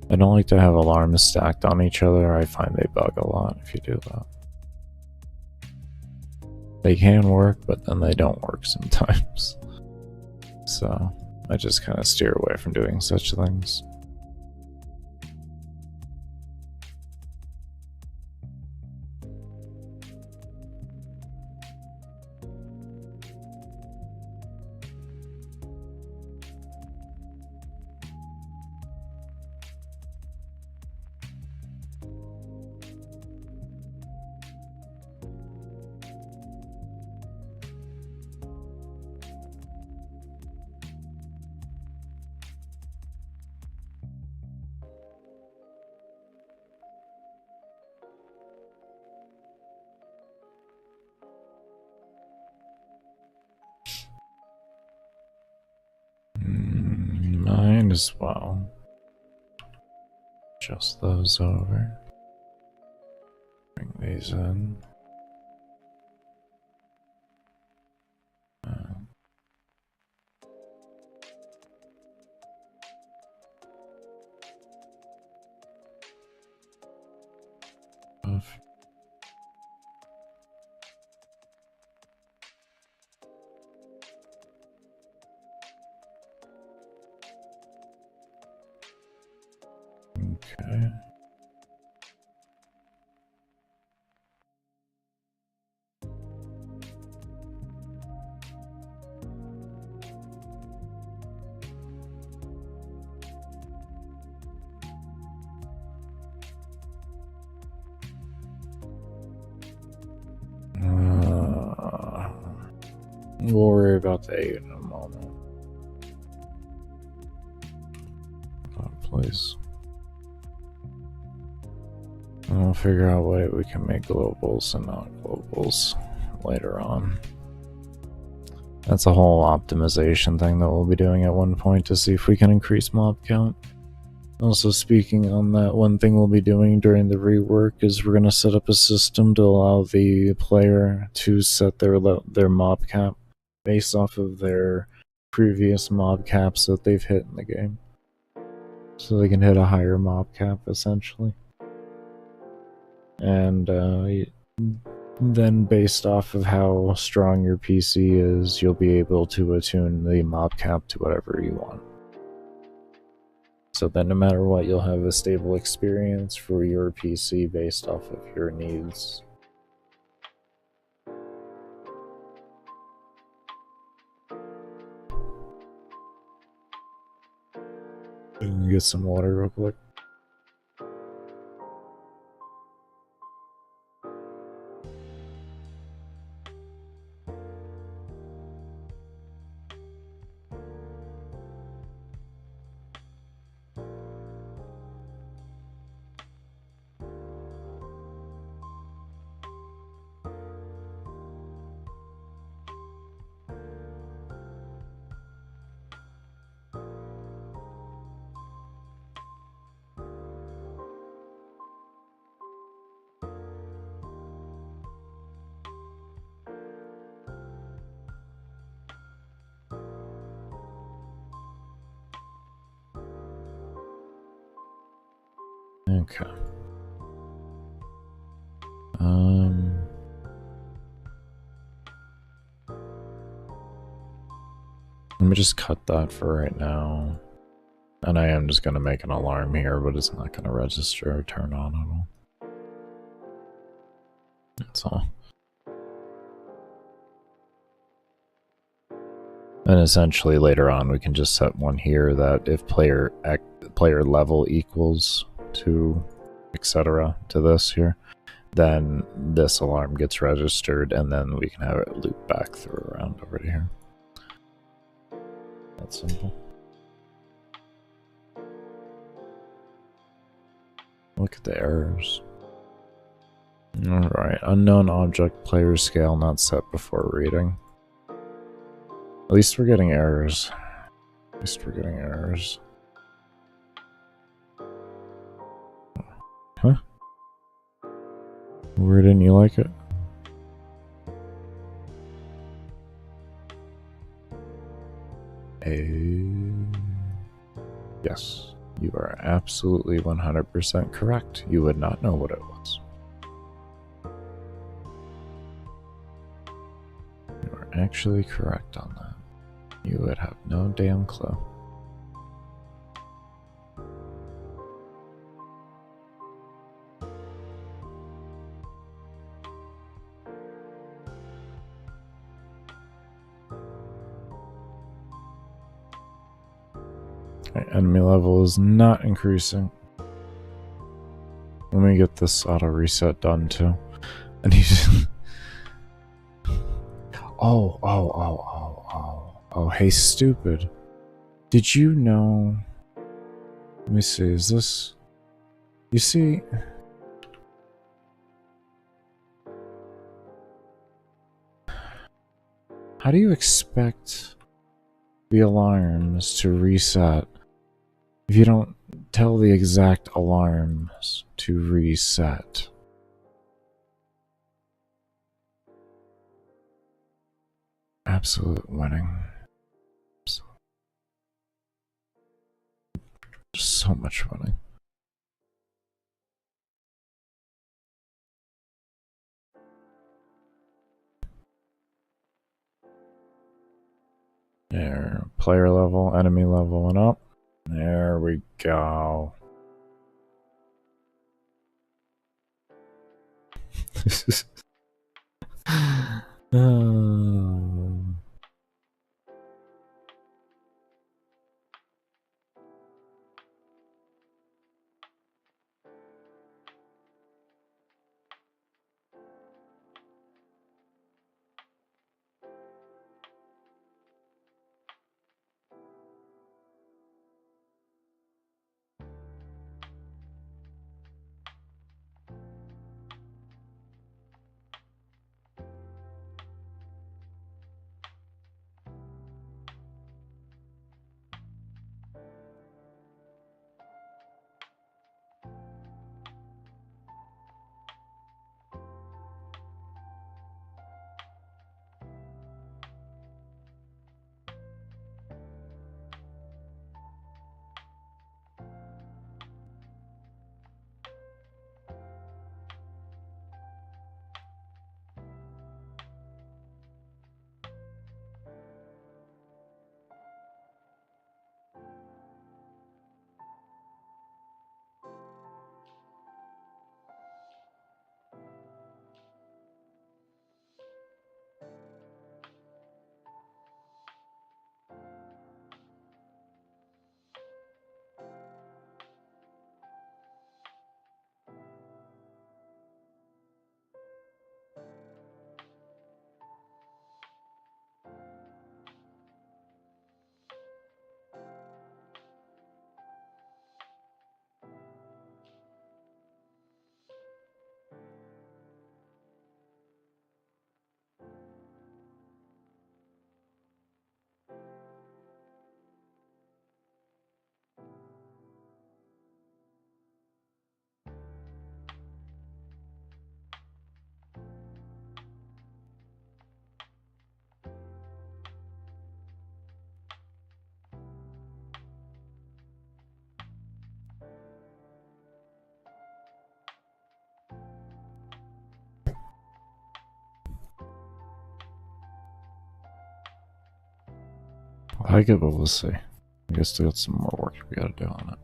[SPEAKER 1] I don't like to have alarms stacked on each other. I find they bug a lot if you do that. They can work, but then they don't work sometimes. So I just kind of steer away from doing such things. Mine as well. Adjust those over. Bring these in. Okay. We'll worry about the 8 in a moment. Oh, please. And we'll figure out what we can make globals and not globals later on. That's a whole optimization thing that we'll be doing at one point to see if we can increase mob count. Also, speaking on that, one thing we'll be doing during the rework is we're going to set up a system to allow the player to set their mob cap based off of their previous mob caps that they've hit in the game. So they can hit a higher mob cap, essentially. And then based off of how strong your PC is, you'll be able to attune the mob cap to whatever you want. So that no matter what, you'll have a stable experience for your PC based off of your needs. Get some water real quick. Okay. Let me just cut that for right now. And I am just going to make an alarm here, but it's not going to register or turn on at all. That's all. And essentially later on we can just set one here that if player level equals to etc. to this here, then this alarm gets registered and then we can have it loop back through around over to here. That's simple. Look at the errors. Alright, unknown object player scale not set before reading. At least we're getting errors. At least we're getting errors. Where didn't you like it? Yes, you are absolutely 100% correct. You would not know what it was. You are actually correct on that. You would have no damn clue. Enemy level is not increasing. Let me get this auto reset done too. And he's oh, hey stupid. Did you know? Let me see, is this, you see, how do you expect the alarms to reset if you don't tell the exact alarms to reset? Absolute winning. Just so much winning. There, player level, enemy level, and up. There we go. I like it, but we'll see. I guess we got some more work we gotta do on it.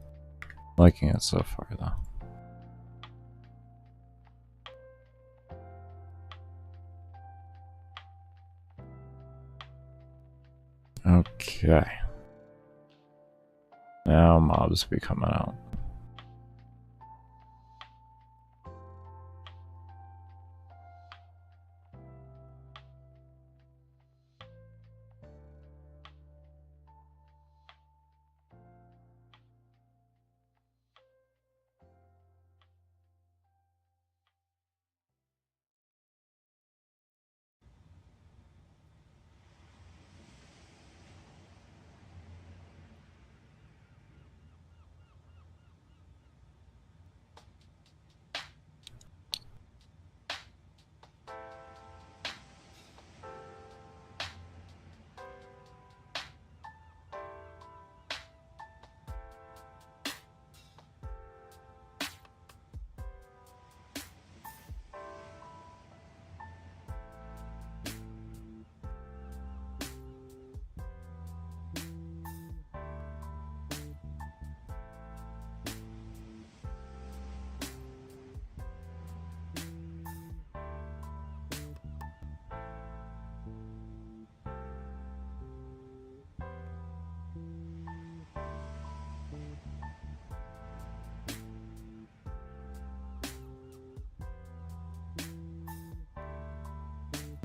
[SPEAKER 1] Liking it so far, though. Okay. Now mobs be coming out.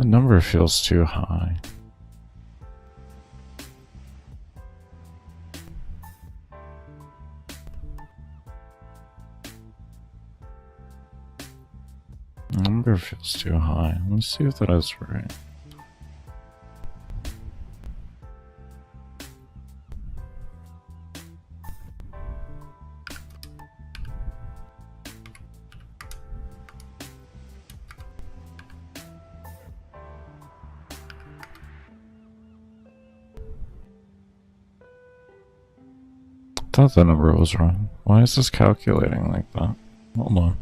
[SPEAKER 1] The number feels too high. The number feels too high. Let's see if that is right. I thought the number was wrong. Why is this calculating like that? Hold on.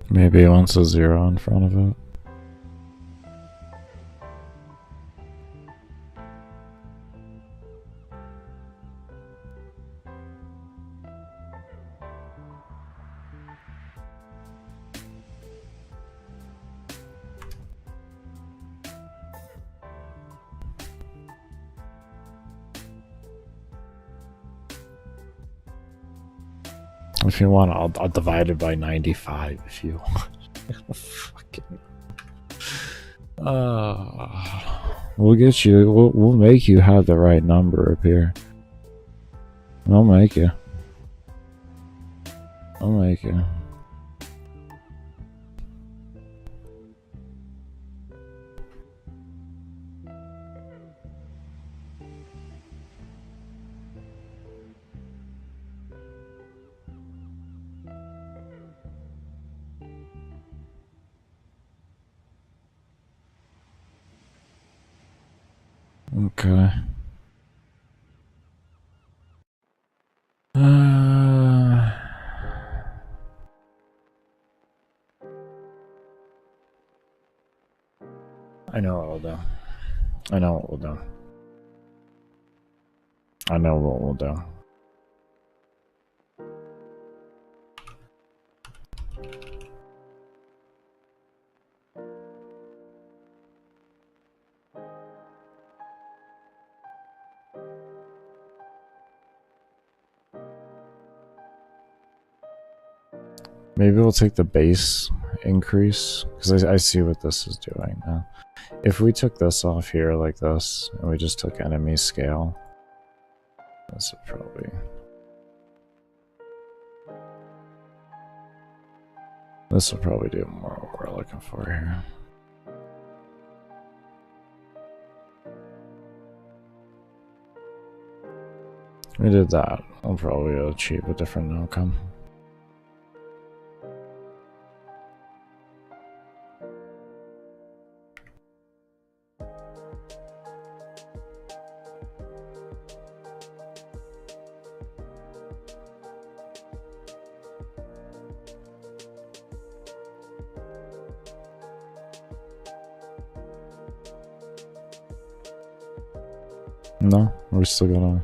[SPEAKER 1] Maybe it wants a 0 in front of it. If you want, I'll divide it by 95 if you want. Fucking. We'll get you. We'll make you have the right number up here. I'll make you. I'll make you. Okay. I know what we'll do. I know what we'll do. I know what we'll do. Maybe we'll take the base increase, because I see what this is doing now. If we took this off here like this, and we just took enemy scale, this would probably... This will probably do more what we're looking for here. We did that. We'll probably achieve a different outcome. No, we're still gonna...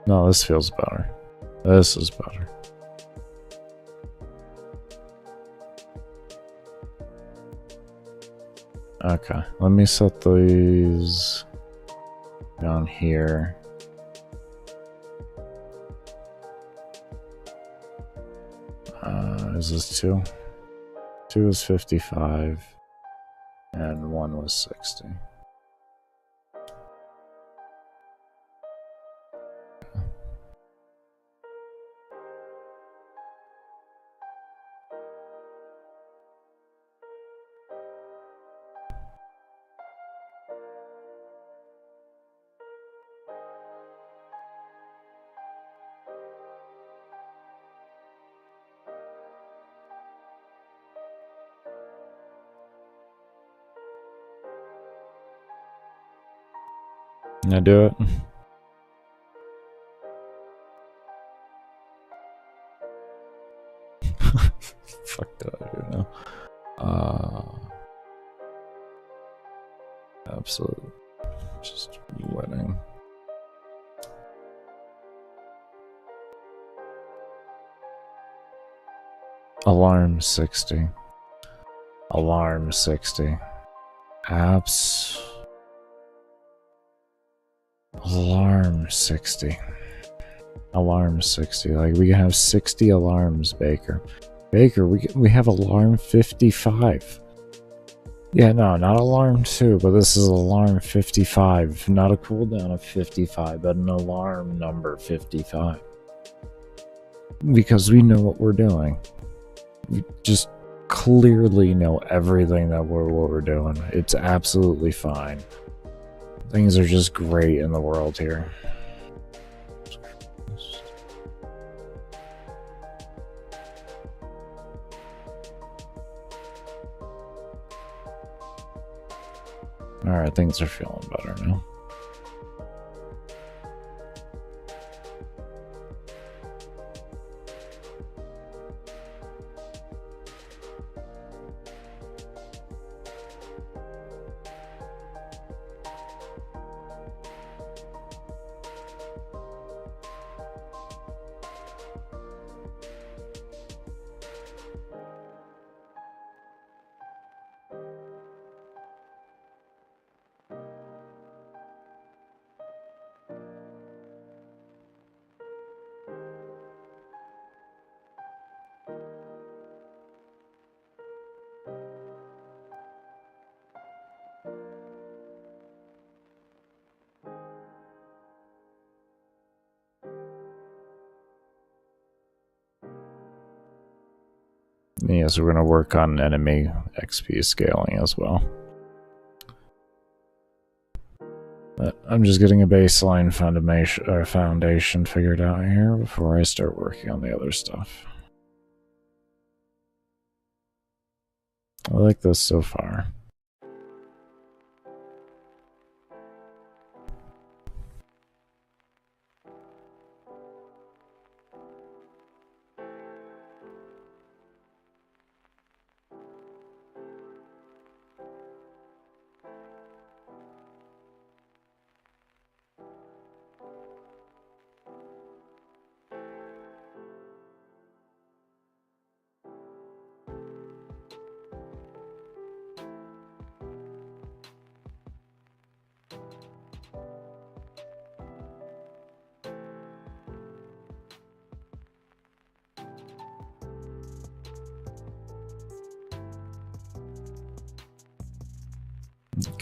[SPEAKER 1] No, this feels better. This is better. Okay, let me set these down here. Is this 2? 2 is 55. And 1 was 60. Can I do it? Fuck did I do now? Absolutely. Just winning. Alarm 60. Alarm 60. Apps. Alarm 60. Alarm 60. Like, we have 60 alarms, Baker. Baker, we have alarm 55. Yeah, no, not alarm 2, but this is alarm 55. Not a cooldown of 55, but an alarm number 55. Because we know what we're doing. We just clearly know everything that what we're doing. It's absolutely fine. Things are just great in the world here. Alright, things are feeling better now. Yes, we're going to work on enemy XP scaling as well. But I'm just getting a baseline foundation figured out here before I start working on the other stuff. I like this so far.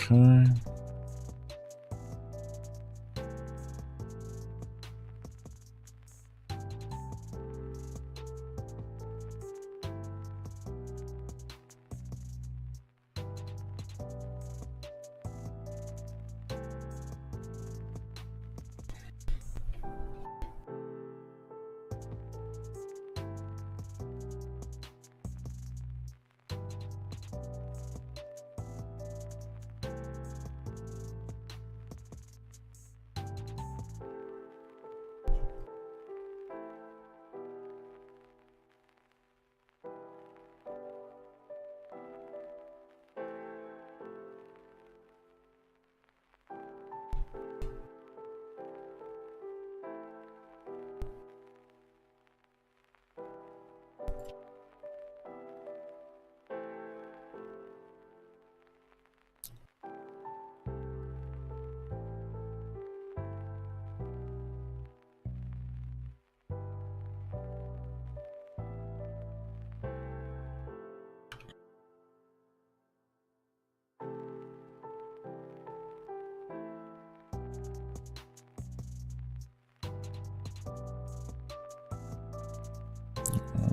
[SPEAKER 1] Okay.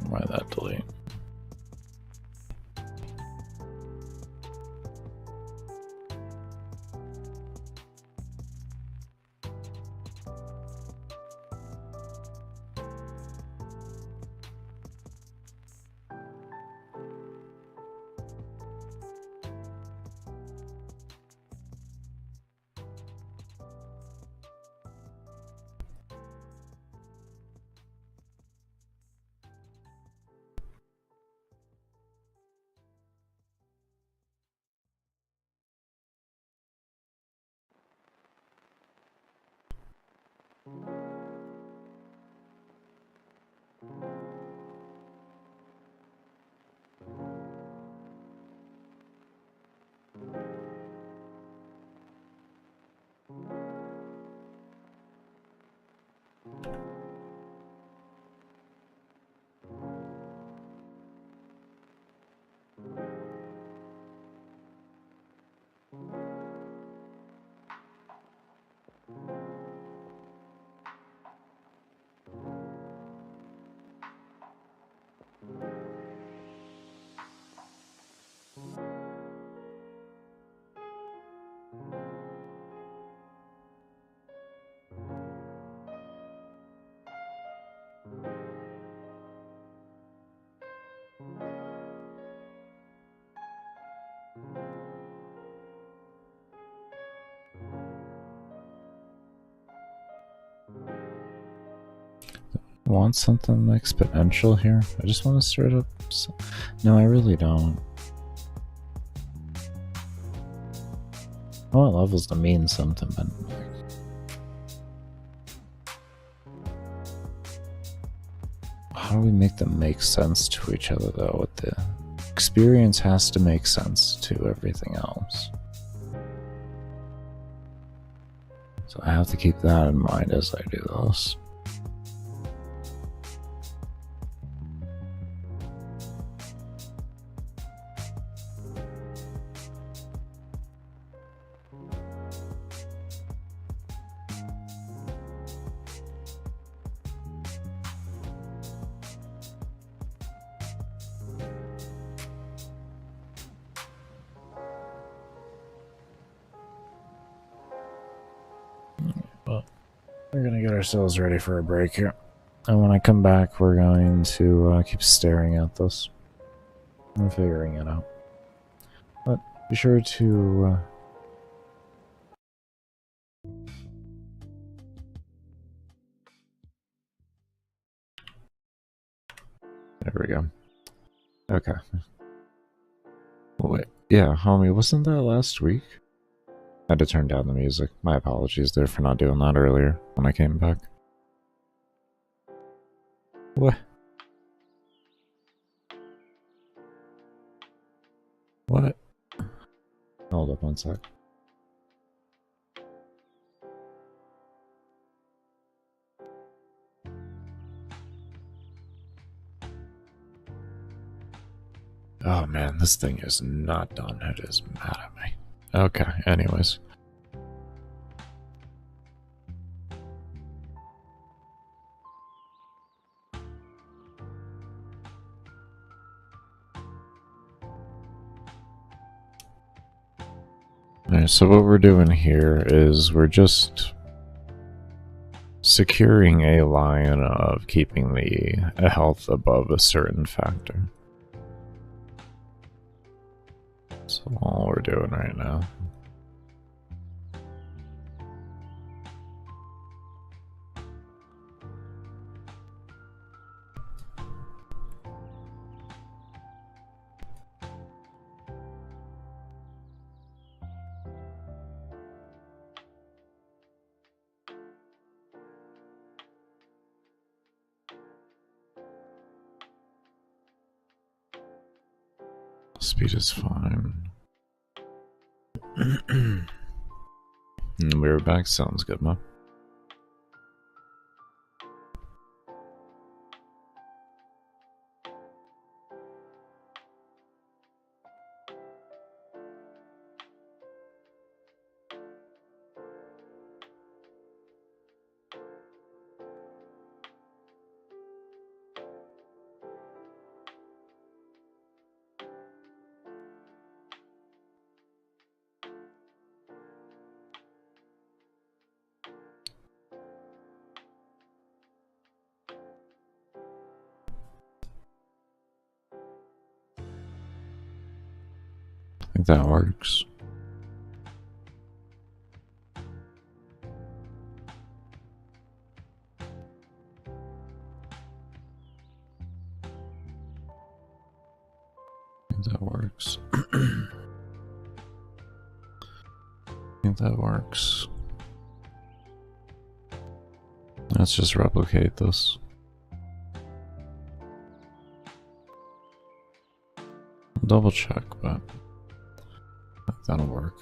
[SPEAKER 1] Why that delete? want something exponential here? I just want to start up. No, I really don't. I want levels to mean something, but how do we make them make sense to each other, though? With the experience has to make sense to everything else. So I have to keep that in mind as I do this. We're gonna get ourselves ready for a break here. And when I come back, we're going to keep staring at this and figuring it out. But be sure to... There we go. Okay. Wait, yeah, homie, wasn't that last week? I had to turn down the music. My apologies there for not doing that earlier when I came back. What? What? Hold up one sec. Oh man, this thing is not done. It is mad at me. Okay, anyways. Alright, so what we're doing here is we're just securing a line of keeping the health above a certain factor. That's all we're doing right now. Speed is fine. And we're back. Sounds good, man. I think that works. I think that works. I think that works. Let's just replicate this. Double check, but that'll work.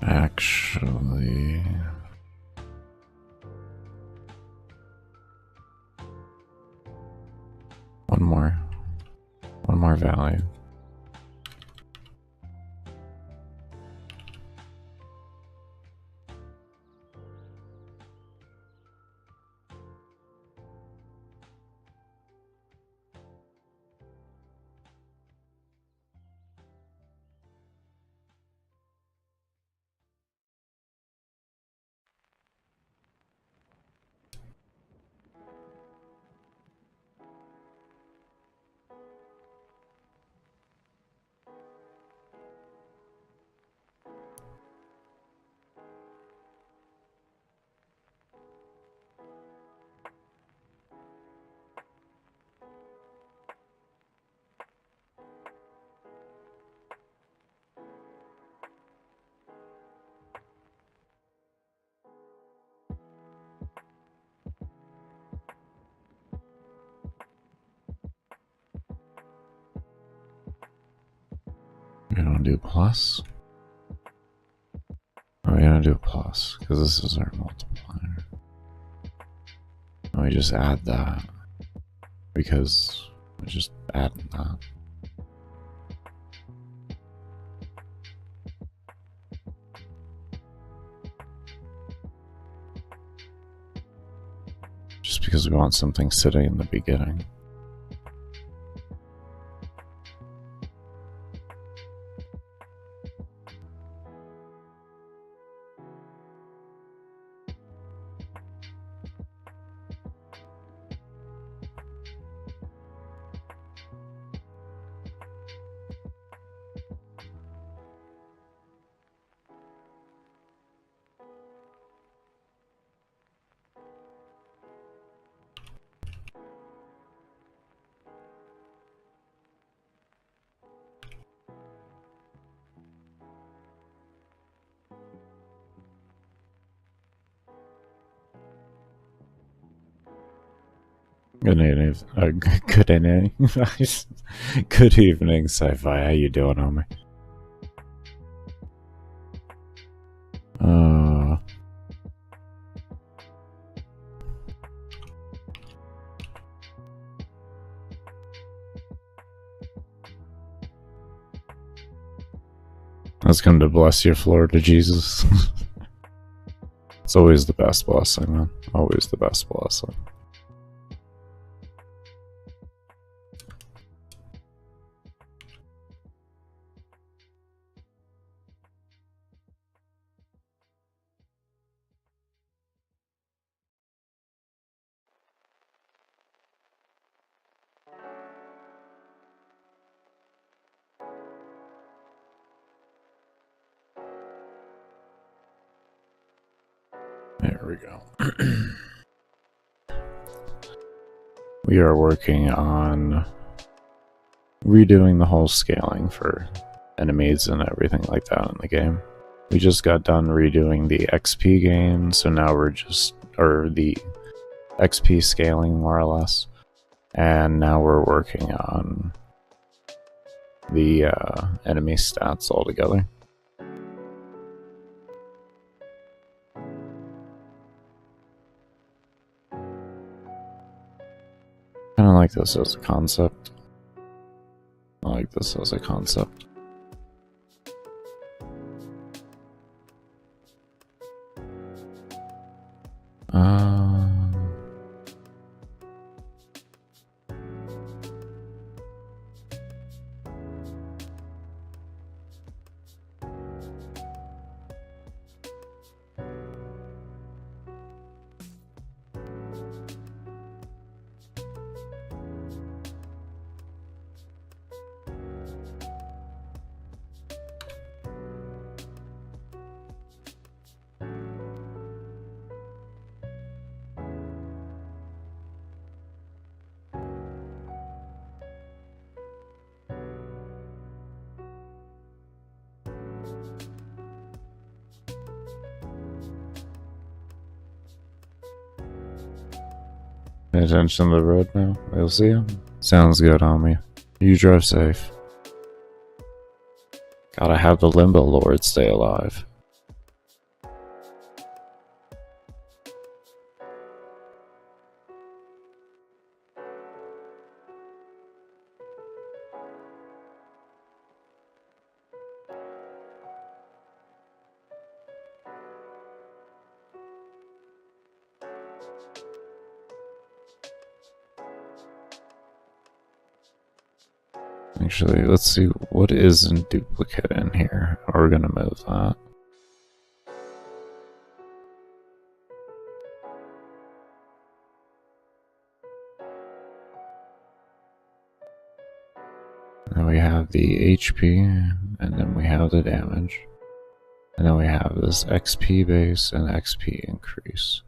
[SPEAKER 1] Actually, one more value. want to do plus? Are we gonna do plus? Because this is our multiplier. And we just add that. Because we just add that. Just because we want something sitting in the beginning. Good evening, good evening, good evening, Sci-Fi. How you doing, homie? I was come to bless your floor to Jesus. It's always the best blessing, man. Always the best blessing. There we go. We are working on redoing the whole scaling for enemies and everything like that in the game. We just got done redoing the XP gain, so now we're just, or the XP scaling more or less, and now we're working on the enemy stats altogether. I kind of like this as a concept. I like this as a concept. Pay attention to the road now. We'll see you. Sounds good, homie. You drive safe. Gotta have the Limbo Lord stay alive. Actually, let's see what is in duplicate in here. We're gonna move that. Then we have the HP, and then we have the damage. And then we have this XP base and XP increase.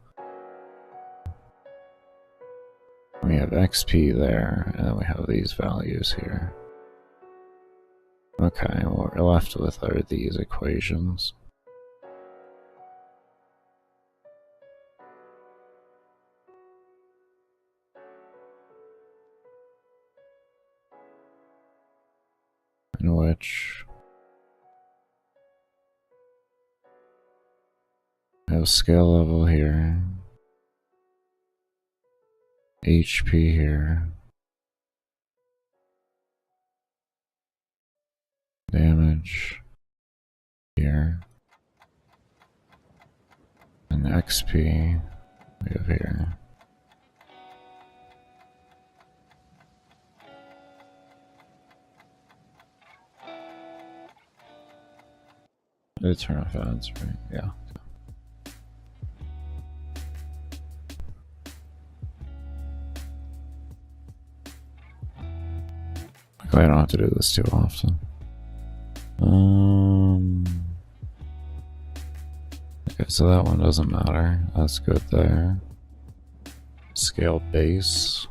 [SPEAKER 1] We have XP there, and then we have these values here. Okay, what we're left with are these equations. In which I have scale level here. HP here. Damage here. And XP we have here. Did it turn off ads, right? Yeah. I don't have to do this too often. Okay, so that one doesn't matter. That's good there. Scale base.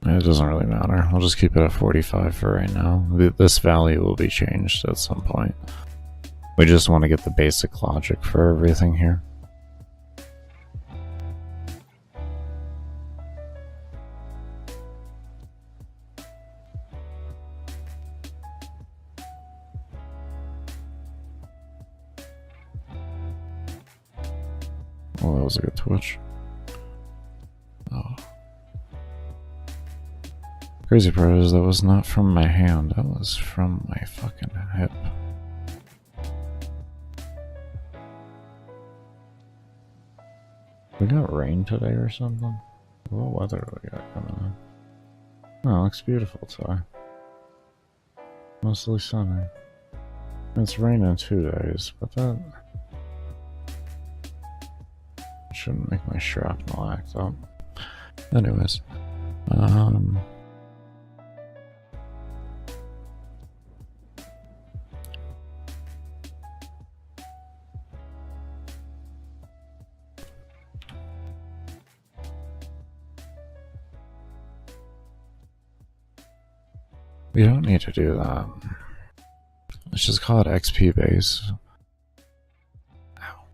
[SPEAKER 1] It doesn't really matter. I'll just keep it at 45 for right now. This value will be changed at some point. We just want to get the basic logic for everything here. Oh, that was a good twitch. Oh. Crazy part is that was not from my hand, that was from my fucking hip. We got rain today or something? What weather do we got coming in? Oh, it looks beautiful today. Mostly sunny. It's raining 2 days, but that shouldn't make my shrapnel act up. Anyways, we don't need to do that. Let's just call it XP base. Ow.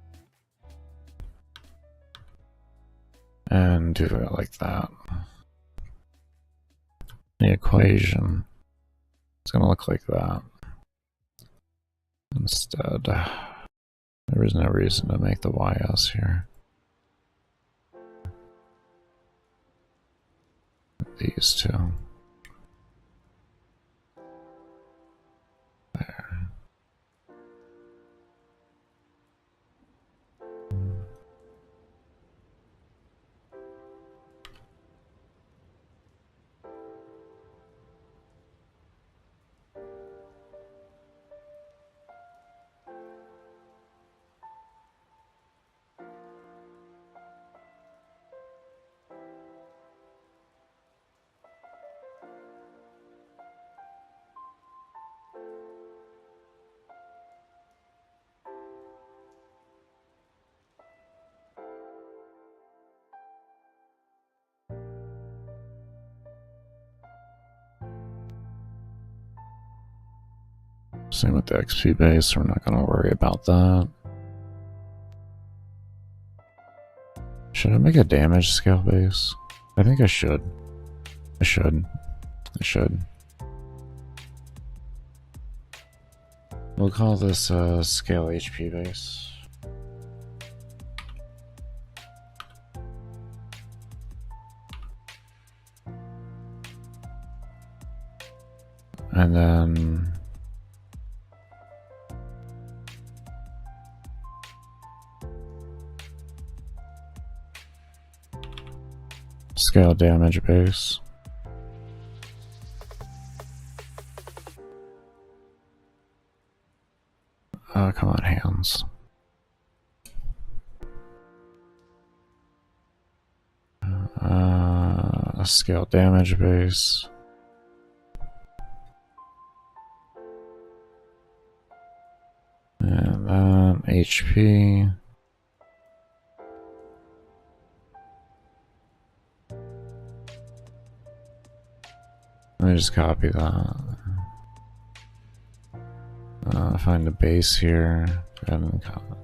[SPEAKER 1] And do it like that. The equation is going to look like that. Instead, there is no reason to make the YS here. These two. There. Same with the XP base, we're not going to worry about that. Should I make a damage scale base? I think I should. I should. We'll call this scale HP base. And then scale damage base. Come on, hands. Scale damage base. And then HP. me just copy that. Find a base here. Go ahead and copy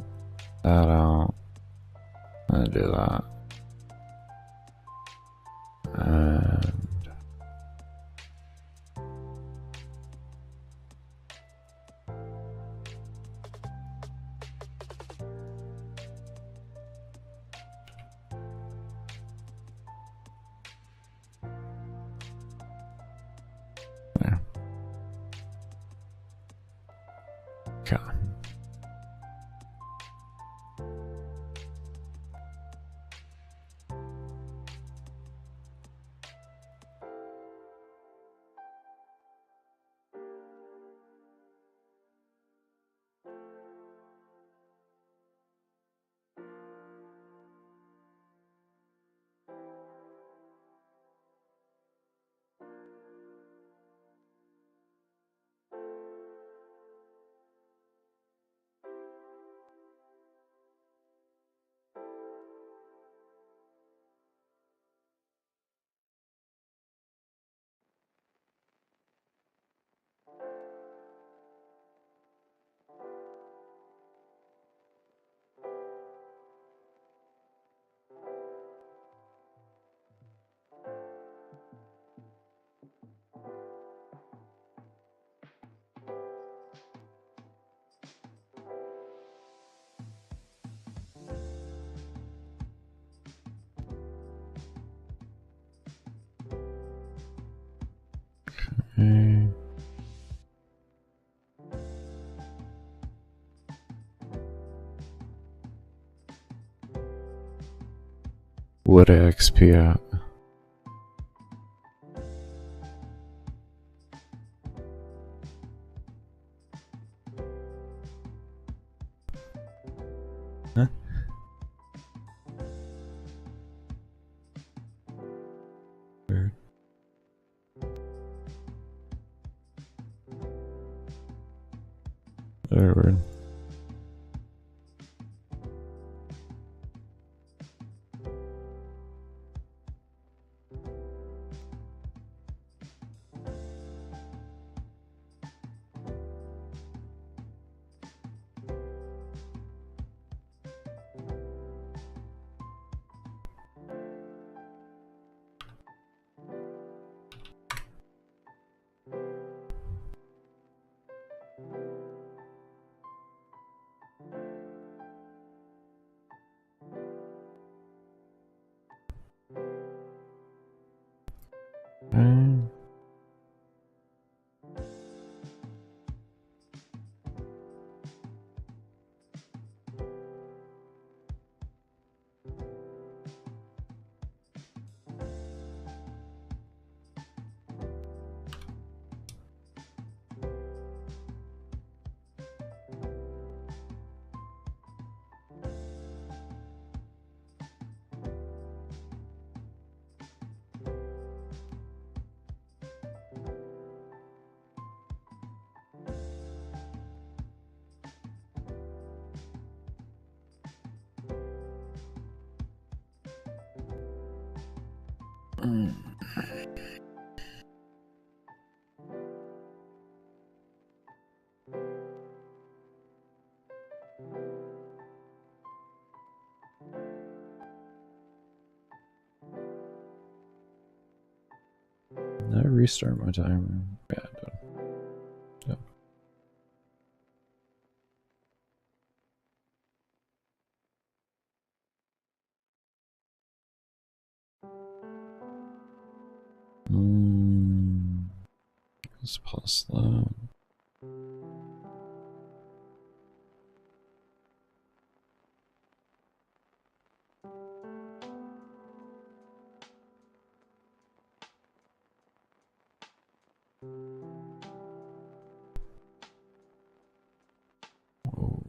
[SPEAKER 1] that out. And do that. And there. Okay. Okay. What XP at? Huh? Weird. Very weird. Okay. Did I restart my timer? Yeah, I did. Yep. Let's pause that. Whoa.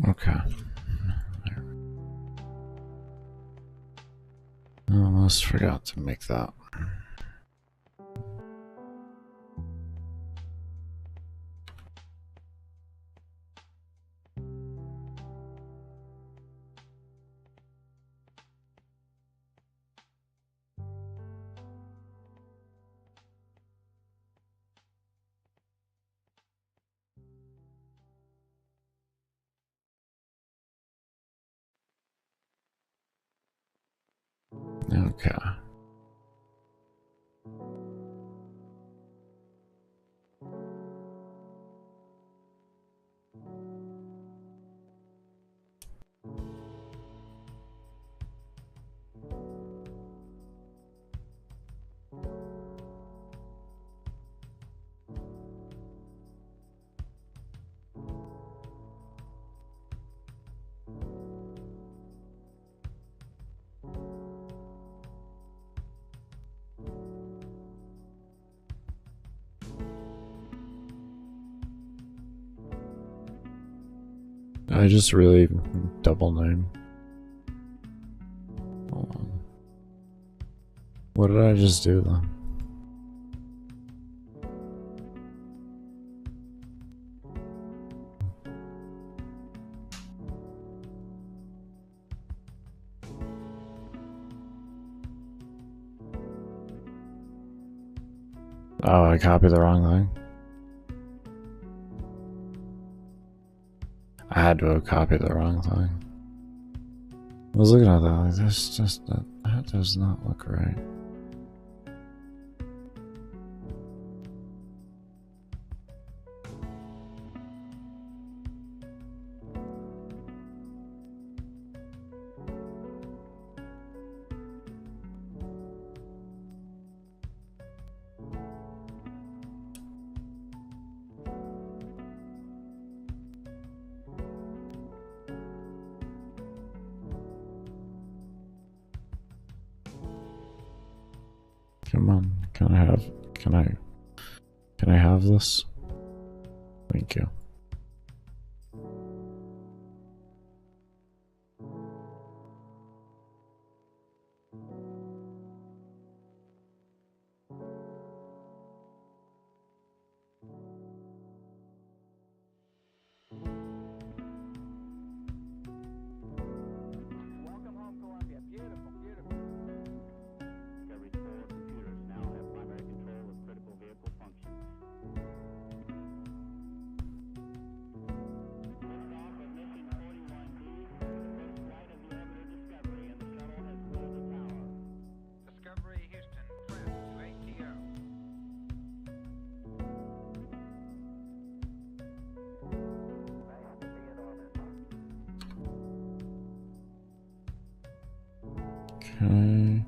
[SPEAKER 1] Okay. I almost forgot to make that. Okay. I just really double name. Hold on. What did I just do then? Oh, I copied the wrong thing. I had to have copied the wrong thing. I was looking at that like this, just that does not look right. Come on, can I have this? Thank you. Okay.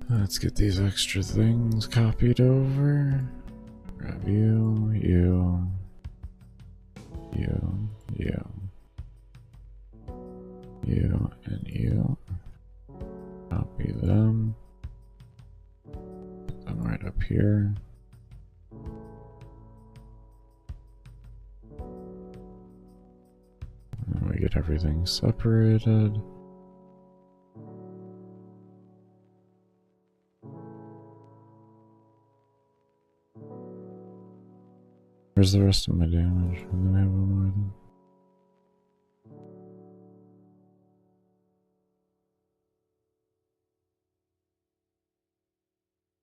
[SPEAKER 1] Let's get these extra things copied over. Grab you, you, and you. Copy them. Put them right up here. And we get everything separated. Where's the rest of my damage?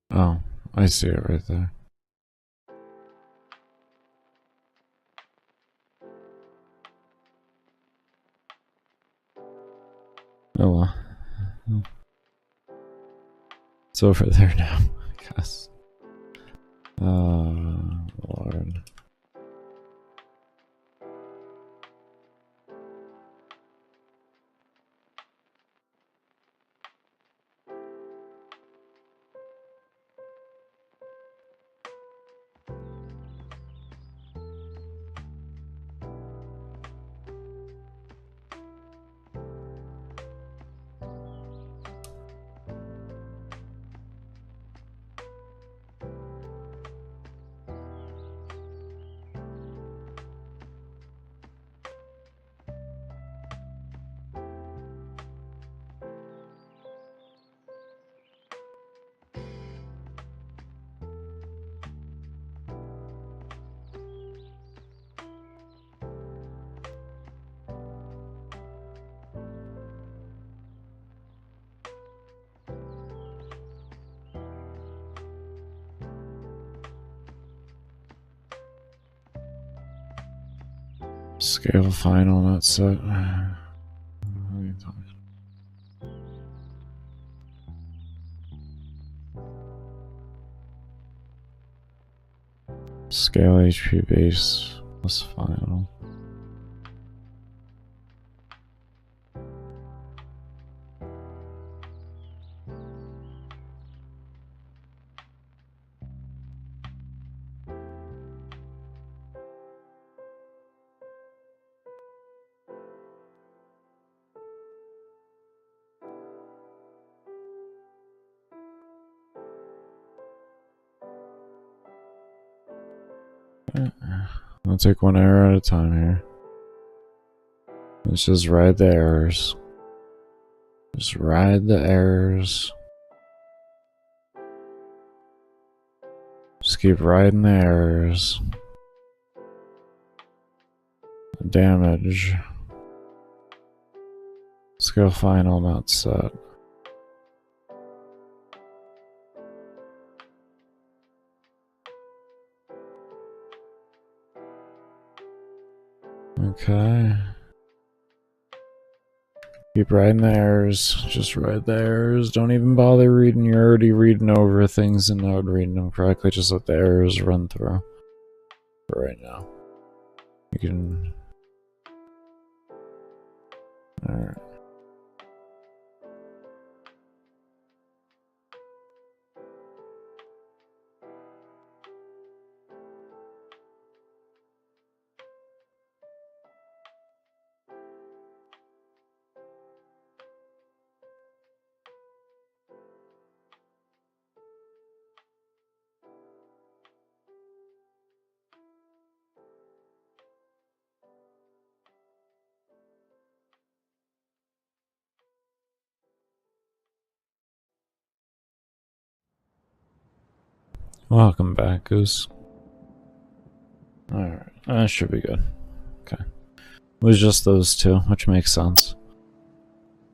[SPEAKER 1] Oh, I see it right there. Oh well. It's over there now, I guess. Lord. Scale final, not set. Scale HP base plus final. I'll take one error at a time here. Let's just ride the errors. Just ride the errors. Just keep riding the errors. Damage. Scale final, not set. Okay. Keep riding the errors. Just ride the errors. Don't even bother reading. You're already reading over things and not reading them correctly. Just let the errors run through. For right now. You can... Alright. Welcome back, Goose. Alright, that should be good. Okay. It was just those two, which makes sense.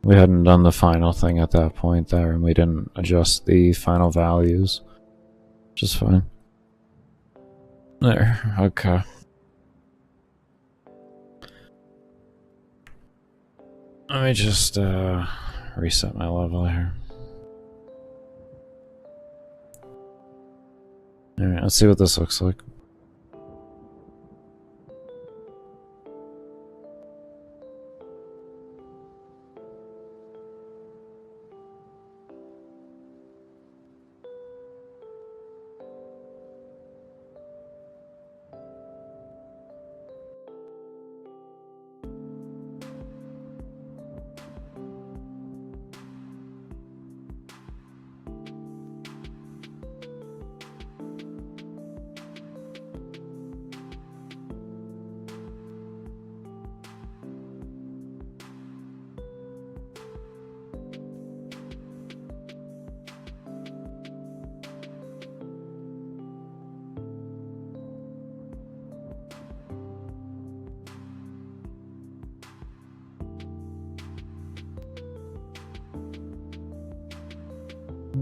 [SPEAKER 1] We hadn't done the final thing at that point there, and we didn't adjust the final values. Which is fine. There, okay. Let me just reset my level here. Alright, let's see what this looks like.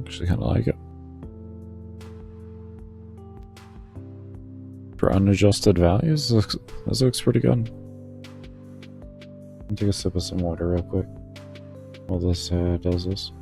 [SPEAKER 1] Actually kind of like it. For unadjusted values, this looks pretty good. I'll take a sip of some water real quick while this does this.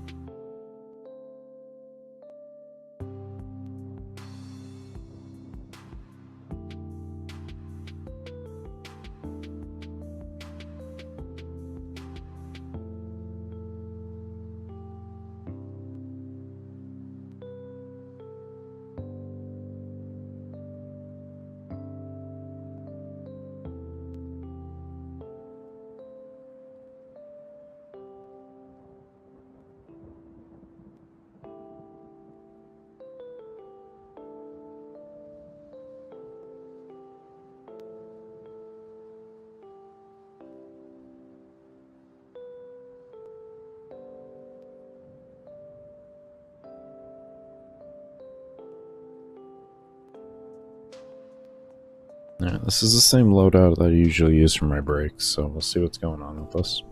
[SPEAKER 1] Yeah, this is the same loadout that I usually use for my brakes, so we'll see what's going on with this.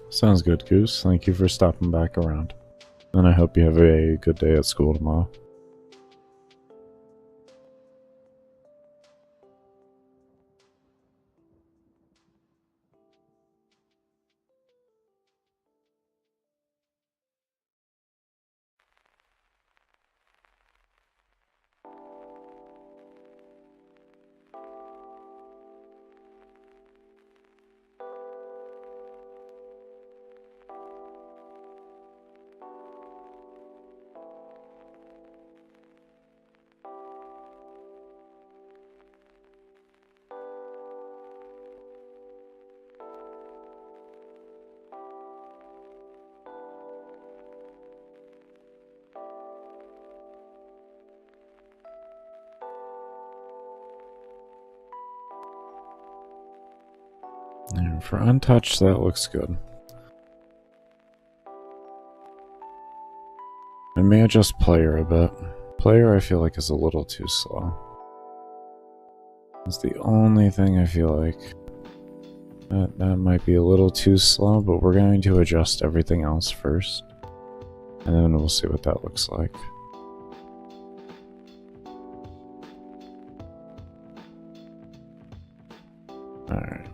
[SPEAKER 1] Sounds good, Goose. Thank you for stopping back around. And I hope you have a good day at school tomorrow. And for untouched, that looks good. I may adjust player a bit. Player I feel like is a little too slow. It's the only thing I feel like. That might be a little too slow, but we're going to adjust everything else first. And then we'll see what that looks like. Alright.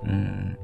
[SPEAKER 1] Okay.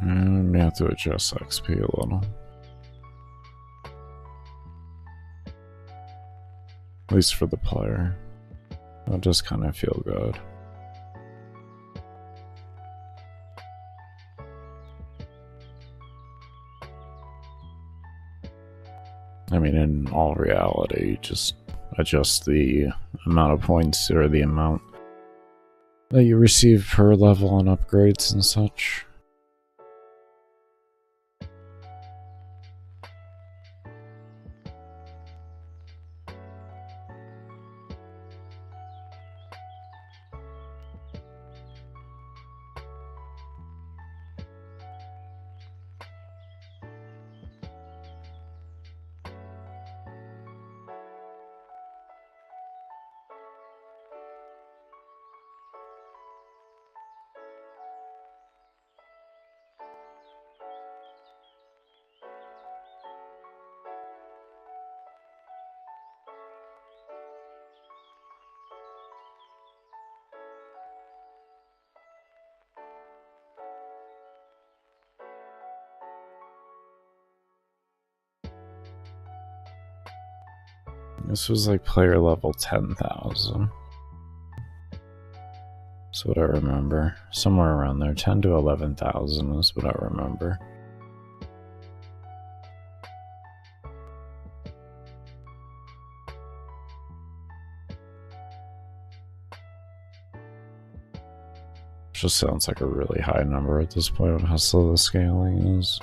[SPEAKER 1] We have to adjust XP a little. At least for the player. It'll just kind of feel good. I mean, in all reality, just adjust the amount of points or the amount that you receive per level and upgrades and such. This was like player level 10,000. That's what I remember. Somewhere around there. 10 to 11,000 is what I remember. Just sounds like a really high number at this point of how slow the scaling is.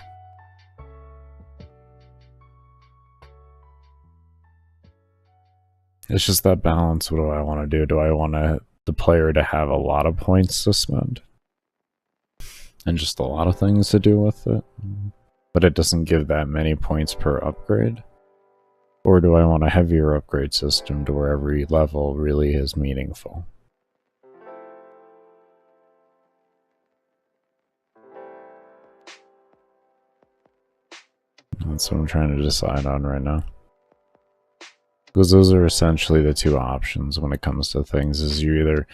[SPEAKER 1] It's just that balance. What do I want to do? Do I want the player to have a lot of points to spend? And just a lot of things to do with it? But it doesn't give that many points per upgrade? Or do I want a heavier upgrade system to where every level really is meaningful? That's what I'm trying to decide on right now. Because those are essentially the two options when it comes to things, is you either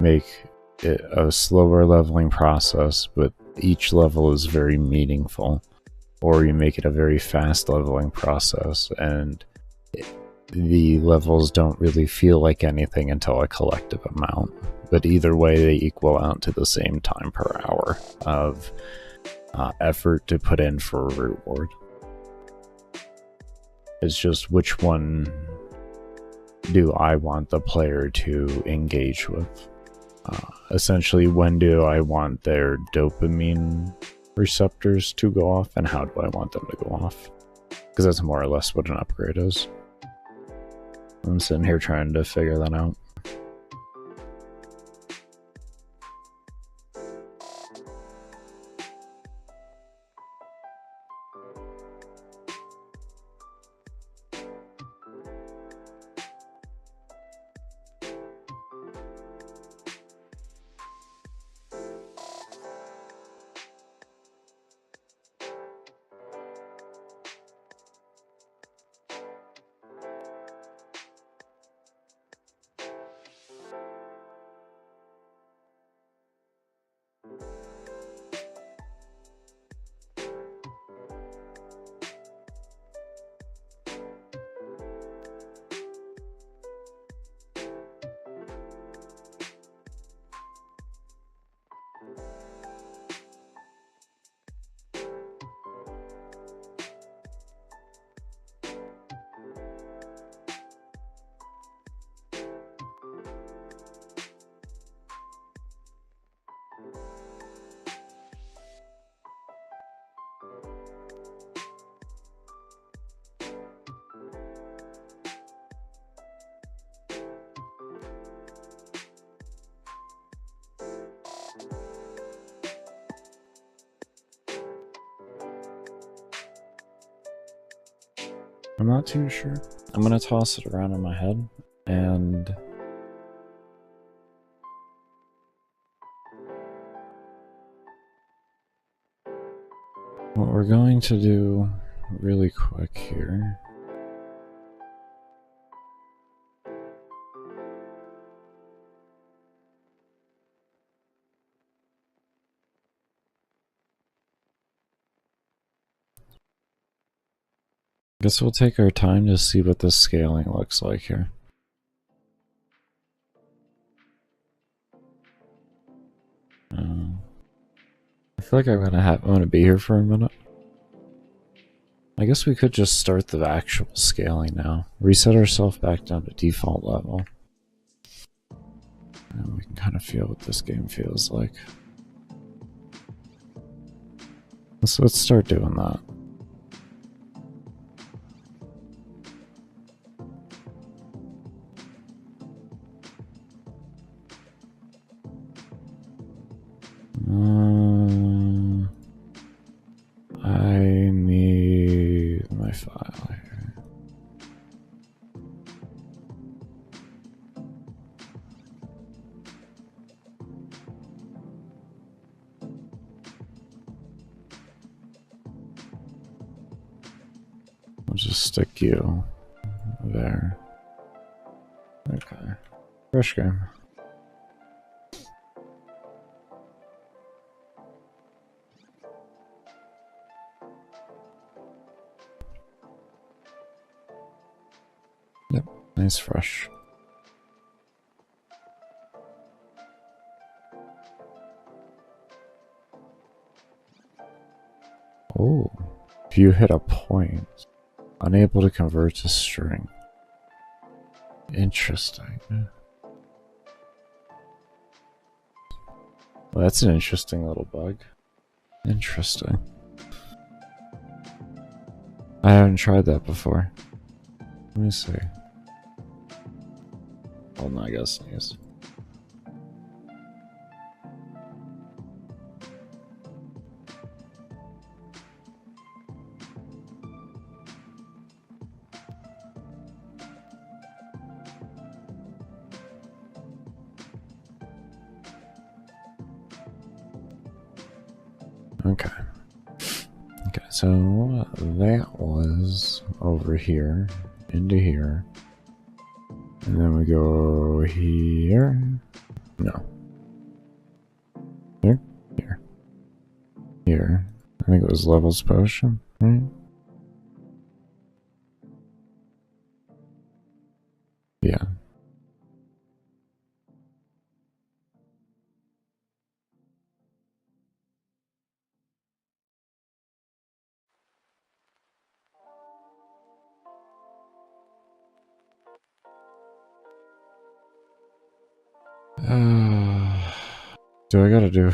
[SPEAKER 1] make it a slower leveling process, but each level is very meaningful, or you make it a very fast leveling process, and the levels don't really feel like anything until a collective amount. But either way, they equal out to the same time per hour of effort to put in for a reward. It's just which one do I want the player to engage with? Essentially, when do I want their dopamine receptors to go off, and how do I want them to go off? Because that's more or less what an upgrade is. I'm sitting here trying to figure that out. I'm not too sure. I'm gonna toss it around in my head, and what we're going to do really quick here Guess we'll take our time to see what this scaling looks like here. I feel like I'm gonna be here for a minute. I guess we could just start the actual scaling now. Reset ourselves back down to default level. And we can kind of feel what this game feels like. So let's start doing that. I need my file here. I'll just stick you there. Okay. Fresh game. Yep, nice fresh. Oh, if you hit a point, unable to convert to string. Interesting. Well, that's an interesting little bug. Interesting. I haven't tried that before. Let me see. Hold on, I gotta sneeze. Okay. Okay, so that was over here, into here. And then we go here. No. Here? Here. Here. I think it was levels potion, right? Yeah. Do I gotta do...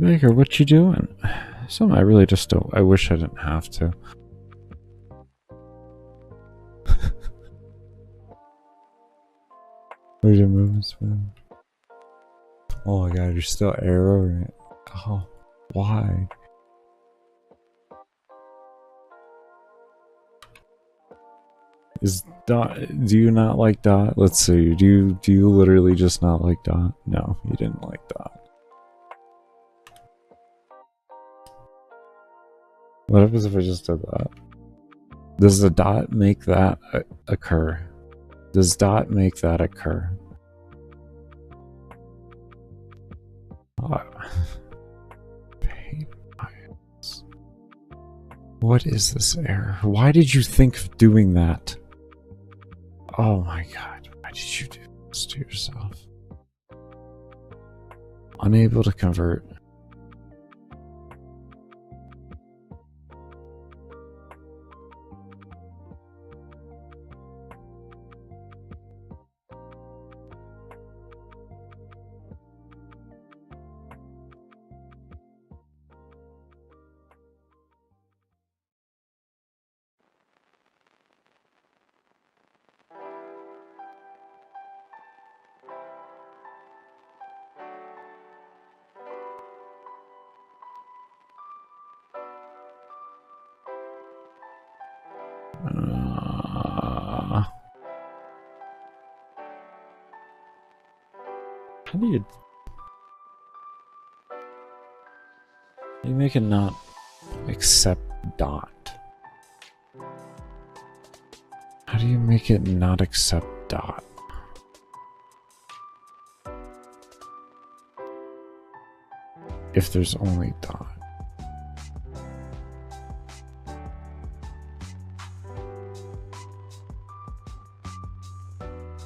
[SPEAKER 1] Maker, what you doing? Something I really just don't... I wish I didn't have to. Where's your movements, man? Oh my god, you're still arrowing it. Oh, why? Is Dot... Do you not like Dot? Let's see, do you literally just not like Dot? No, you didn't like Dot. What happens if I just did that? Does the dot make that occur? Does dot make that occur? Oh. What is this error? Why did you think of doing that? Oh my god, why did you do this to yourself? Unable to convert. How do you make it not accept dot? How do you make it not accept dot? If there's only dot.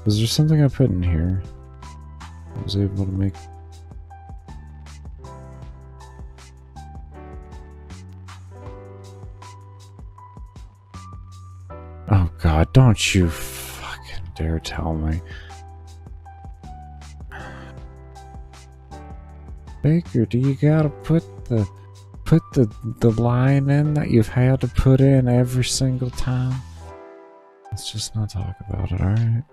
[SPEAKER 1] Was there something I put in here I was able to make? Oh god, don't you fucking dare tell me. Baker, do you gotta put the line in that you've had to put in every single time? Let's just not talk about it, alright?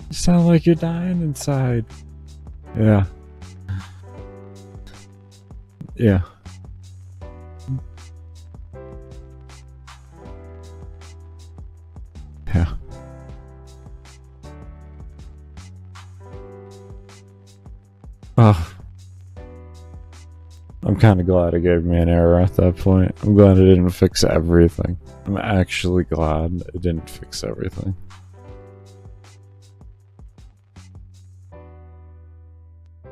[SPEAKER 1] You sound like you're dying inside. Yeah. Yeah. Yeah. Oh. I'm kind of glad it gave me an error at that point. I'm glad it didn't fix everything. I'm actually glad it didn't fix everything.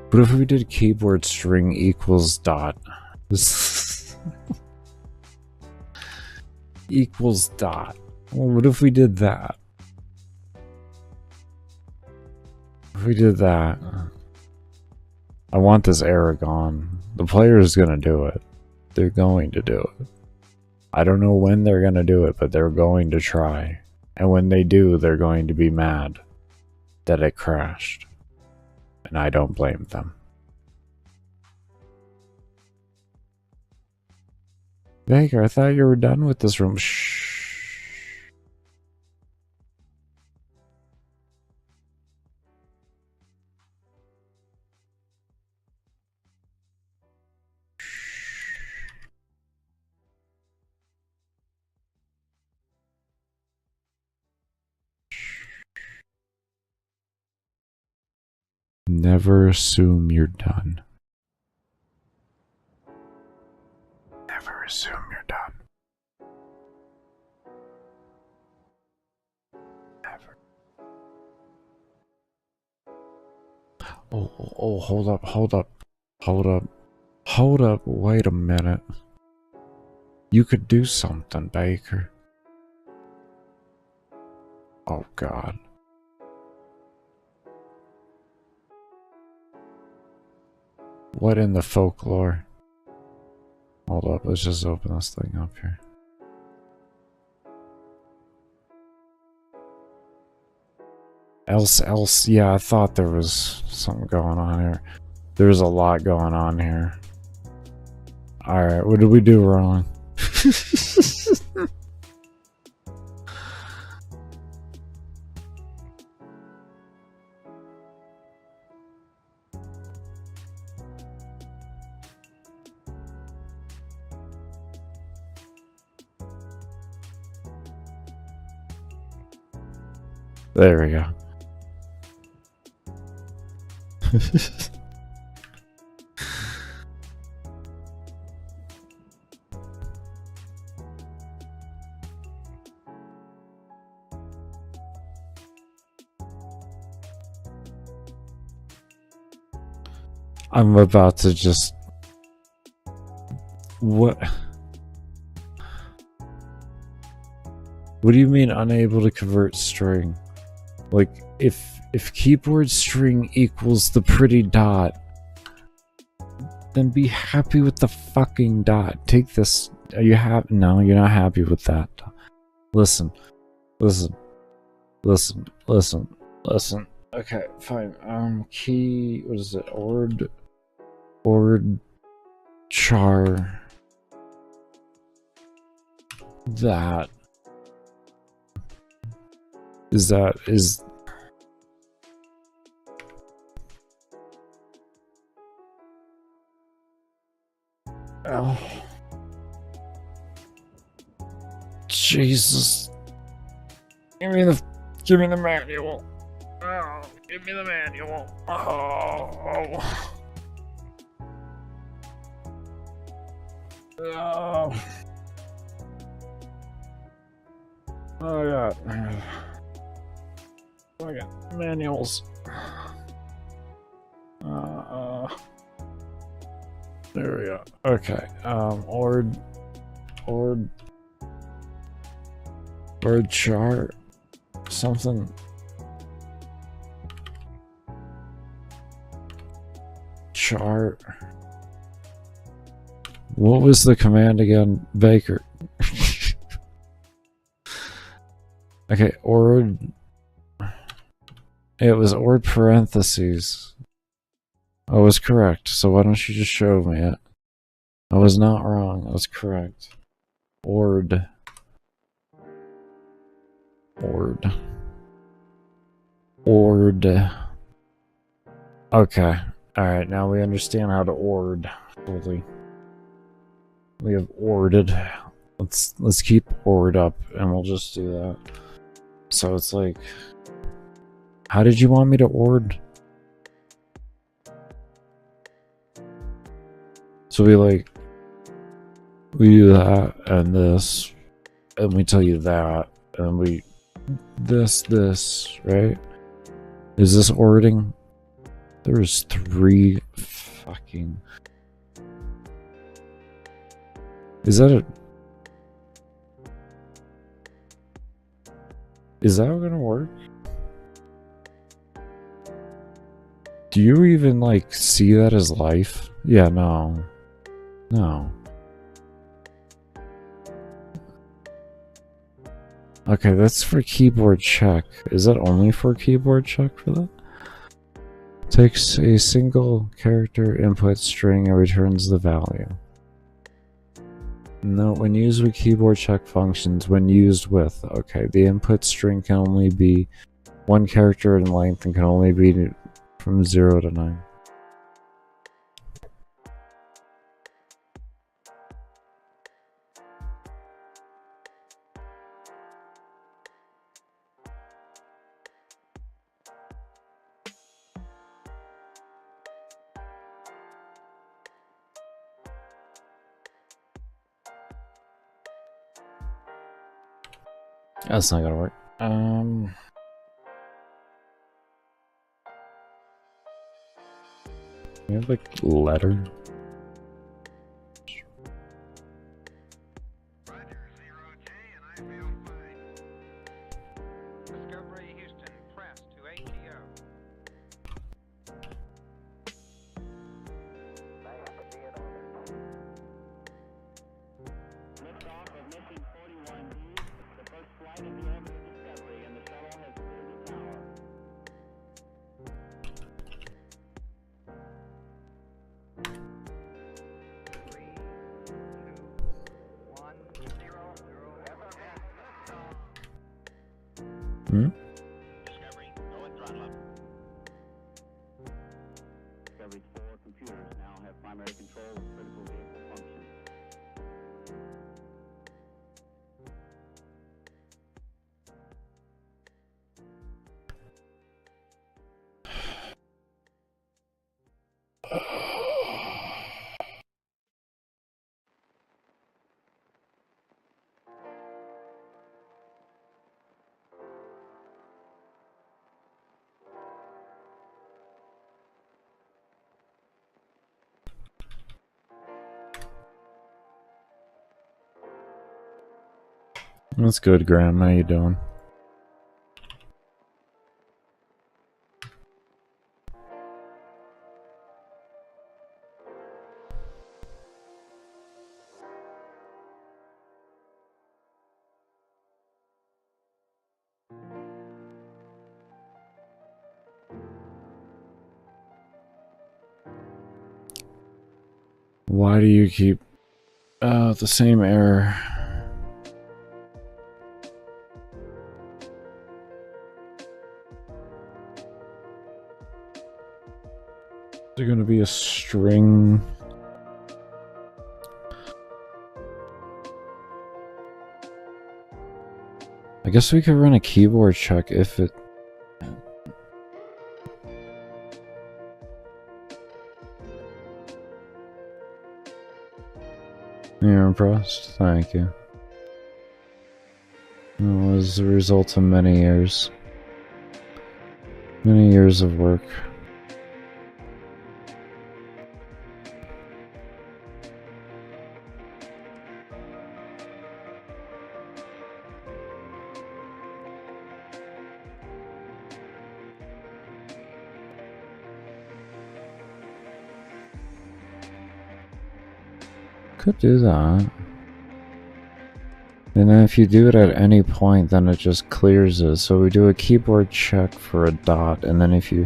[SPEAKER 1] But if we did keyboard string equals dot. Equals dot. Well, what if we did that? If we did that, I want this error gone. The player is going to do it. They're going to do it. I don't know when they're going to do it, but they're going to try. And when they do, they're going to be mad that it crashed. And I don't blame them. Baker, I thought you were done with this room. Shh. Never assume you're done. Never assume you're done. Never. Oh, hold up, wait a minute. You could do something, Baker. Oh, God. What in the folklore? Hold up, let's just open this thing up here. Else, yeah, I thought there was something going on here. There's a lot going on here. Alright, what did we do wrong? There we go. I'm about to just... What? What do you mean unable to convert string? Like, if keyboard string equals the pretty dot, then be happy with the fucking dot. Take this. Are you happy? No, you're not happy with that. Listen. Okay, fine. Key, what is it? Ord char. That is oh Jesus. Give me the manual. Oh, give me the manual. Oh. Oh. Oh god. Oh god. Manuals. There we go. Okay. Ord chart. Something. Chart. What was the command again? Baker. Okay, ord. It was ord parentheses. I was correct, so why don't you just show me it? I was not wrong, I was correct. Ord. Okay. Alright, now we understand how to ord. Fully. We have orded. Let's keep ord up and we'll just do that. So it's like, how did you want me to ord? So we do that and this, and we tell you that, and we this, right? Is this ording? There's 3 fucking. Is that gonna work? Do you even like see that as life? Yeah, no. Okay, that's for keyboard check. Is that only for keyboard check for that? Takes a single character input string and returns the value. No, when used with keyboard check functions, when used with, okay, the input string can only be 1 character in length and can only be from 0 to 9. That's not gonna work. You have like letter. Hmm?
[SPEAKER 2] Discovery, go and throttle up. Discovery's 4 computers now have primary control of critical vehicle functions.
[SPEAKER 1] That's good, Graham. How you doing? Why do you keep the same error? Is there gonna be a string? I guess we could run a keyboard check if it... You're impressed? Thank you. It was the result of many years. Many years of work. Could do that. And then if you do it at any point, then it just clears it. So we do a keyboard check for a dot, and then if you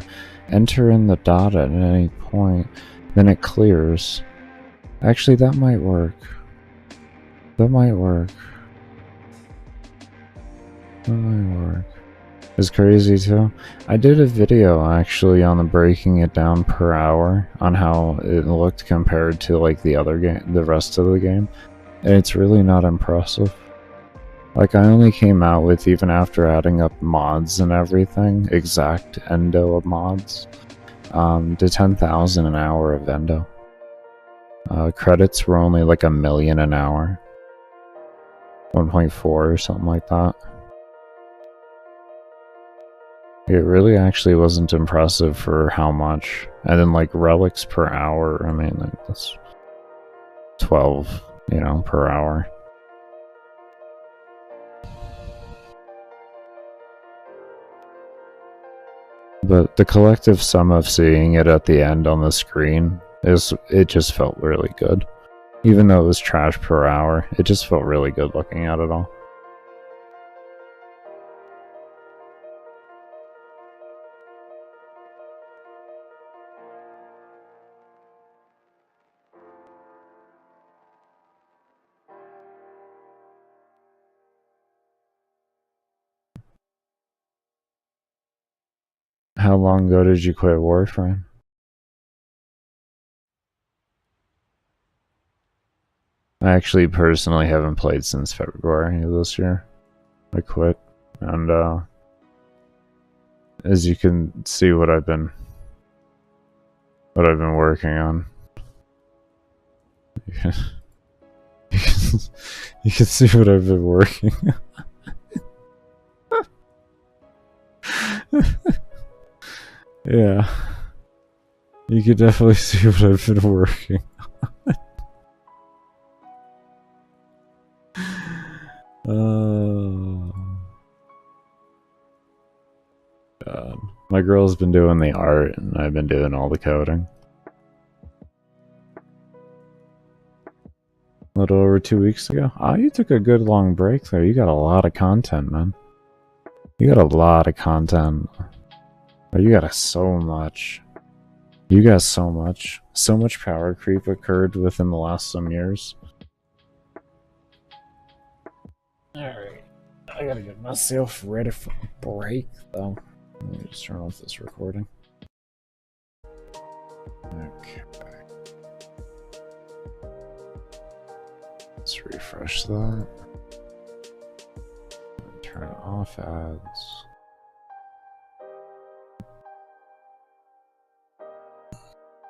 [SPEAKER 1] enter in the dot at any point, then it clears. Actually, that might work. That might work. That might work. It's crazy too. I did a video actually on the breaking it down per hour on how it looked compared to like the other game, the rest of the game, and it's really not impressive. Like I only came out with, even after adding up mods and everything, exact endo of mods, to 10,000 an hour of endo. Credits were only like 1 million an hour, 1.4 or something like that. It really actually wasn't impressive for how much. And then like relics per hour, I mean, like, that's 12, you know, per hour. But the collective sum of seeing it at the end on the screen it just felt really good. Even though it was trash per hour, it just felt really good looking at it all. How long ago did you quit Warframe? I actually personally haven't played since February of this year. I quit, and as you can see what I've been working on. You can see what I've been working on. Yeah. You can definitely see what I've been working on. God. My girl's been doing the art and I've been doing all the coding. A little over 2 weeks ago. Ah, you took a good long break there. You got a lot of content, man. You got a lot of content. Oh, you got so much. You got so much. So much power creep occurred within the last some years. Alright. I gotta get myself ready for a break, though. Let me just turn off this recording. Okay. Let's refresh that. Turn off ads.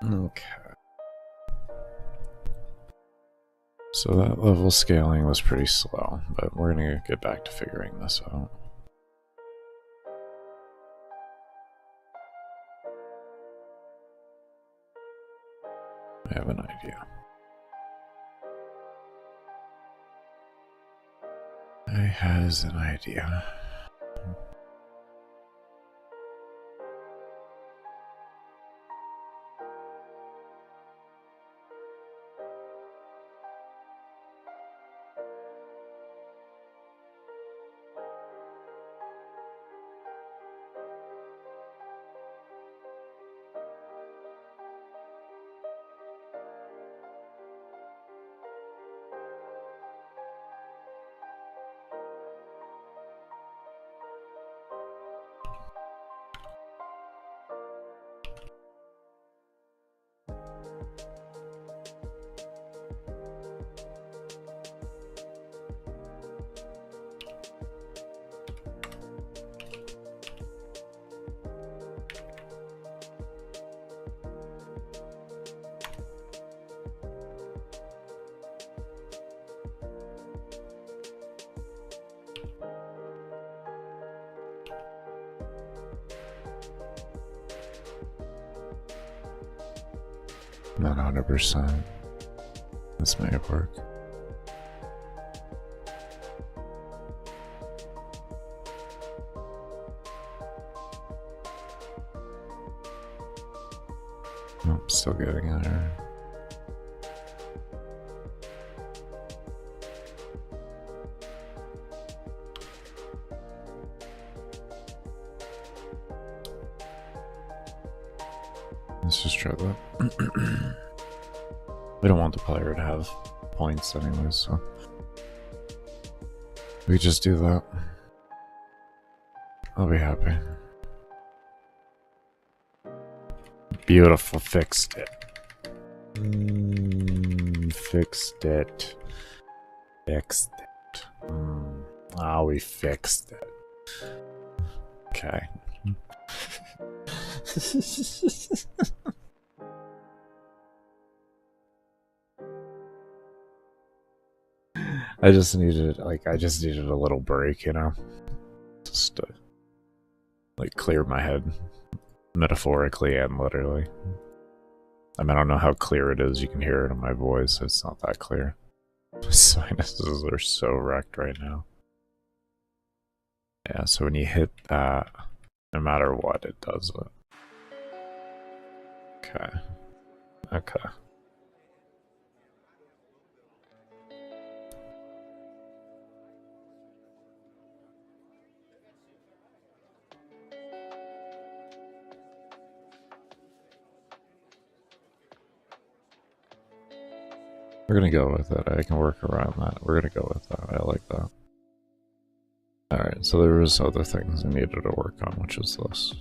[SPEAKER 1] Okay. So that level scaling was pretty slow, but we're gonna get back to figuring this out. I have an idea. I has an idea. Not 100%. This may work. I'm still getting there. Let's just try that. We don't want the player to have points anyways, so we just do that. I'll be happy. Beautiful, fixed it. Fixed it. Fixed it. Ah, we fixed it. Okay. I just needed a little break, you know? Just to, like, clear my head. Metaphorically and literally. I mean, I don't know how clear it is. You can hear it in my voice. It's not that clear. My sinuses are so wrecked right now. Yeah, so when you hit that, no matter what, it does it. Okay. Okay. We're gonna go with it. I can work around that. We're gonna go with that. I like that. Alright, so there was other things I needed to work on, which is this.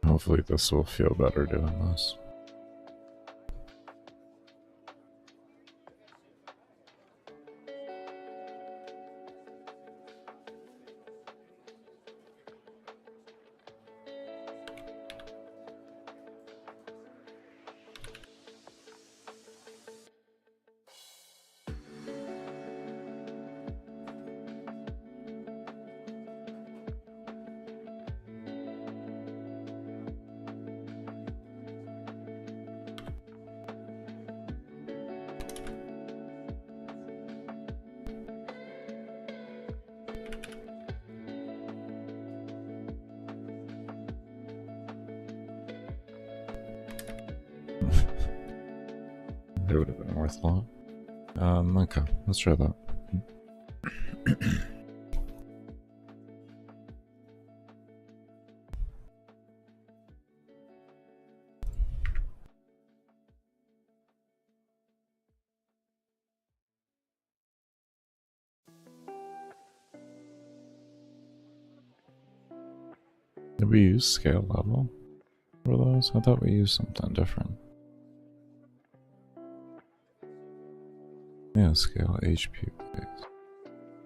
[SPEAKER 1] Hopefully this will feel better doing this. It would have been worth a lot. Okay, let's try that. Did we use scale level for those? I thought we used something different. Yeah, scale HP base.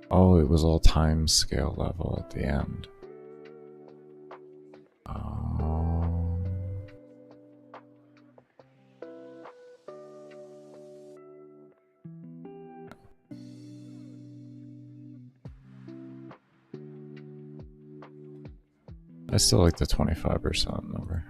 [SPEAKER 1] Oh, it was all time scale level at the end. I still like the 25% number.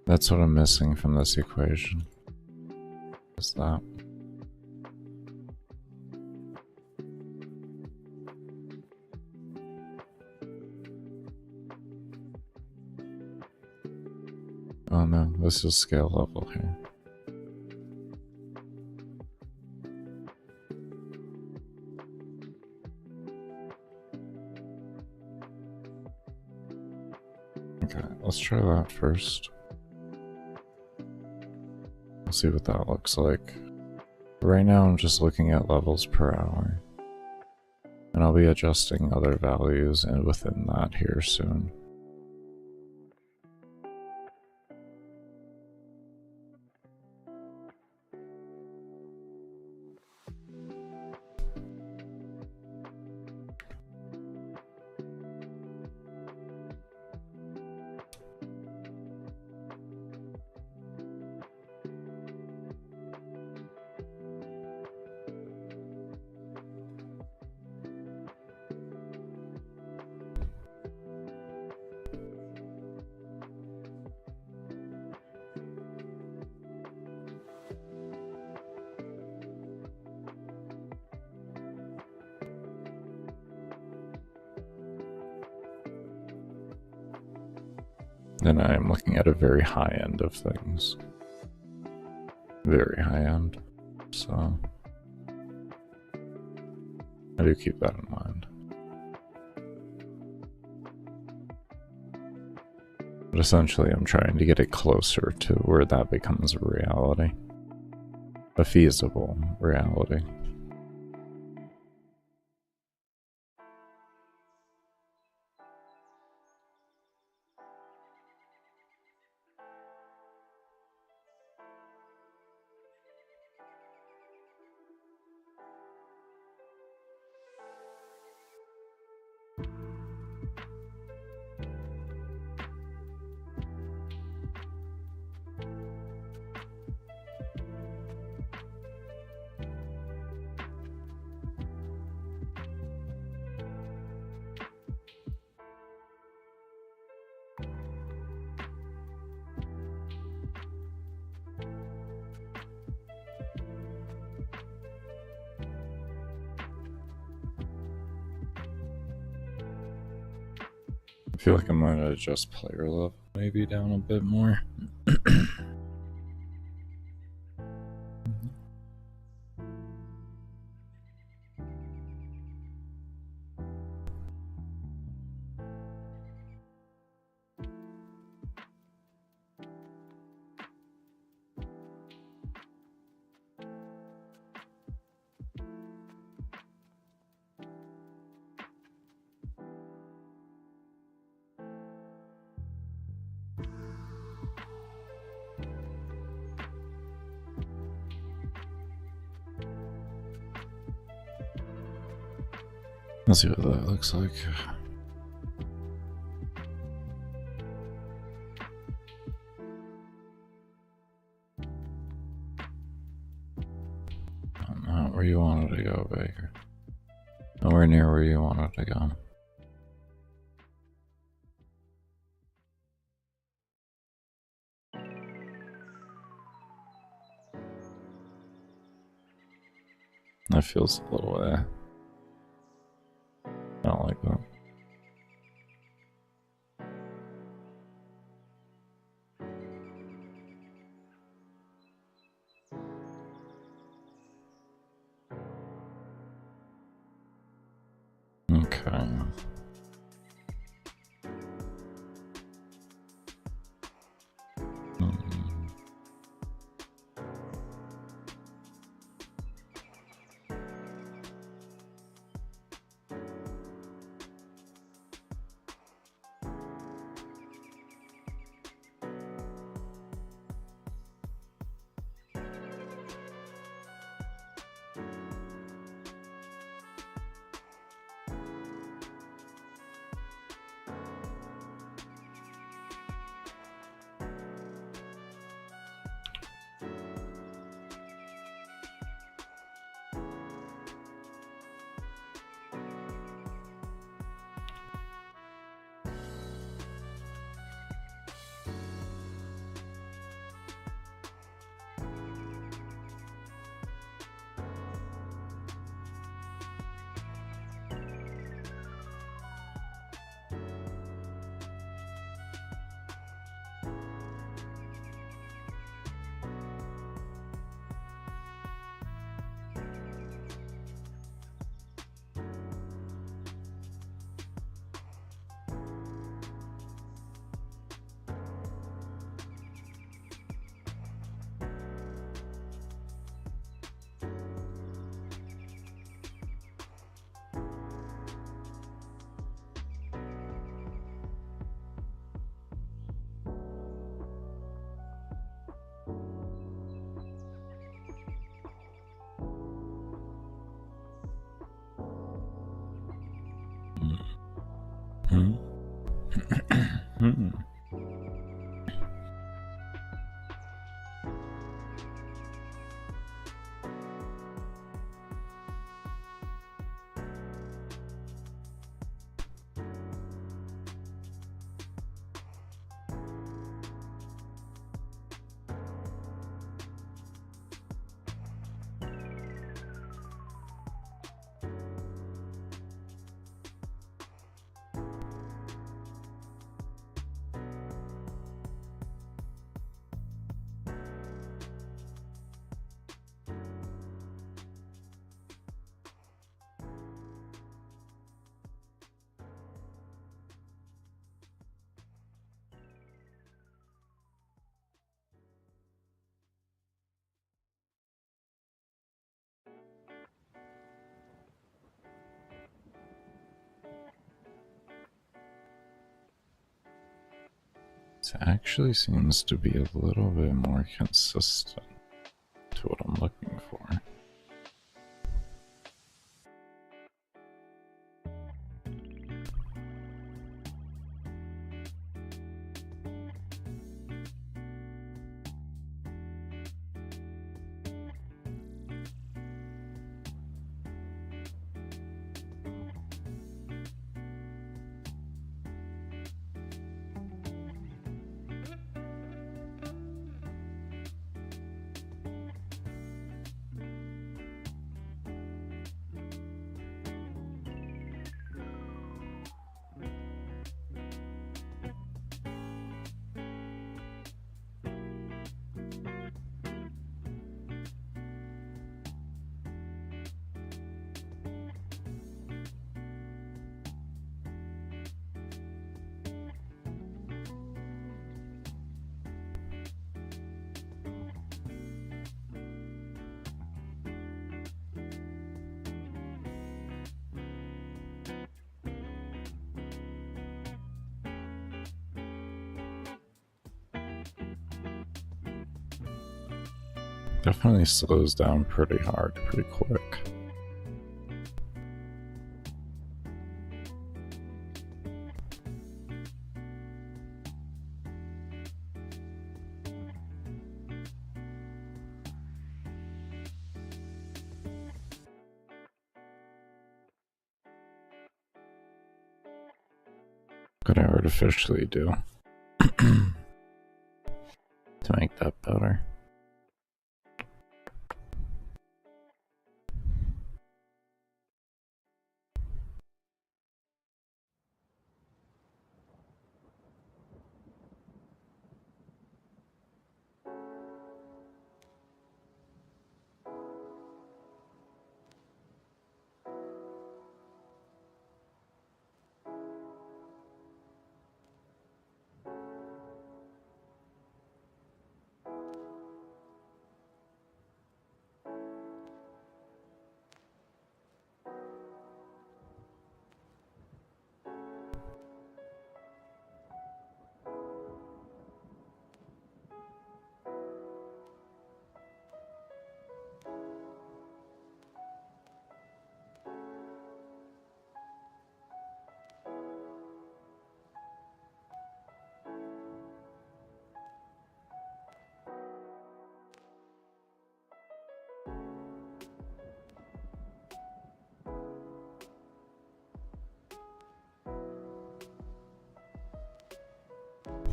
[SPEAKER 1] That's what I'm missing from this equation. Is that? Oh no, this is scale level here. Okay, let's try that first. We'll see what that looks like. Right now I'm just looking at levels per hour. And I'll be adjusting other values and within that here soon. Then I am looking at a very high end of things. Very high end. So I do keep that in mind. But essentially I'm trying to get it closer to where that becomes a reality. A feasible reality. I feel like I'm gonna adjust player level maybe down a bit more. Let's see what that looks like. Not where you wanted to go, Baker. Nowhere near where you wanted to go. That feels a little I don't like that. Okay. Hmm. It actually seems to be a little bit more consistent to what I'm looking for. Definitely slows down pretty hard, pretty quick. What could I artificially do to make that better?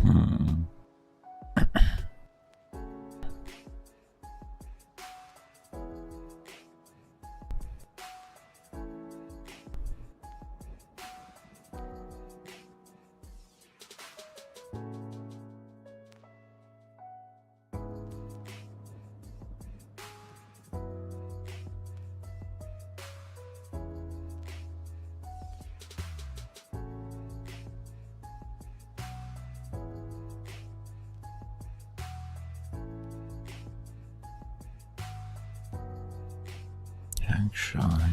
[SPEAKER 1] Hmm. Actually,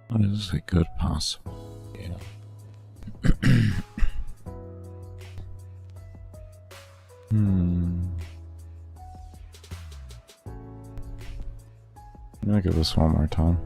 [SPEAKER 1] what is a good possible? Yeah. I'm gonna give this one more time.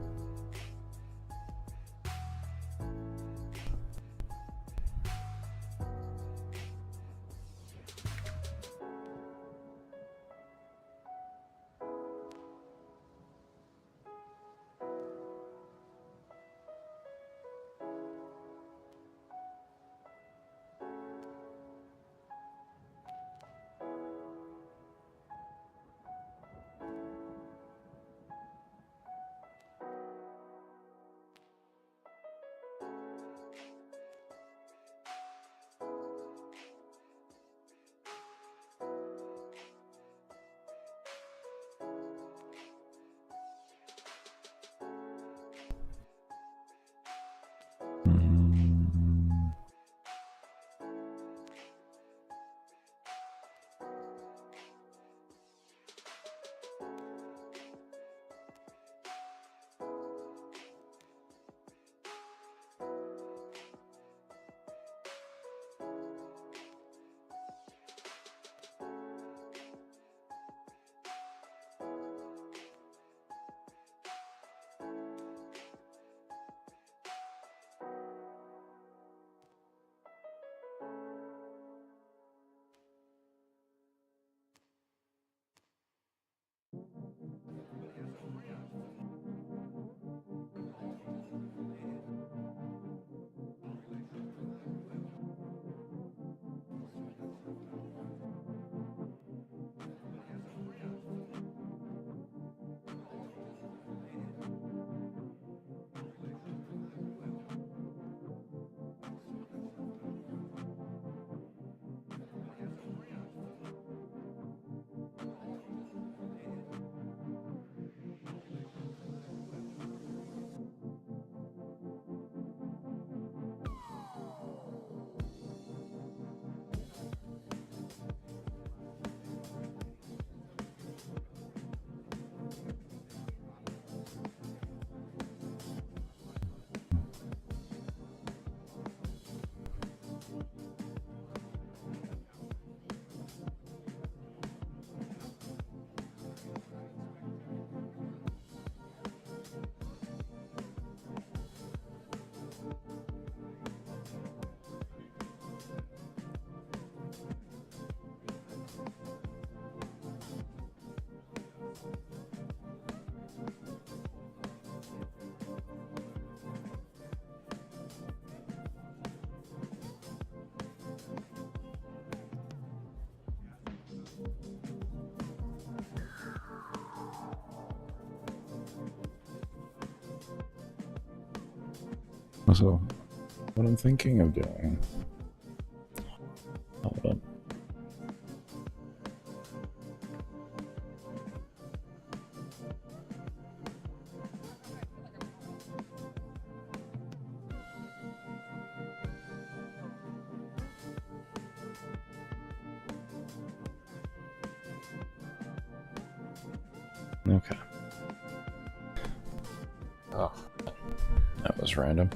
[SPEAKER 1] So, what I'm thinking of doing... Hold up. Okay. Oh, that was random.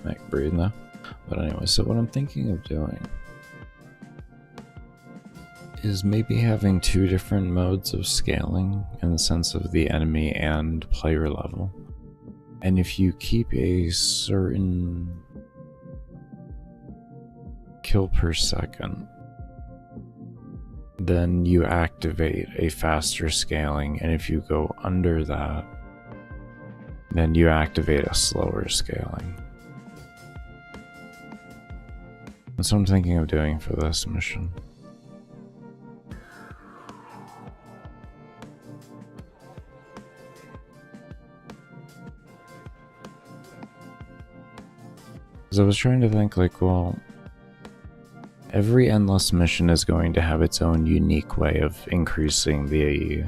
[SPEAKER 1] I can breathe now. But anyway, so what I'm thinking of doing is maybe having two different modes of scaling in the sense of the enemy and player level. And if you keep a certain kill per second, then you activate a faster scaling, and if you go under that, then you activate a slower scaling. That's what I'm thinking of doing for this mission. Because I was trying to think, like, well, every endless mission is going to have its own unique way of increasing the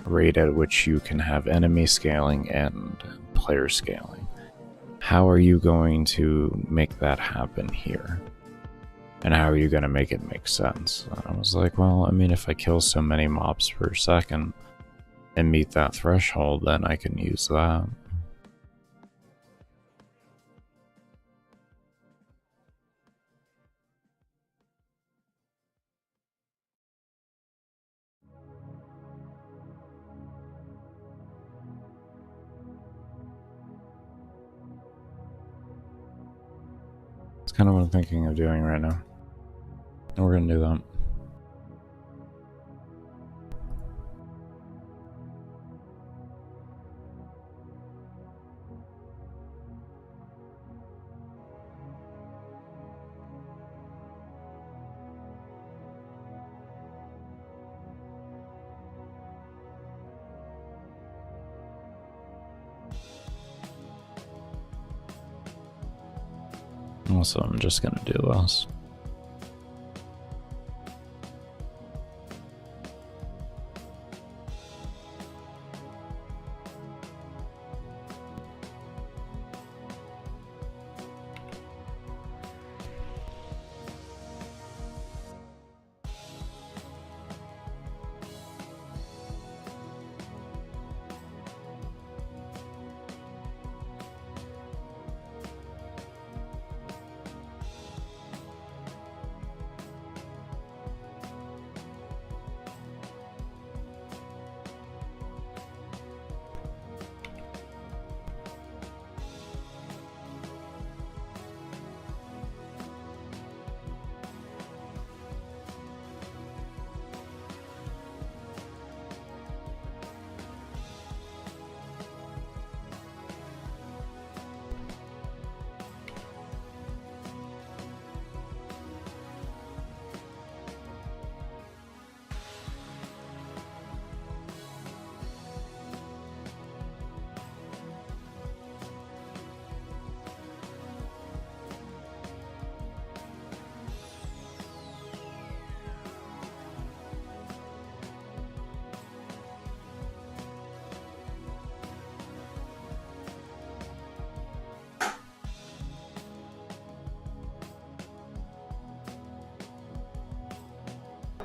[SPEAKER 1] rate at which you can have enemy scaling and player scaling. How are you going to make that happen here? And how are you going to make it make sense? And I was like, well, I mean, if I kill so many mobs per second and meet that threshold, then I can use that. It's kind of what I'm thinking of doing right now. And we're going to do that. Also, I'm just going to do this.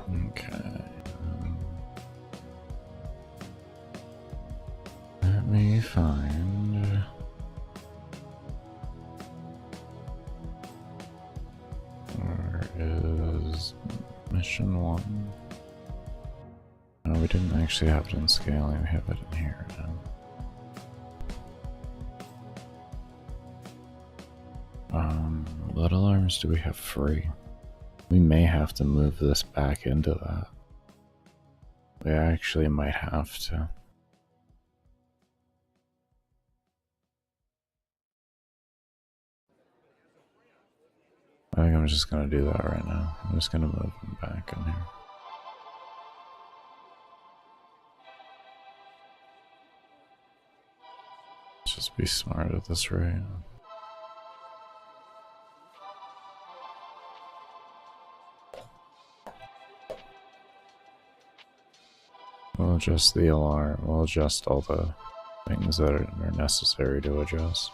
[SPEAKER 1] Okay. Let me find... Where is mission 1? No, we didn't actually have it in scaling, we have it in here now. What alarms do we have free? We may have to move this back into that. We actually might have to. I think I'm just gonna do that right now. I'm just gonna move them back in here. Just be smart at this rate. We'll adjust the alarm. We'll adjust all the things that are necessary to adjust.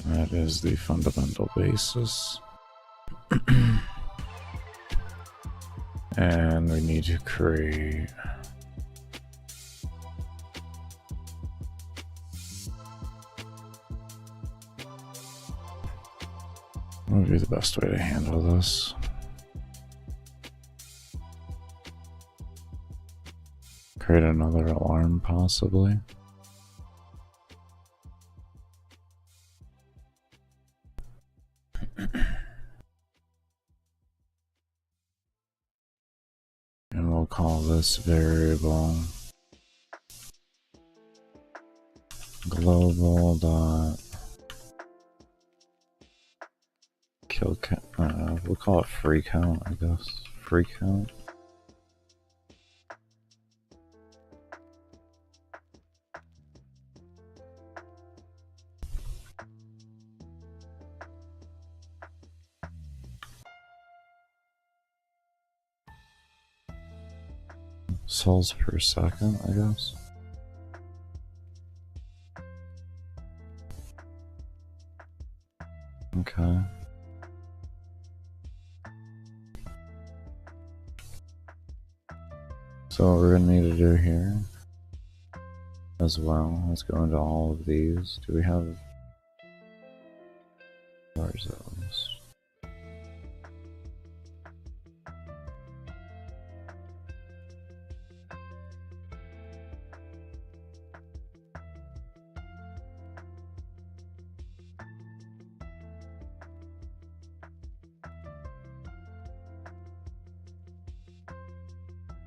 [SPEAKER 1] That is the fundamental basis. And we need to create what would be the best way to handle this? Create another alarm, possibly. And we'll call this variable global dot kill count. We'll call it free count, I guess. Free count. Souls per second, I guess. Okay. So what we're gonna need to do here as well, let's go into all of these. Do we have where's those?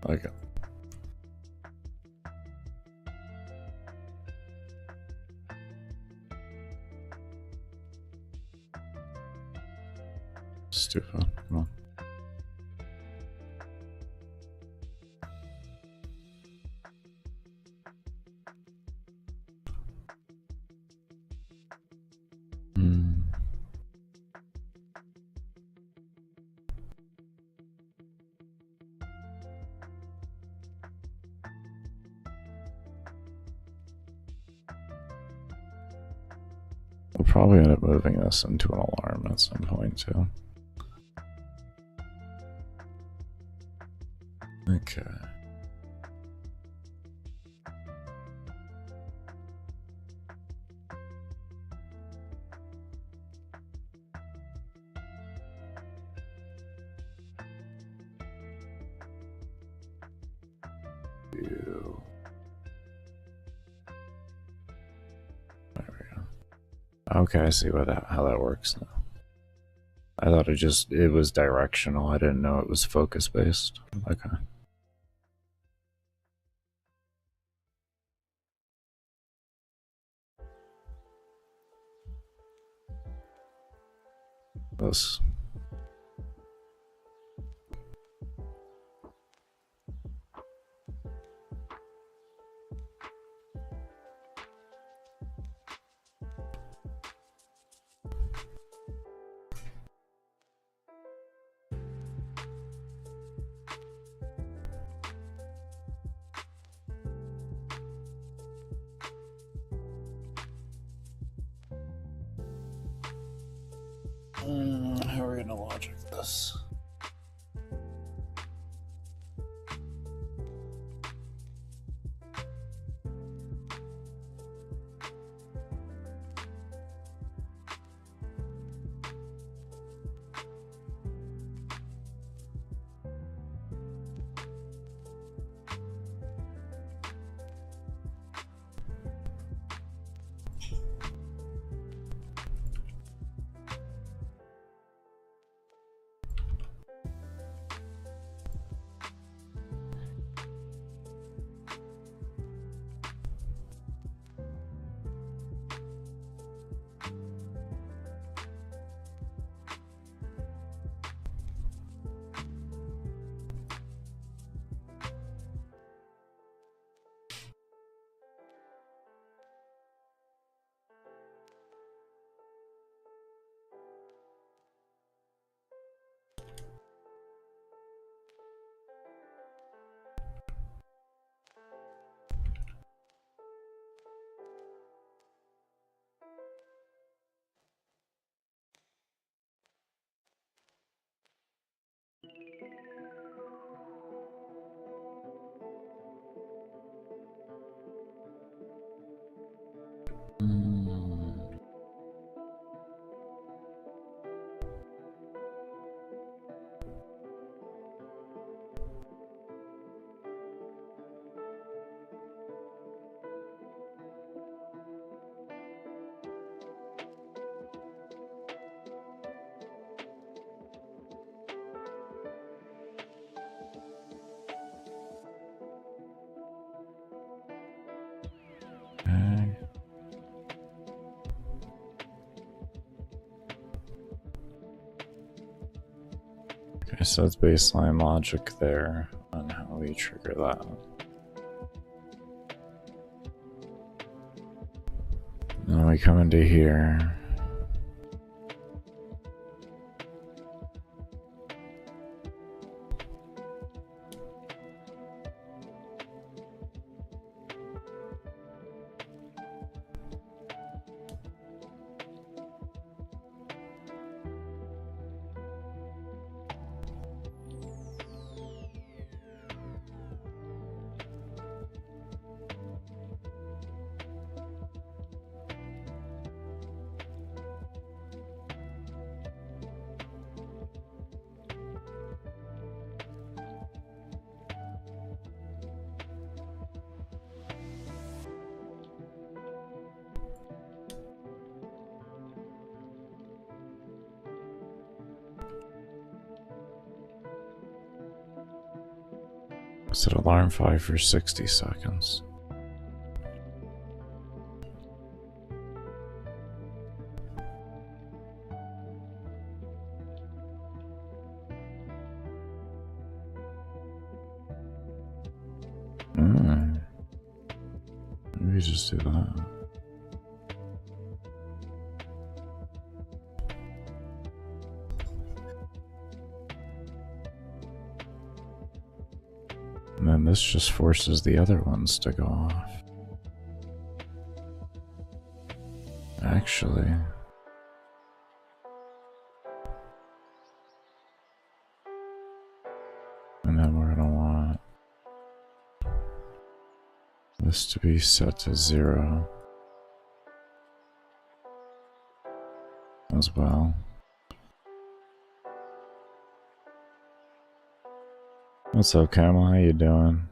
[SPEAKER 1] Okay. Stupid. Come on. We'll probably end up moving this into an alarm at some point too. Okay. Ew. There we go. Okay, I see how that works now. I thought it was directional. I didn't know it was focus based. Okay. this. How are we gonna logic this? Okay, so that's baseline logic there on how we trigger that. Then we come into here. Set alarm 5 for 60 seconds. Maybe just do that. And then this just forces the other ones to go off. Actually. And then we're gonna want this to be set to 0 as well. What's up, Camel? How you doing?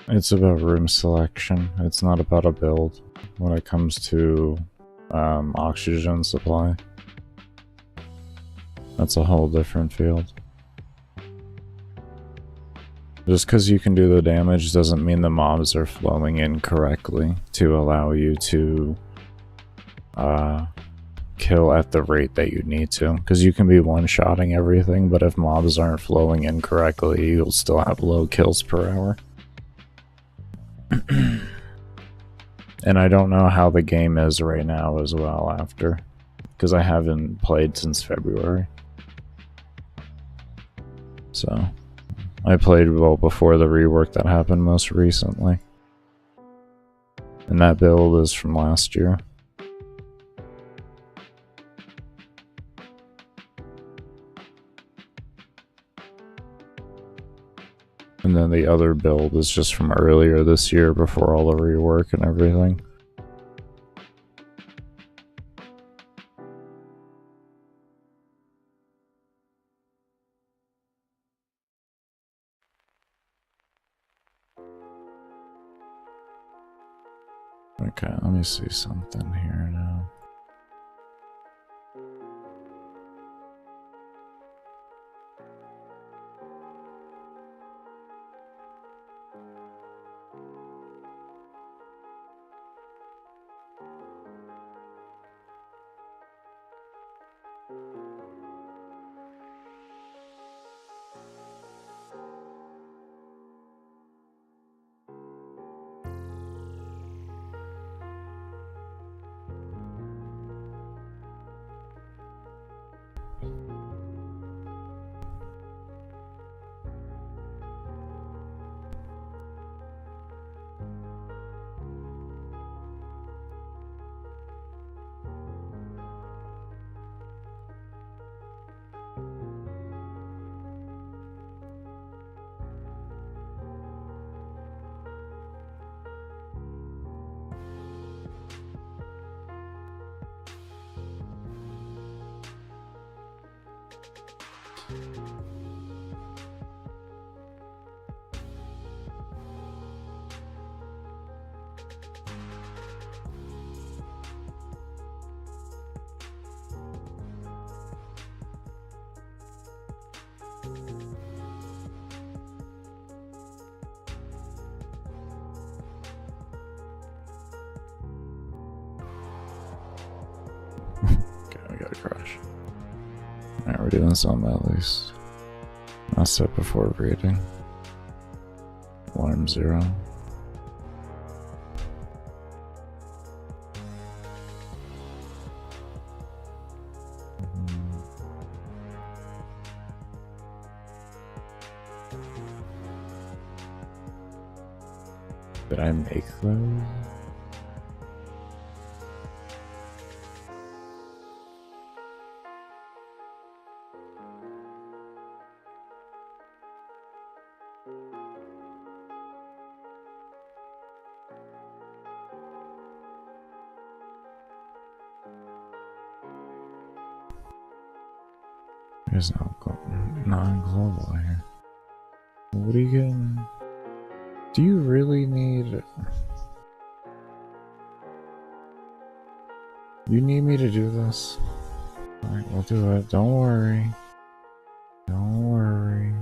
[SPEAKER 1] It's about room selection. It's not about a build when it comes to oxygen supply. That's a whole different field. Just because you can do the damage doesn't mean the mobs are flowing in correctly to allow you to kill at the rate that you need to. Because you can be one-shotting everything, but if mobs aren't flowing in correctly, you'll still have low kills per hour. And I don't know how the game is right now as well after, because I haven't played since February. So, I played well before the rework that happened most recently. And that build is from last year. And then the other build is just from earlier this year before all the rework and everything. Okay, let me see something here now. Okay, we got a crash. Alright, we're doing something at least. I'll set before reading. Alarm 0. Did I make those? There's no non-global here. What are you getting? Do you really need... You need me to do this? Alright, we'll do it. Don't worry. Don't worry.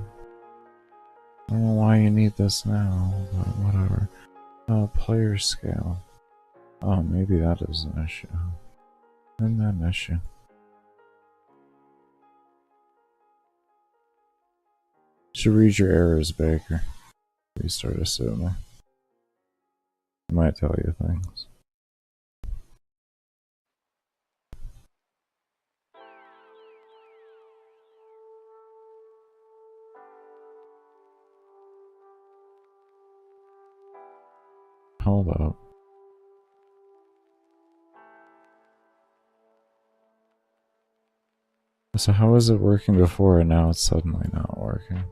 [SPEAKER 1] I don't know why you need this now, but whatever. Player scale. Oh, maybe that is an issue. Isn't that an issue? Should read your errors, Baker. Restart assuming. It might tell you things. Hold up. So how was it working before and now it's suddenly not working?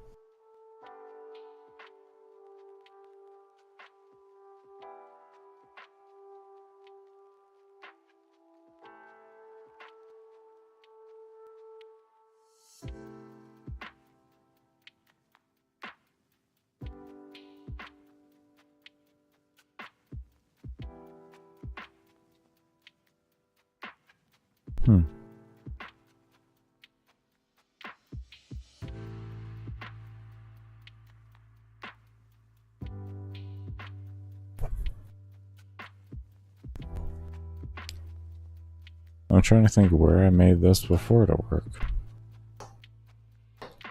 [SPEAKER 1] I'm trying to think where I made this before to work.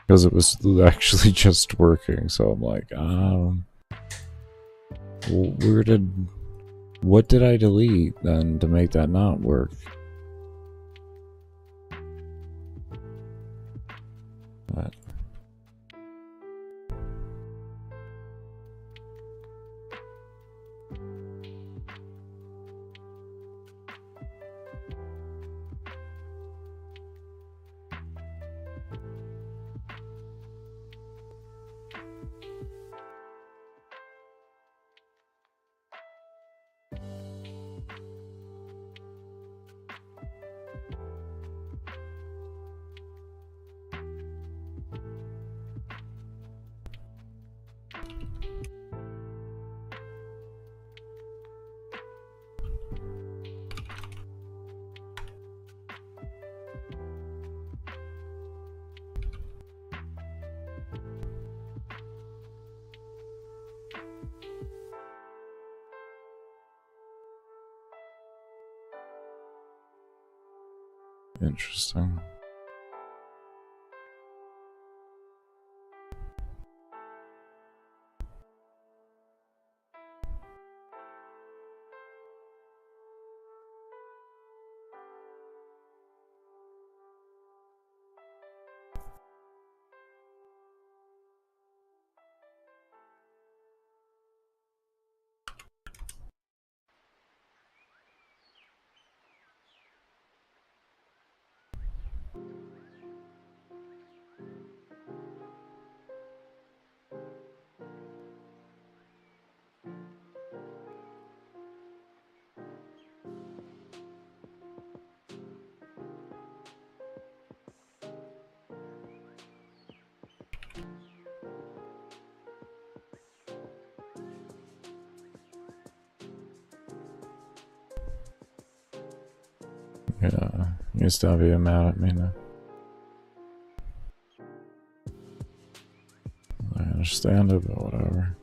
[SPEAKER 1] Because it was actually just working, so I'm like, what did I delete then to make that not work? What? Interesting. Yeah, you still be mad at me now. I understand it, but whatever.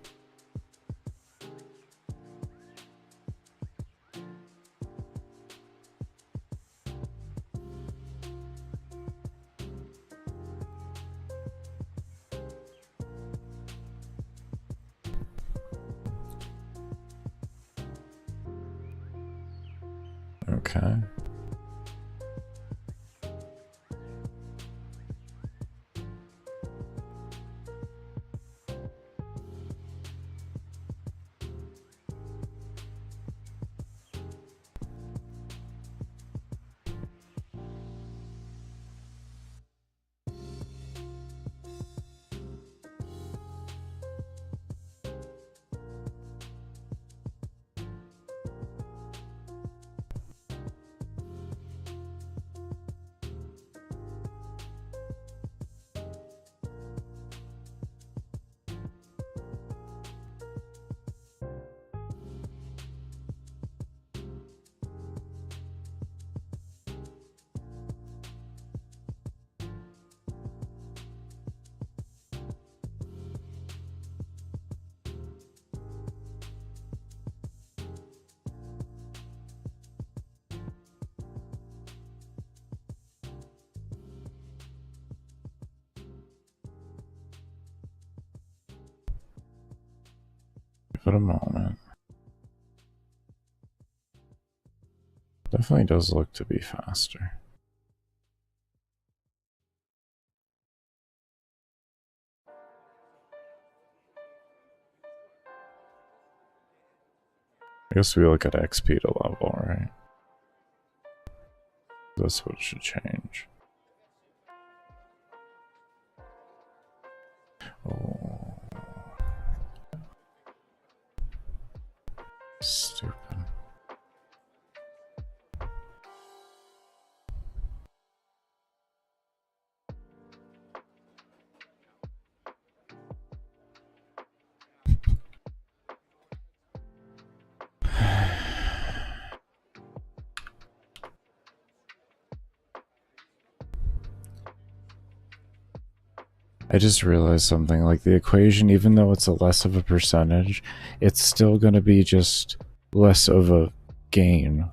[SPEAKER 1] Okay. Give it a moment. Definitely does look to be faster. I guess we look at XP to level, right? That's what should change. Oh. Stupid. I just realized something, like the equation, even though it's a less of a percentage, it's still going to be just less of a gain.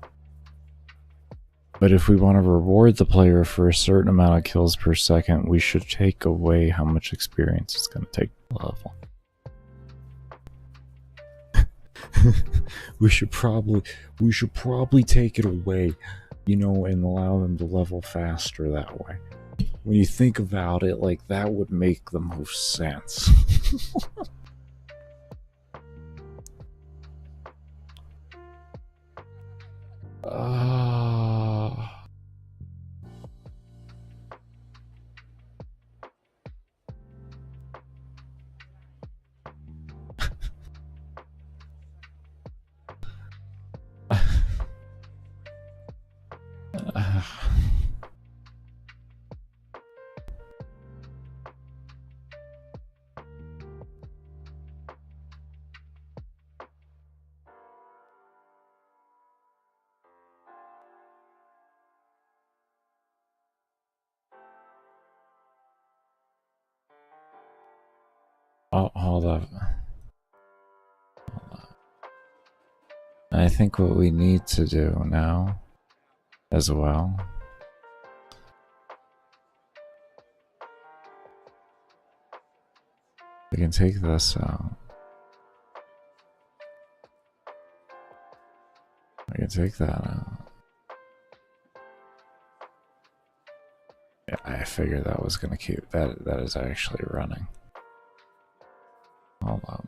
[SPEAKER 1] But if we want to reward the player for a certain amount of kills per second, we should take away how much experience it's going to take to level. we should probably take it away, you know, and allow them to level faster that way. When you think about it, like, that would make the most sense. Oh, hold up. I think what we need to do now, as well, we can take this out. I can take that out. Yeah, I figured that was gonna keep that. That is actually running. Hold up.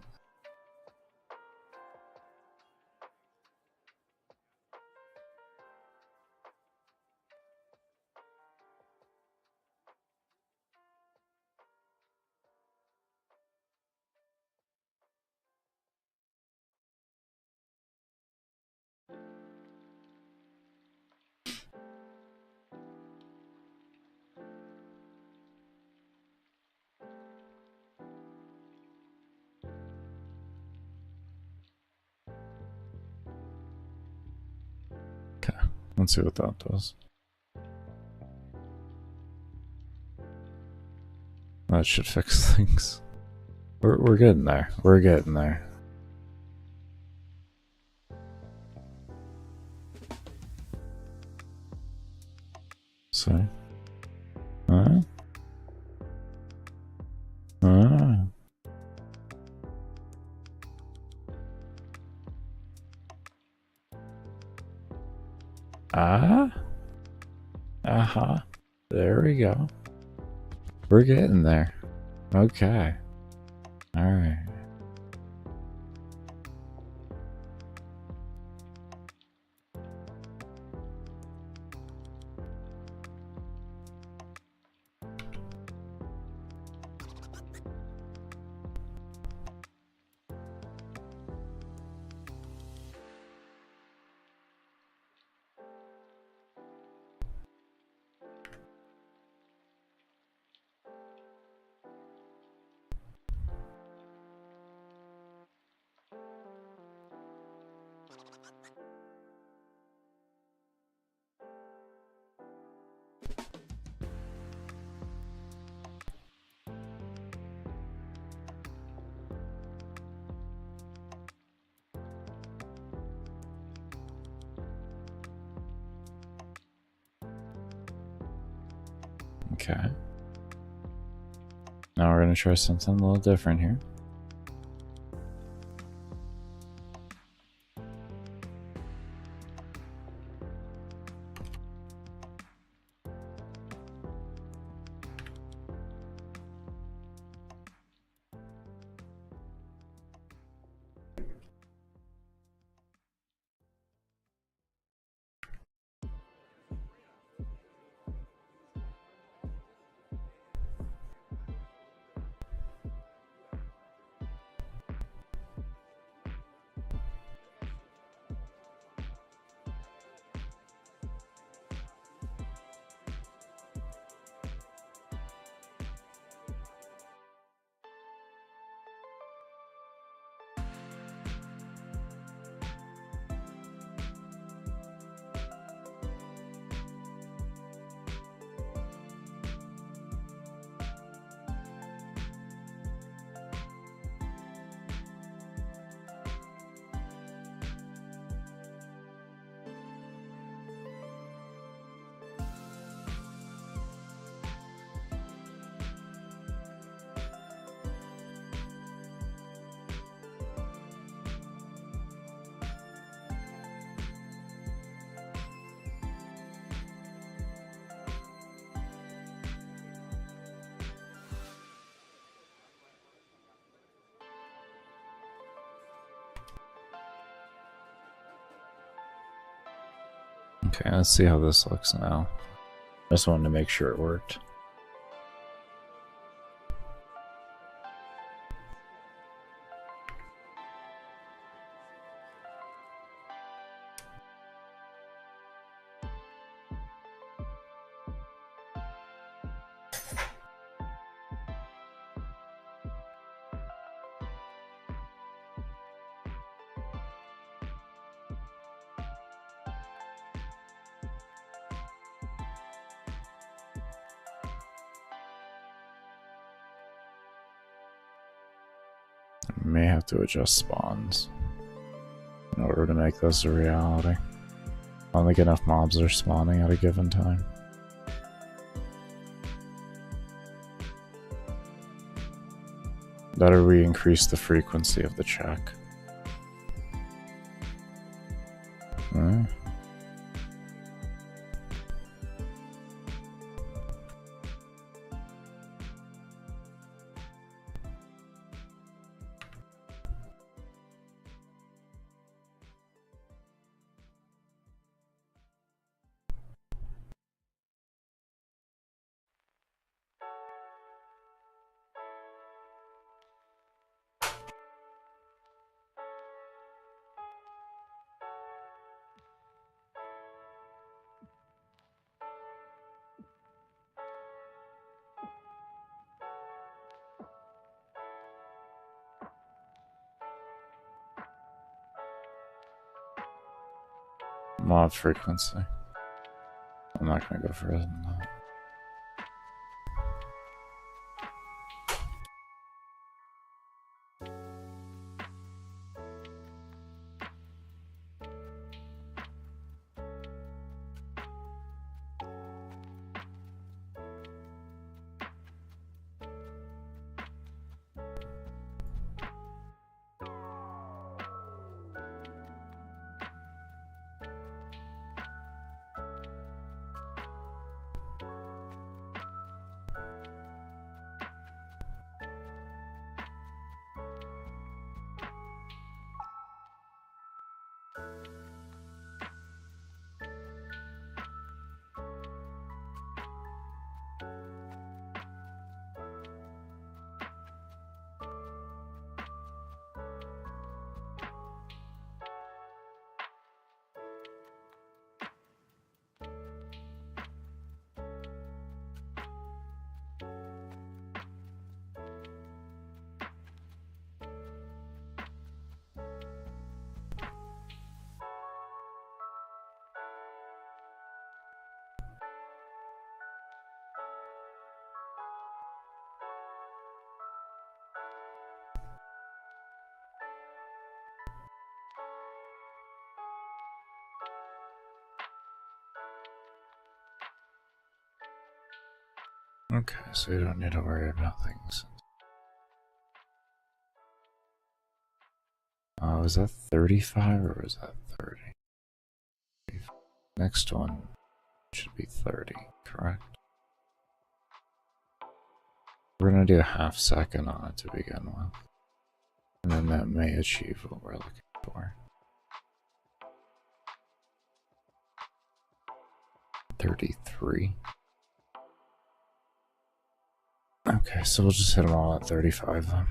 [SPEAKER 1] Okay, let's see what that does. That should fix things. We're getting there. We're getting there. So, huh? There we go. We're getting there. Okay. All right. Okay. Now we're gonna try something a little different here. Okay, let's see how this looks now. I just wanted to make sure it worked. I may have to adjust spawns in order to make this a reality. I don't think enough mobs are spawning at a given time. Better we increase the frequency of the check. Alright. Mob frequency. I'm not gonna go further than that. Okay, so you don't need to worry about things. Was that 35 or was that 30? Next one should be 30, correct? We're gonna do a half second on it to begin with. And then that may achieve what we're looking for. 33. Okay, so we'll just hit them all at 35 then.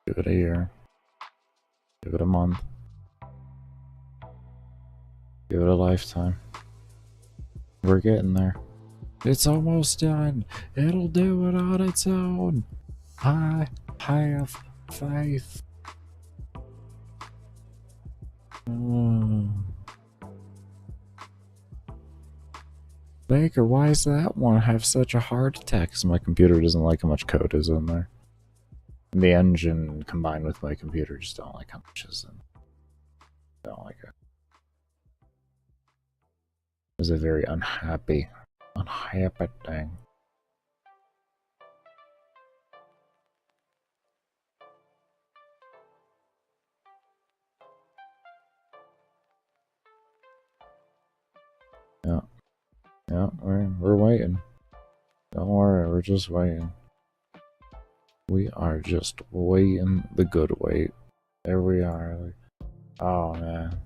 [SPEAKER 1] Give it a year. Give it a month. Give it a lifetime. We're getting there. It's almost done. It'll do it on its own. I have faith. Baker, why does that one have such a heart attack? Because my computer doesn't like how much code is in there. And the engine combined with my computer just don't like how much is in. Don't like it. It's a very unhappy thing. Yeah. Yeah, we're waiting. Don't worry, we're just waiting. We are just waiting the good wait. There we are. Like, oh man.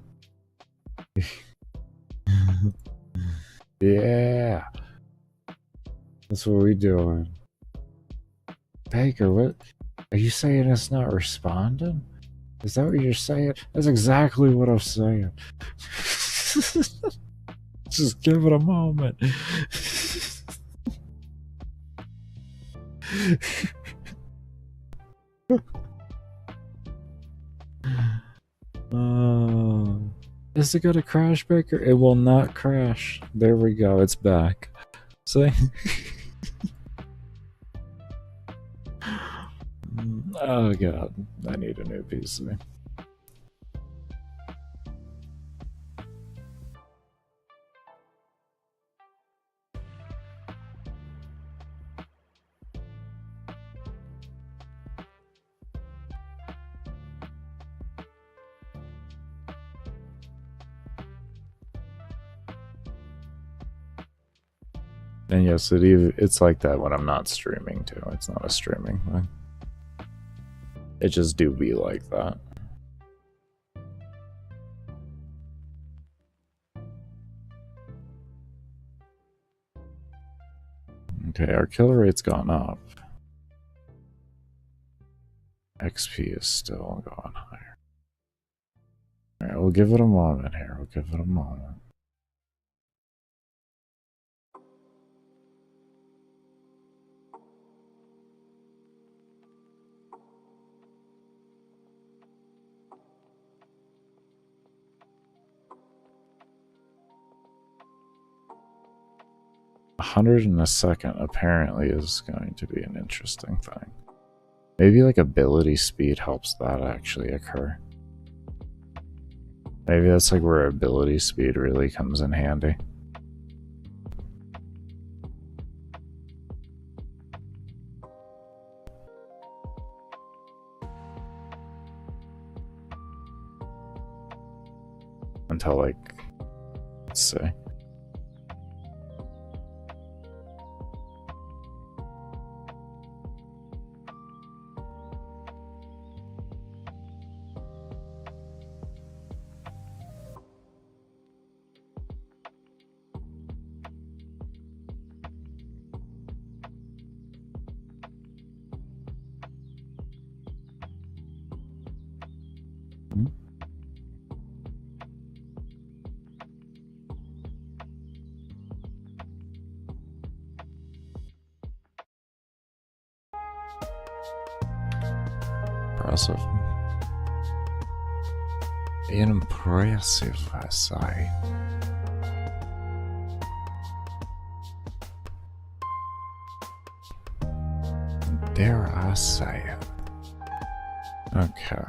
[SPEAKER 1] Yeah. That's what we doing. Baker, what? Are you saying it's not responding? Is that what you're saying? That's exactly what I'm saying. Just give it a moment. Is it gonna crash, Baker? It will not crash. There we go. It's back. See? Oh god, I need a new PC. And yes, it's like that when I'm not streaming too. It's not a streaming thing. It just do be like that. Okay, our kill rate's gone up. XP is still going higher. Alright, we'll give it a moment here. We'll give it a moment. $100 in a second apparently is going to be an interesting thing. Maybe like ability speed helps that actually occur. Maybe that's like where ability speed really comes in handy. Until like, let's see. Impressive. Impressive, I say. Dare I say it? Okay.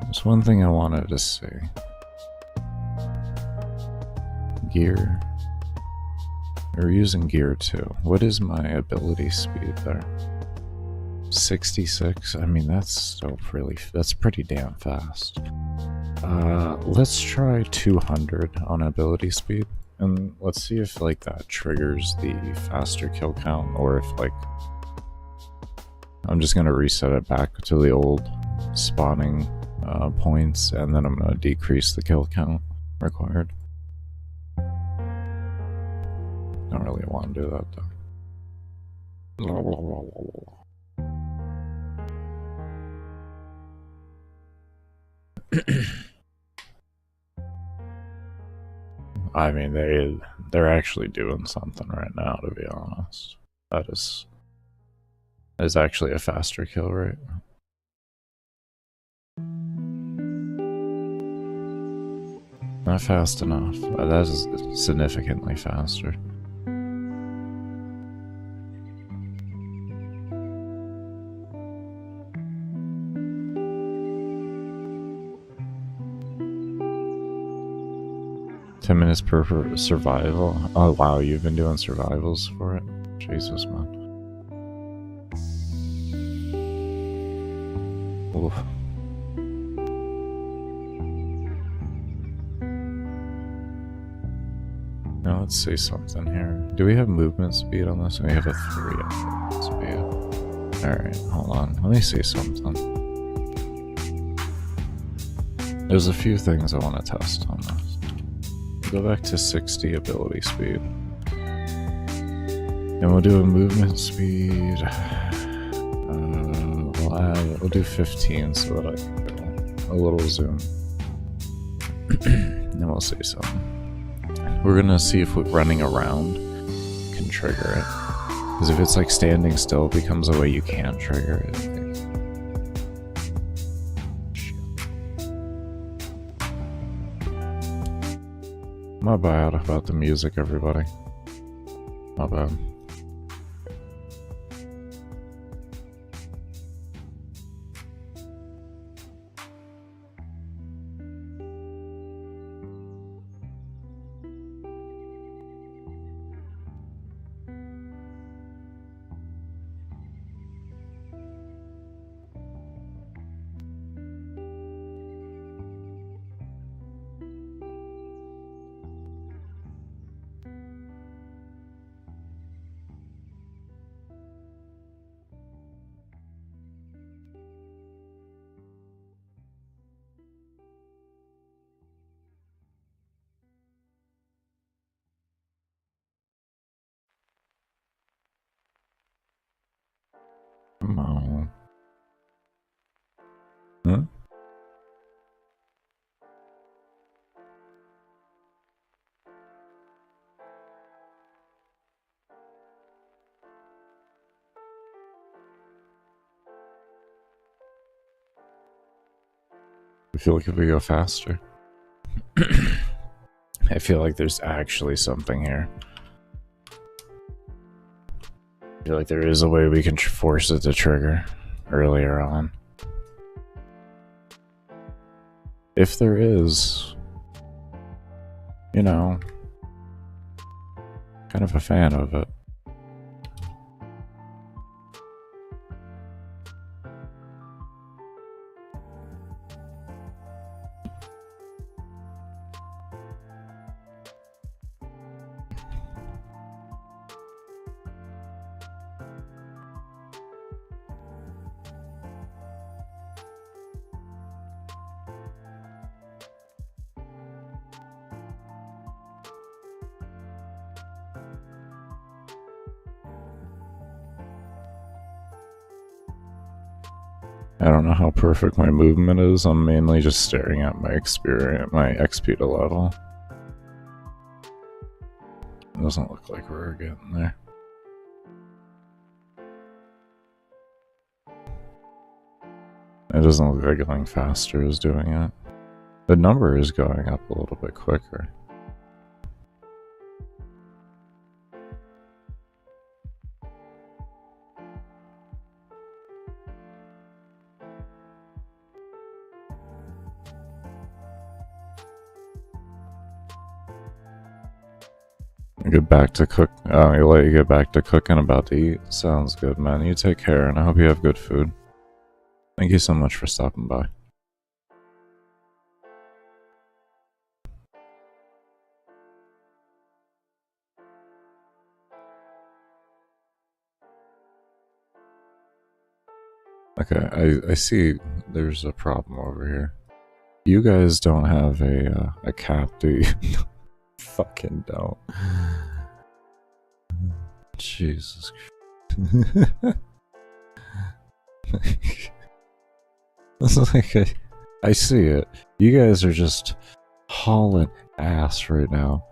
[SPEAKER 1] There's one thing I wanted to see. Gear. We're using gear too. What is my ability speed there? 66? I mean, that's pretty damn fast. Let's try 200 on ability speed. And let's see if like that triggers the faster kill count, or if like I'm just gonna reset it back to the old spawning points, and then I'm gonna decrease the kill count required. Don't really want to do that though. I mean, they're actually doing something right now, to be honest. That is actually a faster kill rate. Not fast enough. That is significantly faster. $10 per survival. Oh wow, you've been doing survivals for it? Jesus, man. Oof. Now let's see something here. Do we have movement speed on this? We have a 3 on movement speed. Alright, hold on. Let me see something. There's a few things I want to test on this. Go back to 60 ability speed. And we'll do a movement speed. We'll do 15 so that I can get a little zoom. And we'll see something. We're gonna see if running around can trigger it. Because if it's like standing still, it becomes a way you can't trigger it. My bad about the music, everybody. My bad. Come on. Huh? I feel like if we go faster. I feel like there's actually something here. I feel like there is a way we can force it to trigger earlier on. If there is, you know, kind of a fan of it. I don't know how perfect my movement is. I'm mainly just staring at my experience, my XP to level. It doesn't look like we're getting there. It doesn't look like going faster is doing it. The number is going up a little bit quicker. Get back to cook. I'll let you get back to cooking. About to eat. Sounds good, man. You take care, and I hope you have good food. Thank you so much for stopping by. Okay, I see there's a problem over here. You guys don't have a cap, do you? Fucking don't. Jesus Christ. This is like I see it. You guys are just hauling ass right now.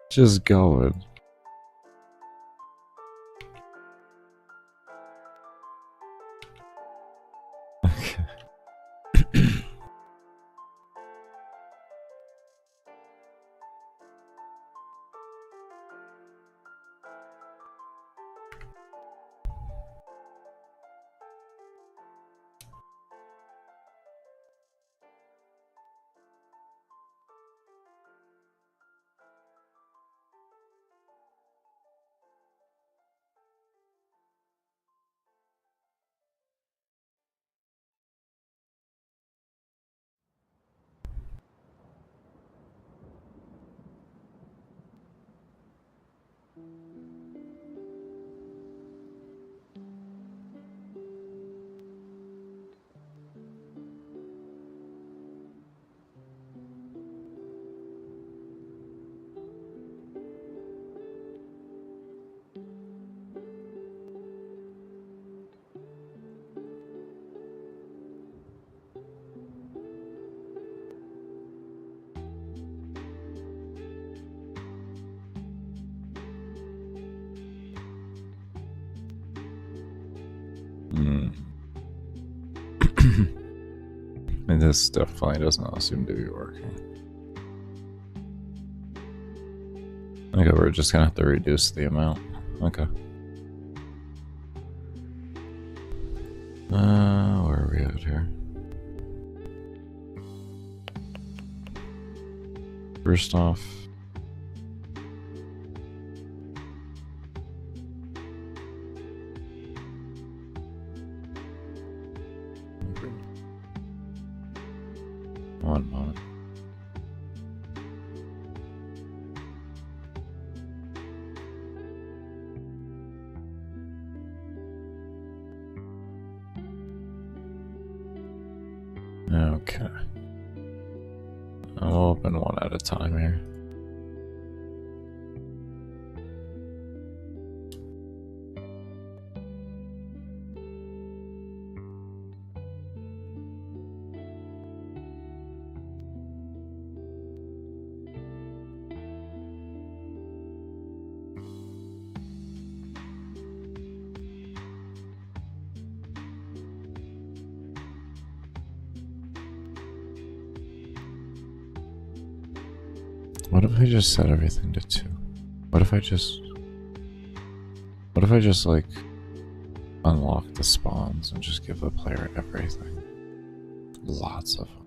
[SPEAKER 1] Just going. Okay. And this definitely does not seem to be working. Okay, we're just gonna have to reduce the amount. Okay. Where are we at here? First off, one moment. Okay. I'll open one at a time here. What if I just set everything to 2? What if I just like unlock the spawns and just give the player everything? Lots of them.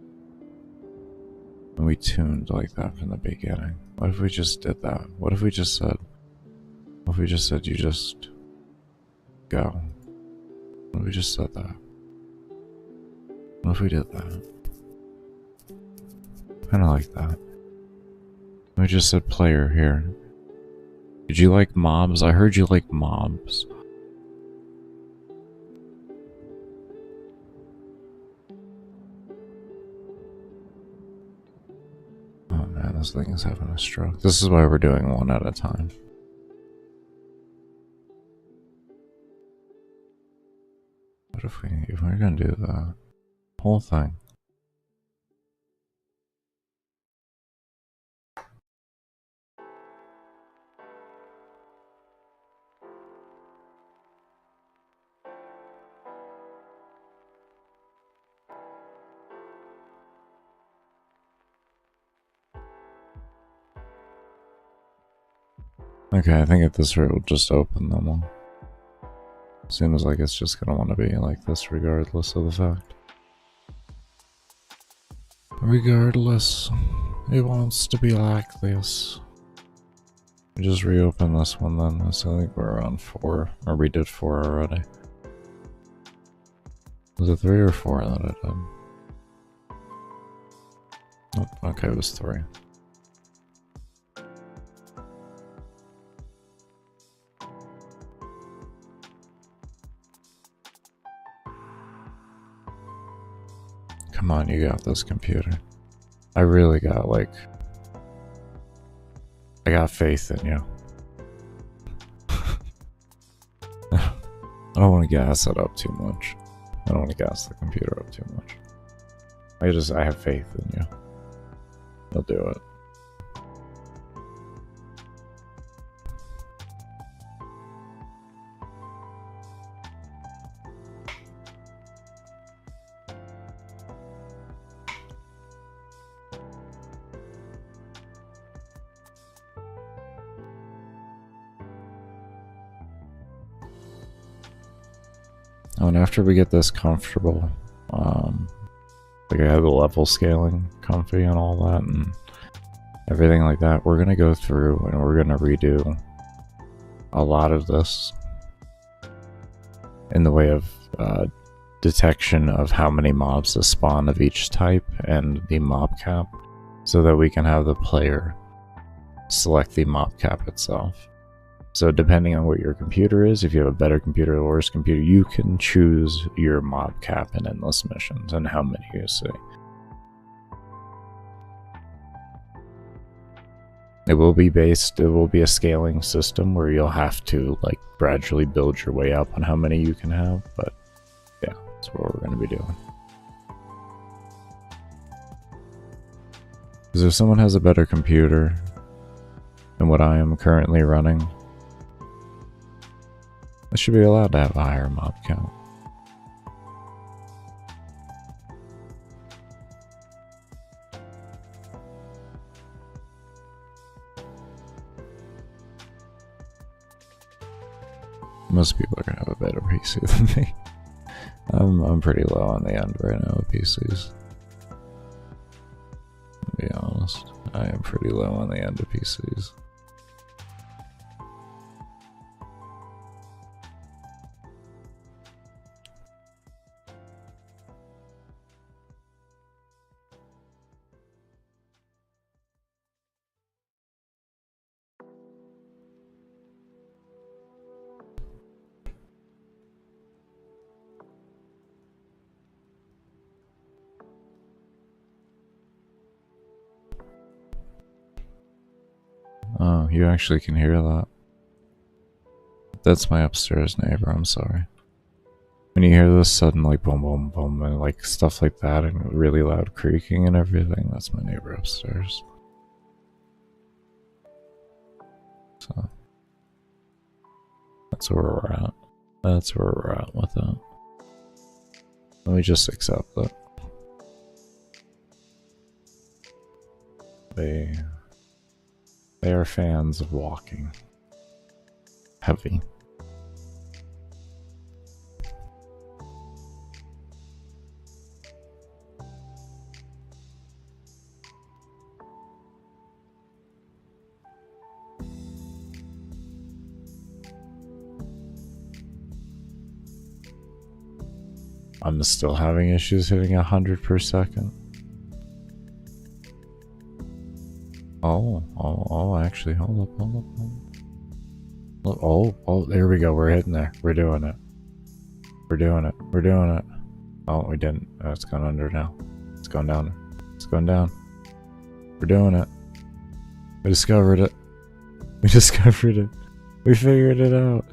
[SPEAKER 1] And we tuned like that from the beginning. What if we just did that? What if we just said you just go? What if we just said that? What if we did that? Kinda like that. We just said player here. Did you like mobs? I heard you like mobs. Oh man, this thing is having a stroke. This is why we're doing one at a time. What if we're gonna do the whole thing? Okay, I think at this rate we'll just open them all. Seems like it's just gonna want to be like this regardless of the fact. Regardless, it wants to be like this. We just reopen this one then, so I think we're on 4, or we did 4 already. Was it 3 or 4 that I did? Nope, okay, it was 3. Come on, you got this, computer. I really got, like... I got faith in you. I don't want to gas it up too much. I don't want to gas the computer up too much. I have faith in you. You'll do it. Oh, and after we get this comfortable, like I have the level scaling comfy and all that and everything like that, we're gonna go through and we're gonna redo a lot of this in the way of detection of how many mobs to spawn of each type and the mob cap, so that we can have the player select the mob cap itself. So depending on what your computer is, if you have a better computer or worse computer, you can choose your mob cap in endless missions and how many you see. It will be a scaling system where you'll have to like gradually build your way up on how many you can have, but yeah, that's what we're going to be doing. Because if someone has a better computer than what I am currently running, I should be allowed to have a higher mob count. Most people are gonna have a better PC than me. I'm pretty low on the end right now with PCs. To be honest, I am pretty low on the end of PCs. Oh, you actually can hear that. That's my upstairs neighbor, I'm sorry. When you hear this sudden like boom boom boom and like stuff like that and really loud creaking and everything, that's my neighbor upstairs. So that's where we're at. That's where we're at with it. Let me just accept it. They are fans of walking. Heavy. I'm still having issues hitting 100 per second. Oh, actually, hold up. Oh, there we go, we're hitting there. We're doing it. We're doing it. Oh, we didn't. Oh, it's gone under now. It's going down. It's going down. We're doing it. We discovered it. We discovered it. We figured it out.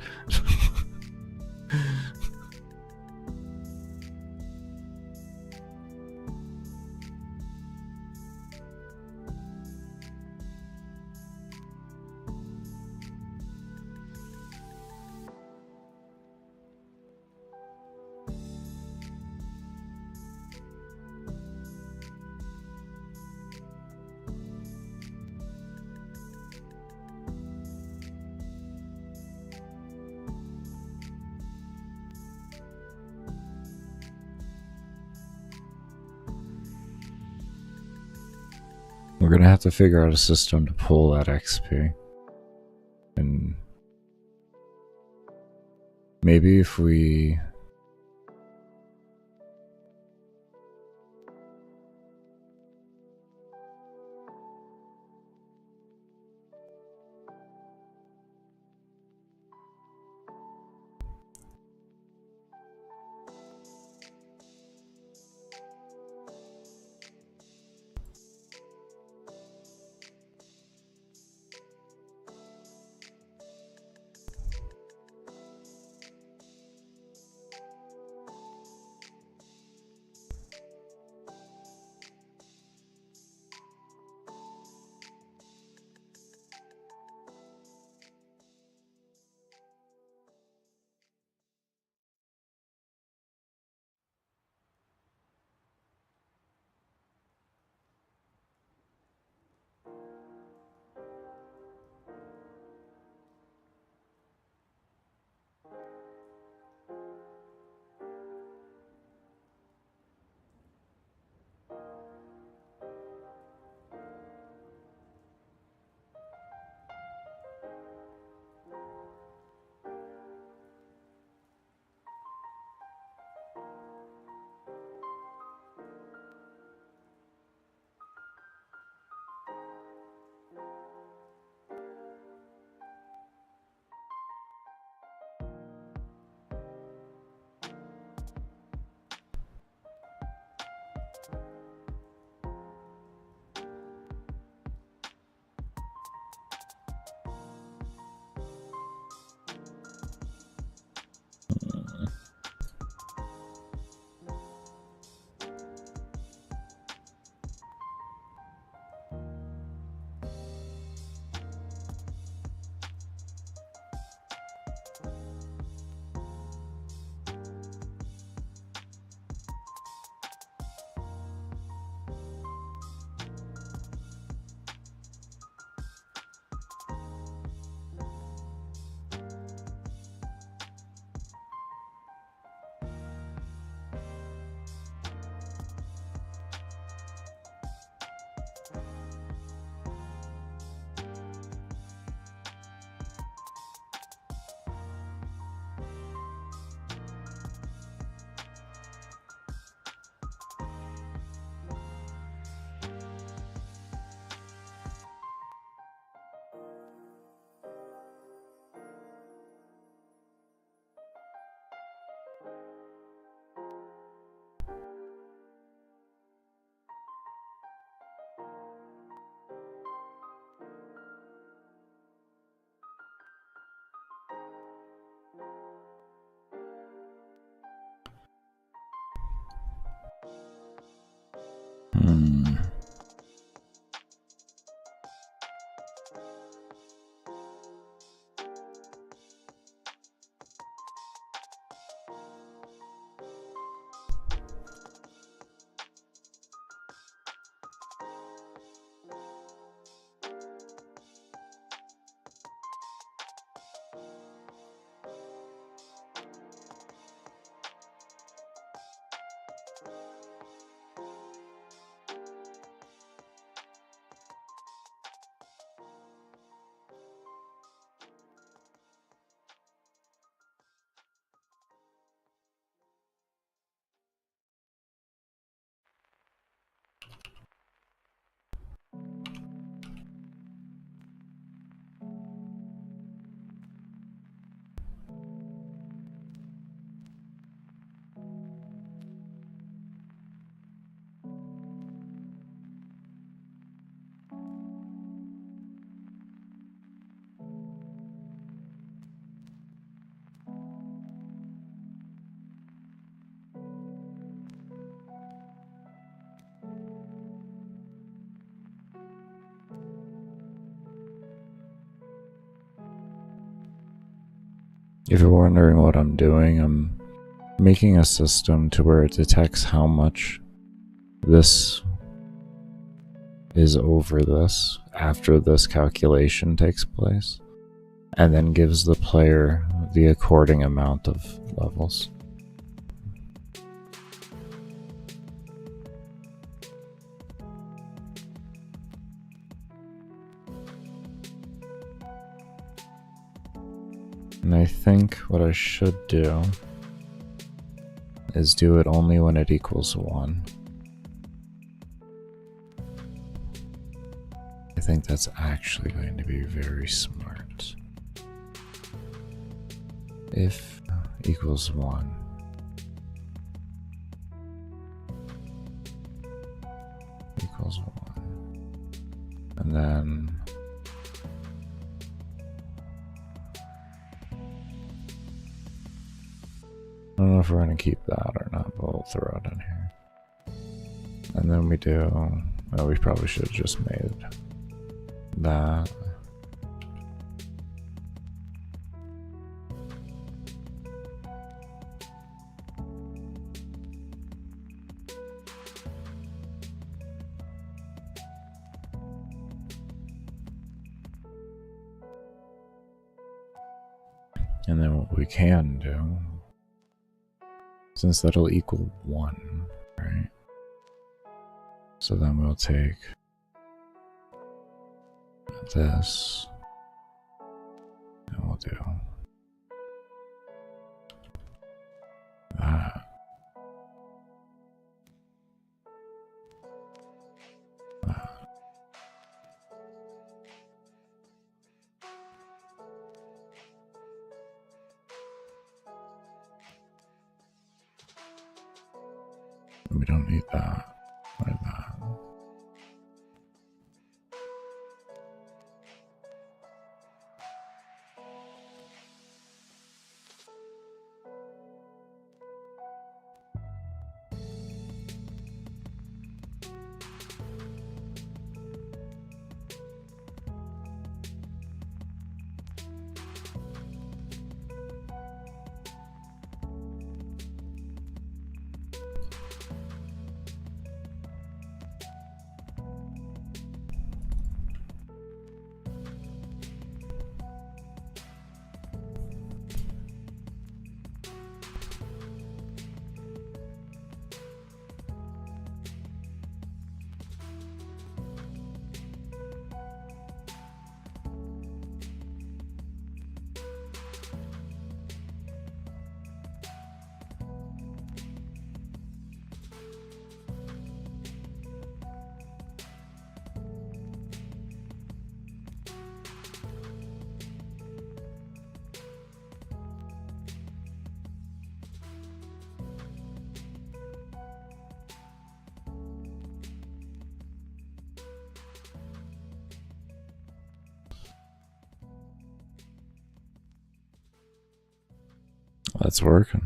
[SPEAKER 1] We're gonna have to figure out a system to pull that XP. And maybe if we... If you're wondering what I'm doing, I'm making a system to where it detects how much this is over this after this calculation takes place, and then gives the player the according amount of levels. And I think what I should do is do it only when it equals 1. I think that's actually going to be very smart. If equals 1. Equals 1. And then I don't know if we're going to keep that or not, but we'll throw it in here. And then we do, well, we probably should have just made that. And then what we can do, since that'll equal 1, right? So then we'll take this, and we'll do that. That. We don't need that, like that. That's working.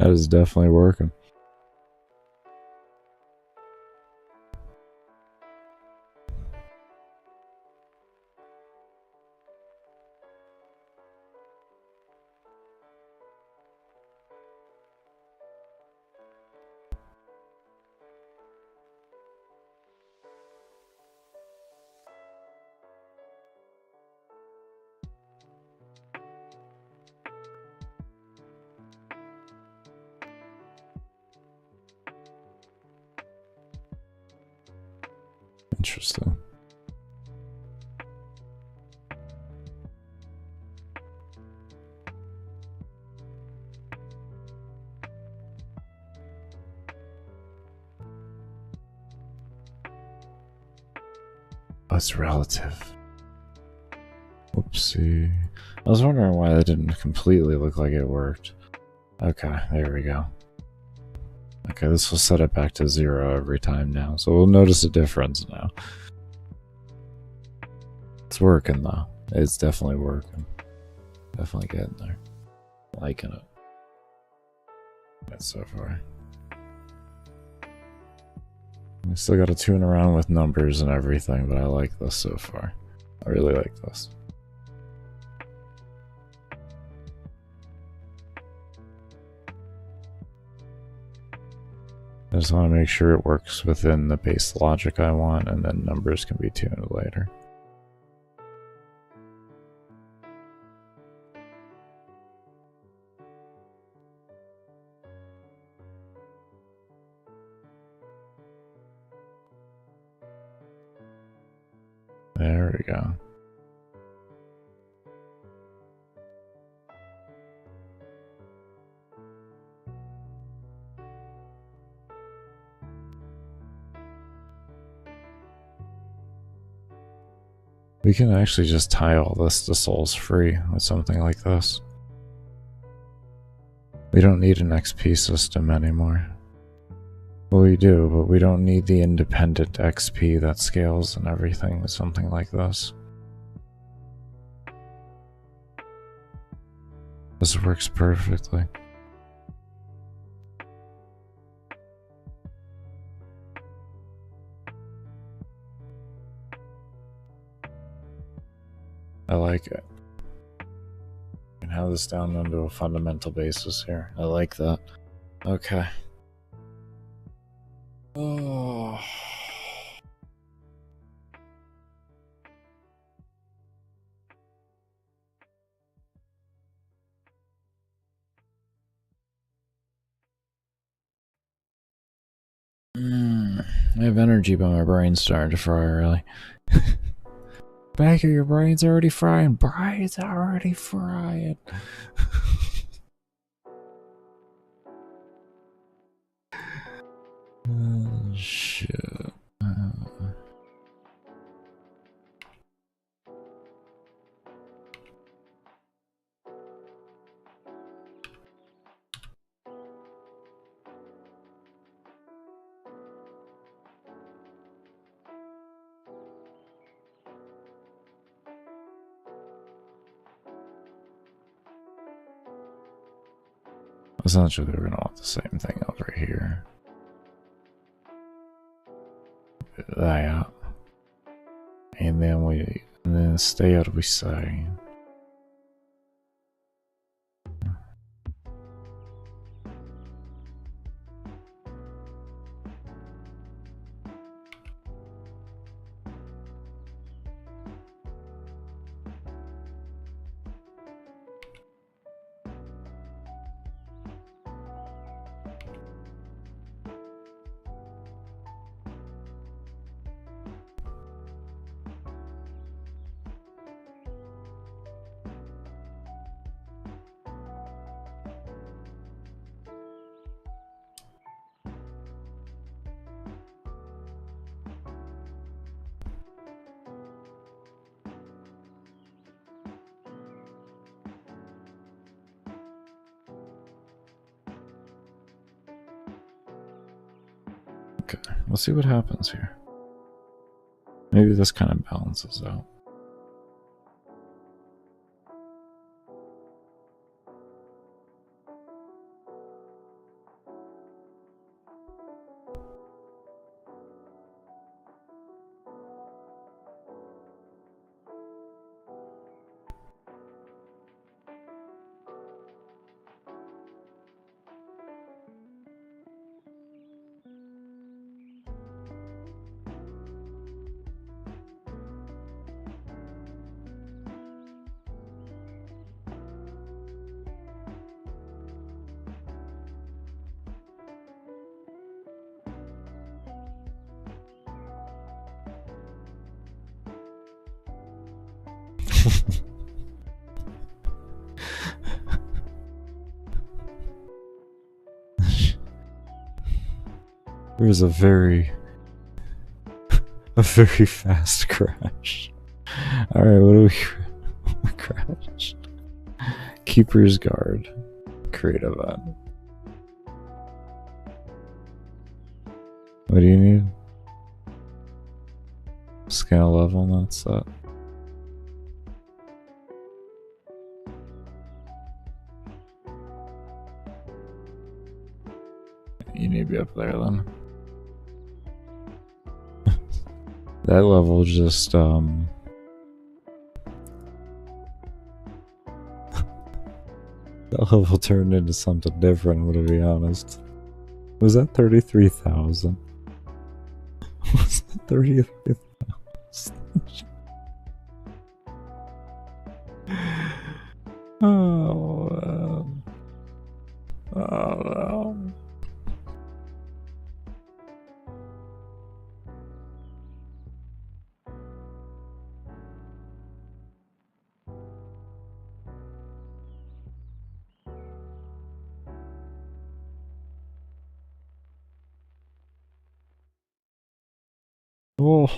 [SPEAKER 1] That is definitely working. Interesting. Oh, it's relative. Whoopsie. I was wondering why that didn't completely look like it worked. Okay, there we go. Okay, this will set it back to 0 every time now, so we'll notice a difference now. It's working though. It's definitely working. Definitely getting there. Liking it. That's so far. I still gotta tune around with numbers and everything, but I like this so far. I really like this. I just want to make sure it works within the base logic I want, and then numbers can be tuned later. There we go. We can actually just tie all this to souls free with something like this. We don't need an XP system anymore. Well, we do, but we don't need the independent XP that scales and everything with something like this. This works perfectly. I like it. We can have this down into a fundamental basis here. I like that. Okay. Oh. I have energy, but my brain's starting to fry, really. Back of your brain's already frying. Brain's already frying. Oh, shit. Essentially, we're going to want the same thing over here. That. And then stay out of the side. Okay, let's see what happens here. Maybe this kind of balances out. There was a very fast crash. Alright, what do we crashed? Keeper's Guard. Create event. What do you need? Scale level, not set. You need to be up there then. That level just that level turned into something different, to be honest. Was that 33,000? Was that 33,000? Oh, man. Oh, no. Oh.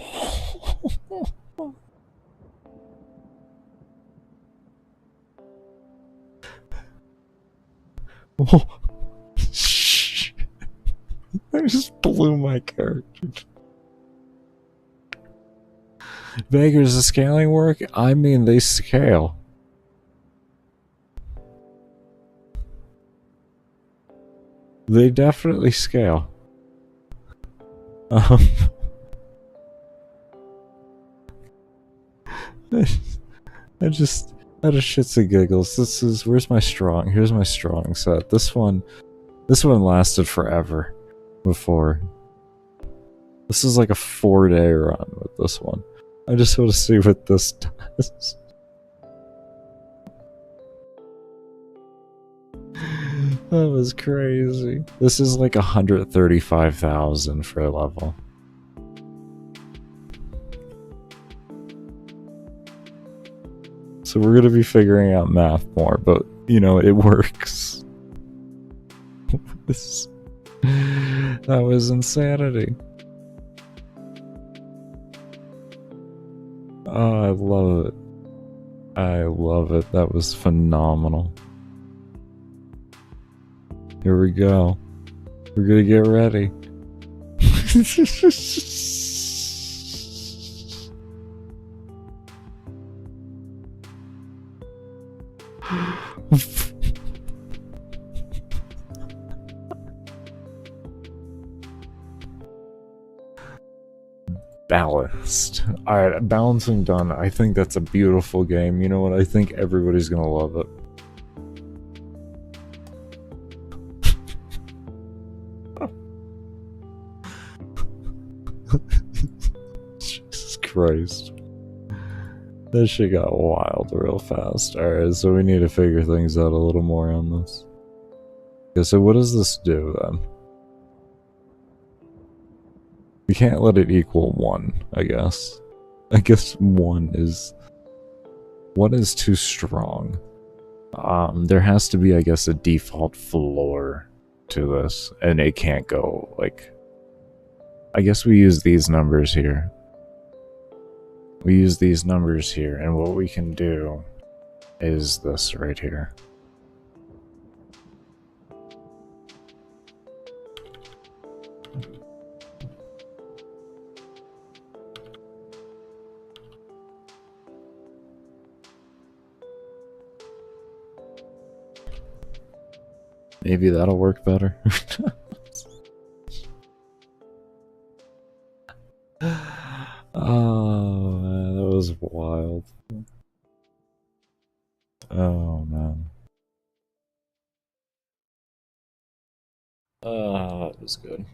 [SPEAKER 1] Oh. Shh. I just blew my character. Beggars, the scaling work? I mean, they scale. They definitely scale. I just out of shits and giggles. This is here's my strong set. This one lasted forever before. This is like a 4-day run with this one. I just want to see what this does. That was crazy. This is like 135,000 for a level. So we're gonna be figuring out math more, but you know, it works. That was insanity. Oh, I love it. I love it. That was phenomenal. Here we go. We're gonna get ready. Balanced. Alright, balancing done. I think that's a beautiful game. You know what? I think everybody's gonna love it. Jesus Christ. That shit got wild real fast. Alright, so we need to figure things out a little more on this. Okay, so what does this do then? We can't let it equal 1, I guess. I guess 1 is too strong. There has to be, I guess, a default floor to this, and it can't go, like... I guess we use these numbers here. We use these numbers here, and what we can do is this right here. Maybe that'll work better. Oh man, that was wild. Oh man. That was good.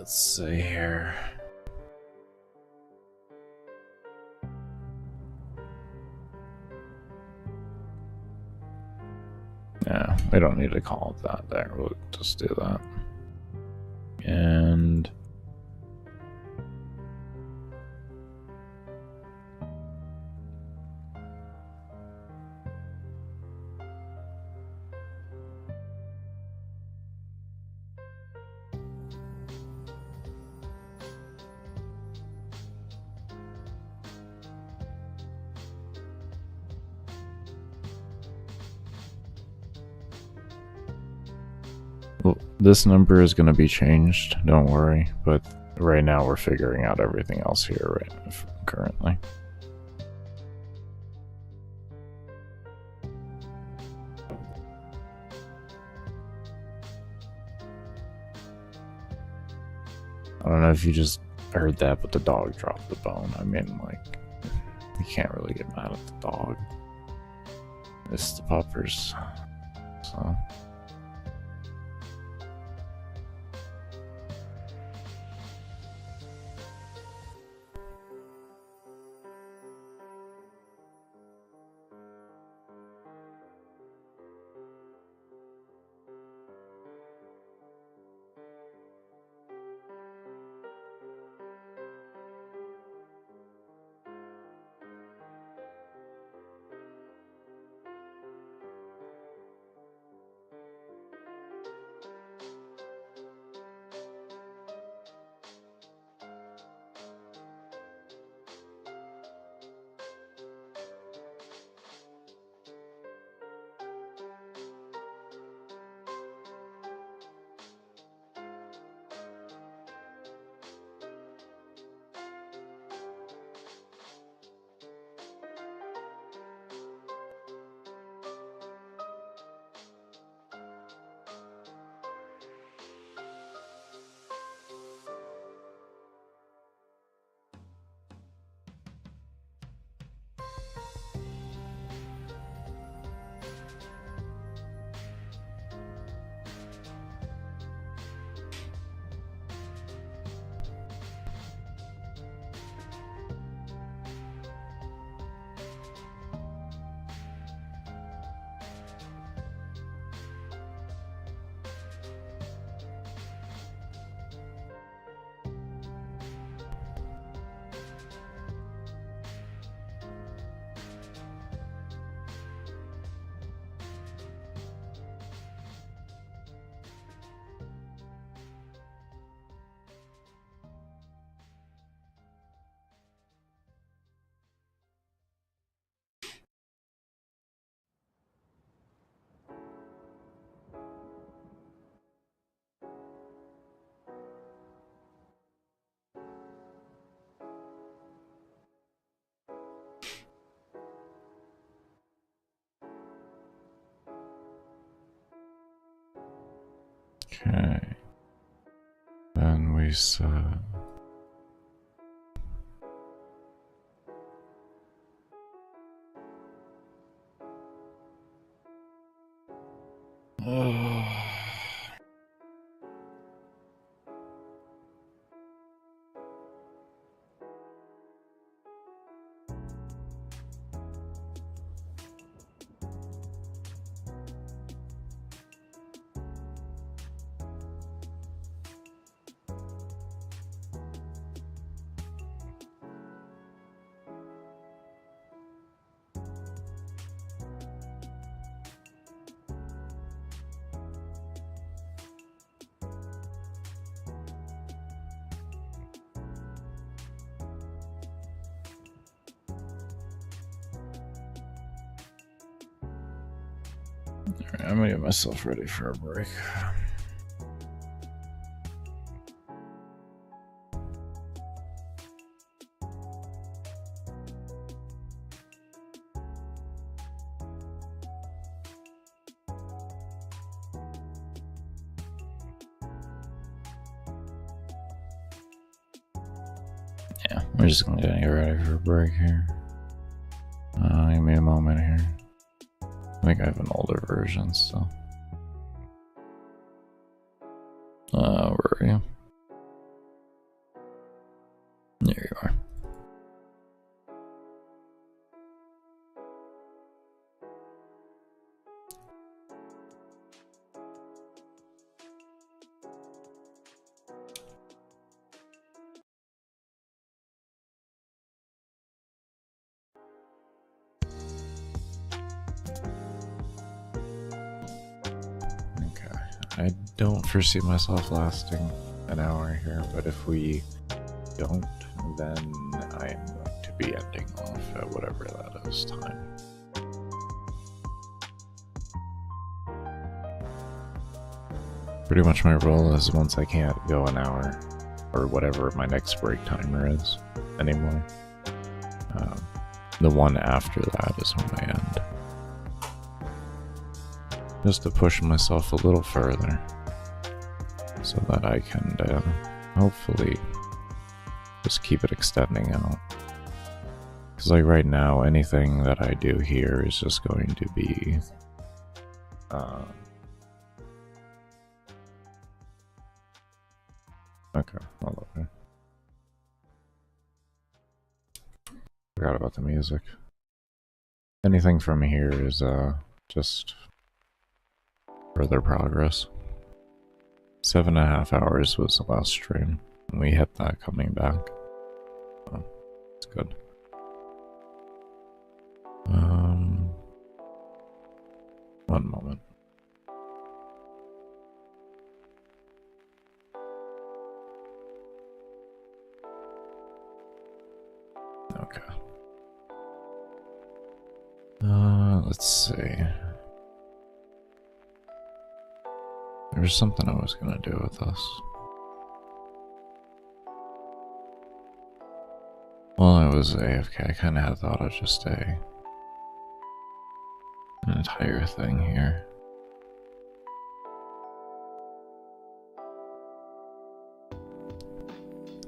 [SPEAKER 1] let's see here. Yeah, we don't need to call it that there. We'll just do that. And well, this number is going to be changed, don't worry, but right now we're figuring out everything else here currently. I don't know if you just heard that, but the dog dropped the bone. I mean, like, you can't really get mad at the dog. It's the puppers, so... Okay. Then we said... Alright, I'm gonna get myself ready for a break. Yeah, we're just gonna get ready for a break here. Give me a moment here. I think I have an older version, so. Where are you? I don't foresee myself lasting an hour here, but if we don't, then I'm going to be ending off at whatever that is time. Pretty much my rule is once I can't go an hour, or whatever my next break timer is anymore, the one after that is when I end. Just to push myself a little further, so that I can hopefully just keep it extending out. Because like right now, anything that I do here is just going to be okay, hold on. Forgot about the music. Anything from here is just further progress. 7.5 hours was the last stream, and we hit that coming back. Oh, it's good. One moment. Okay. Let's see. There's something I was gonna do with this. While I was AFK, I kinda had thought of just an entire thing here.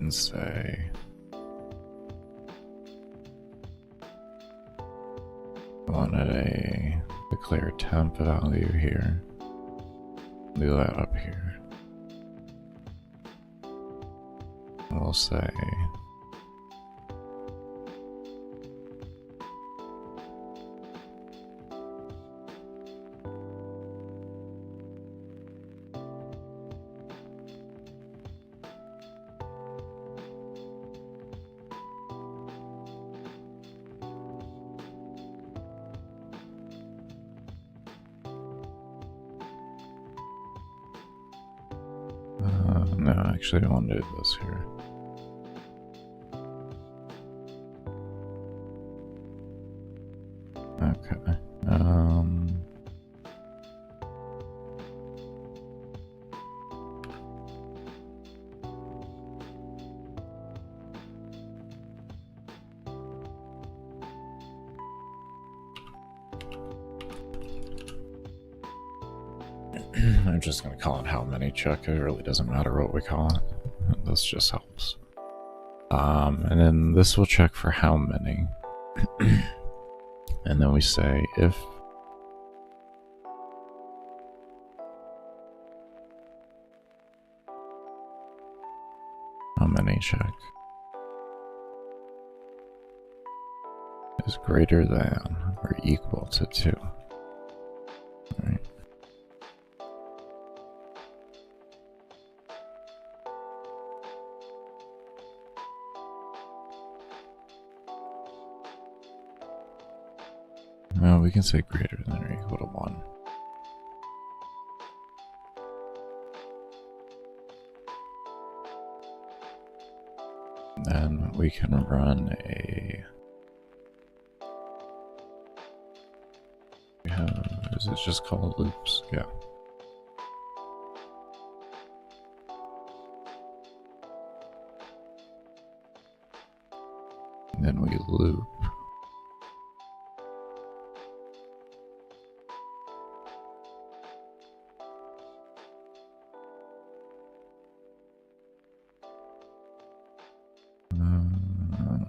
[SPEAKER 1] And say... I wanted a declare temp value here. Do that up here. We'll say no, actually I want to do this here. Okay. I'm just gonna call it how many check. It really doesn't matter what we call it. This just helps. And then this will check for how many. And then we say if how many check is greater than or equal to 2. Alright. Well, we can say greater than or equal to 1. Then we can run a... is it just called loops? Yeah. And then we loop.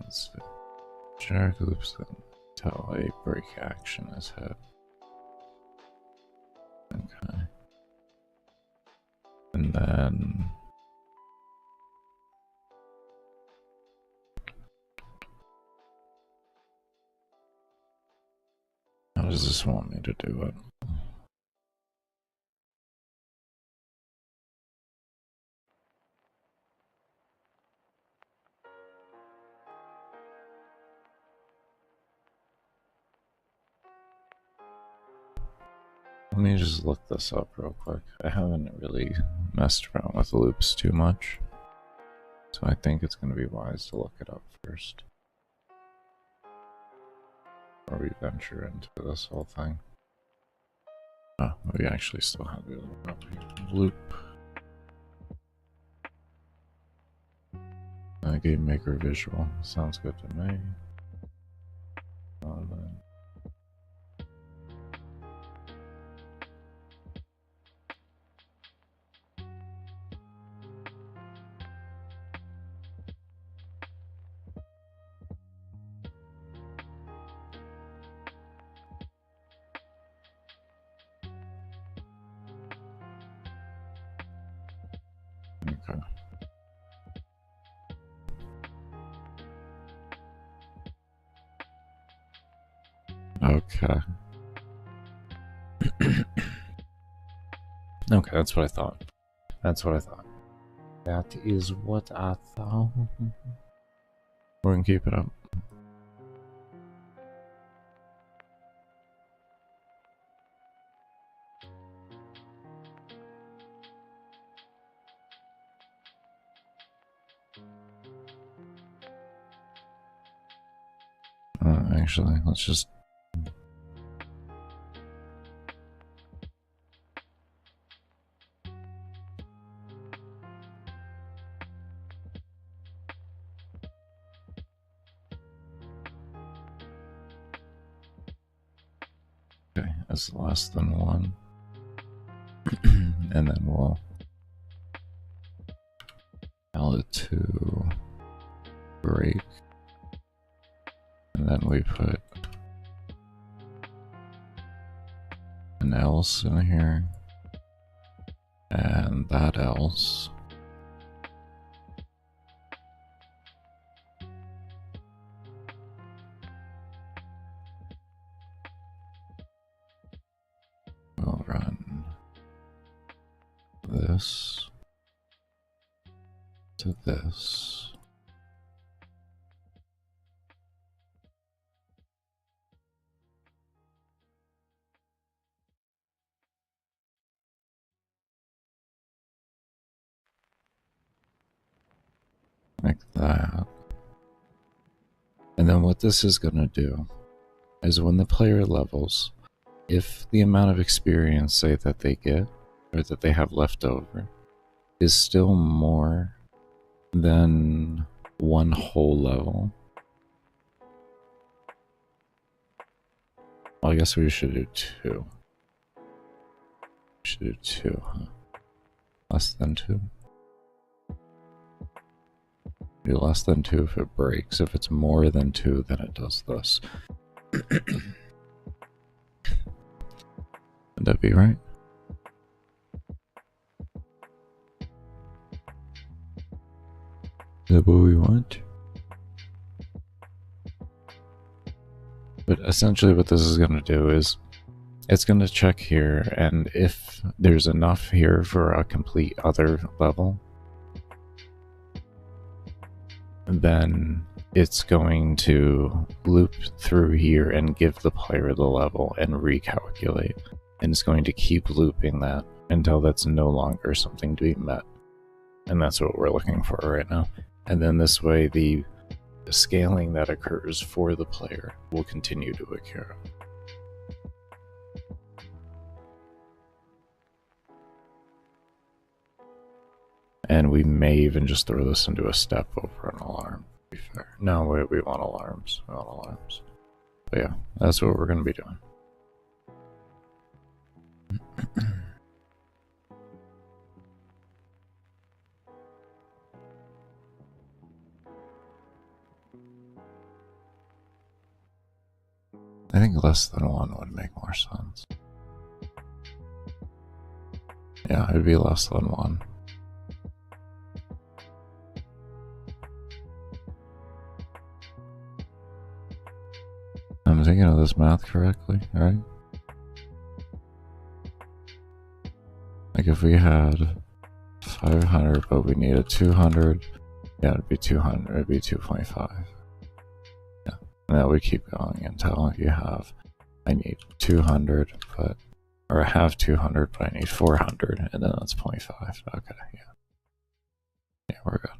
[SPEAKER 1] Let's see. Check loops until a break action is hit. Okay. And then how does this want me to do it? Let me just look this up real quick. I haven't really messed around with loops too much, so I think it's going to be wise to look it up first before we venture into this whole thing. Oh, we actually still have the other copy. Loop. GameMaker visual. Sounds good to me. Okay. Okay. Okay, that's what I thought. That's what I thought. That is what I thought. We're gonna keep it up. Actually, let's just... Okay, that's less than 1. And then we'll tell it to break. And then we put an else in here. And that else. We'll run this to this. Like that. And then what this is going to do is when the player levels, if the amount of experience, say, that they get, or that they have left over, is still more than 1 whole level. Well, I guess we should do 2. We should do 2, huh? Less than 2. Do less than 2 if it breaks. If it's more than 2, then it does this. Would that be right? Is that what we want? But essentially what this is going to do is it's going to check here, and if there's enough here for a complete other level, then it's going to loop through here and give the player the level and recalculate. And it's going to keep looping that until that's no longer something to be met. And that's what we're looking for right now. And then this way, the scaling that occurs for the player will continue to occur. And we may even just throw this into a step over an alarm, to be fair. No, we want alarms. We want alarms. But yeah, that's what we're going to be doing. I think less than 1 would make more sense. Yeah, it'd be less than 1. I'm thinking of this math correctly, right? Like if we had 500, but we needed 200, yeah, it'd be 200, it'd be 2.5. Yeah, and that would keep going until you have, I need 200, but Or I have 200, but I need 400, and then that's 0.5. Okay, yeah. Yeah, we're good.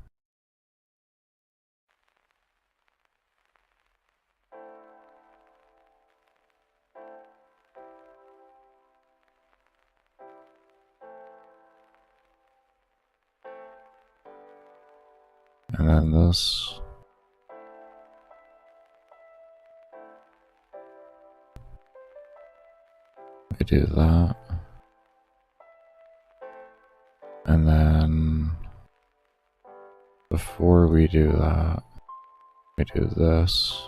[SPEAKER 1] And then this. We do that. And then before we do that, we do this.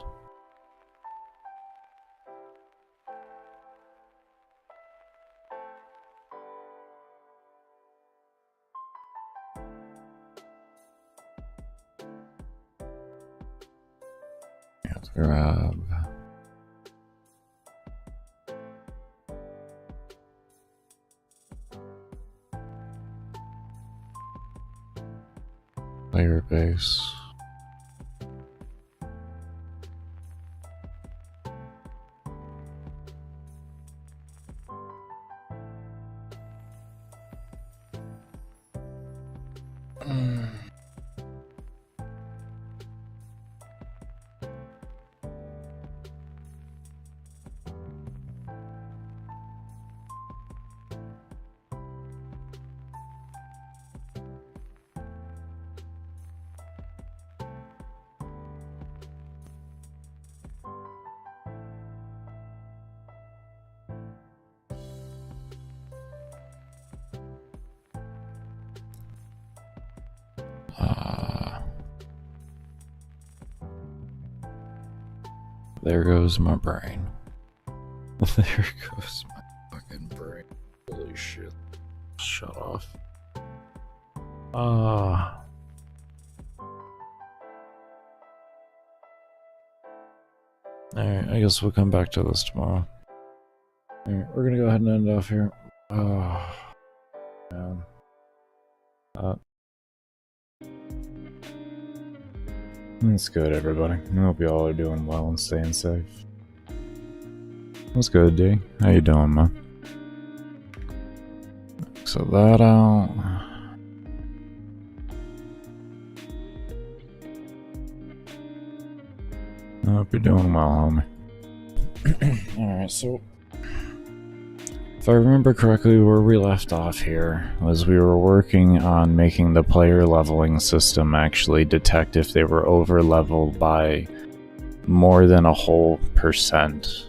[SPEAKER 1] Let's grab player base. There goes my brain. There goes my fucking brain. Holy shit. Shut off. Alright, I guess we'll come back to this tomorrow. Alright, we're gonna go ahead and end off here. Oh, man. That's good, everybody. I hope you all are doing well and staying safe. What's good, D? How you doing, man? So that out. I hope you're doing well, homie. Alright, so if I remember correctly, where we left off here was we were working on making the player leveling system actually detect if they were over leveled by more than a whole %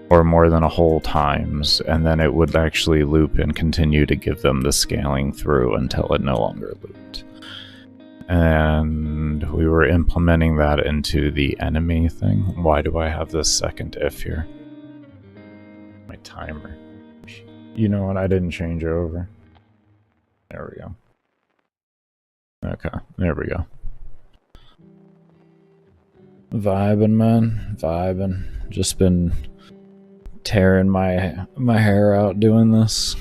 [SPEAKER 1] or more than a whole times, and then it would actually loop and continue to give them the scaling through until it no longer looped. And we were implementing that into the enemy thing. Why do I have this second if here? My timer. You know what? I didn't change over. There we go. Okay, there we go. Vibing, man. Vibing. Just been tearing my hair out doing this.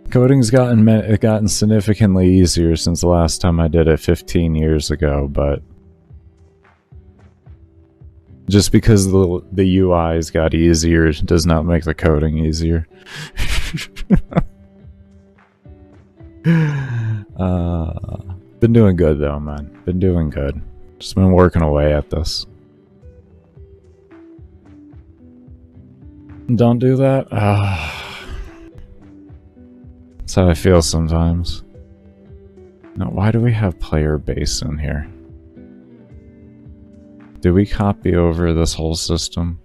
[SPEAKER 1] Coding's gotten significantly easier since the last time I did it 15 years ago, but just because the UIs got easier does not make the coding easier. Been doing good though, man. Been doing good. Just been working away at this. Don't do that? That's how I feel sometimes. Now, why do we have player base in here? Did we copy over this whole system?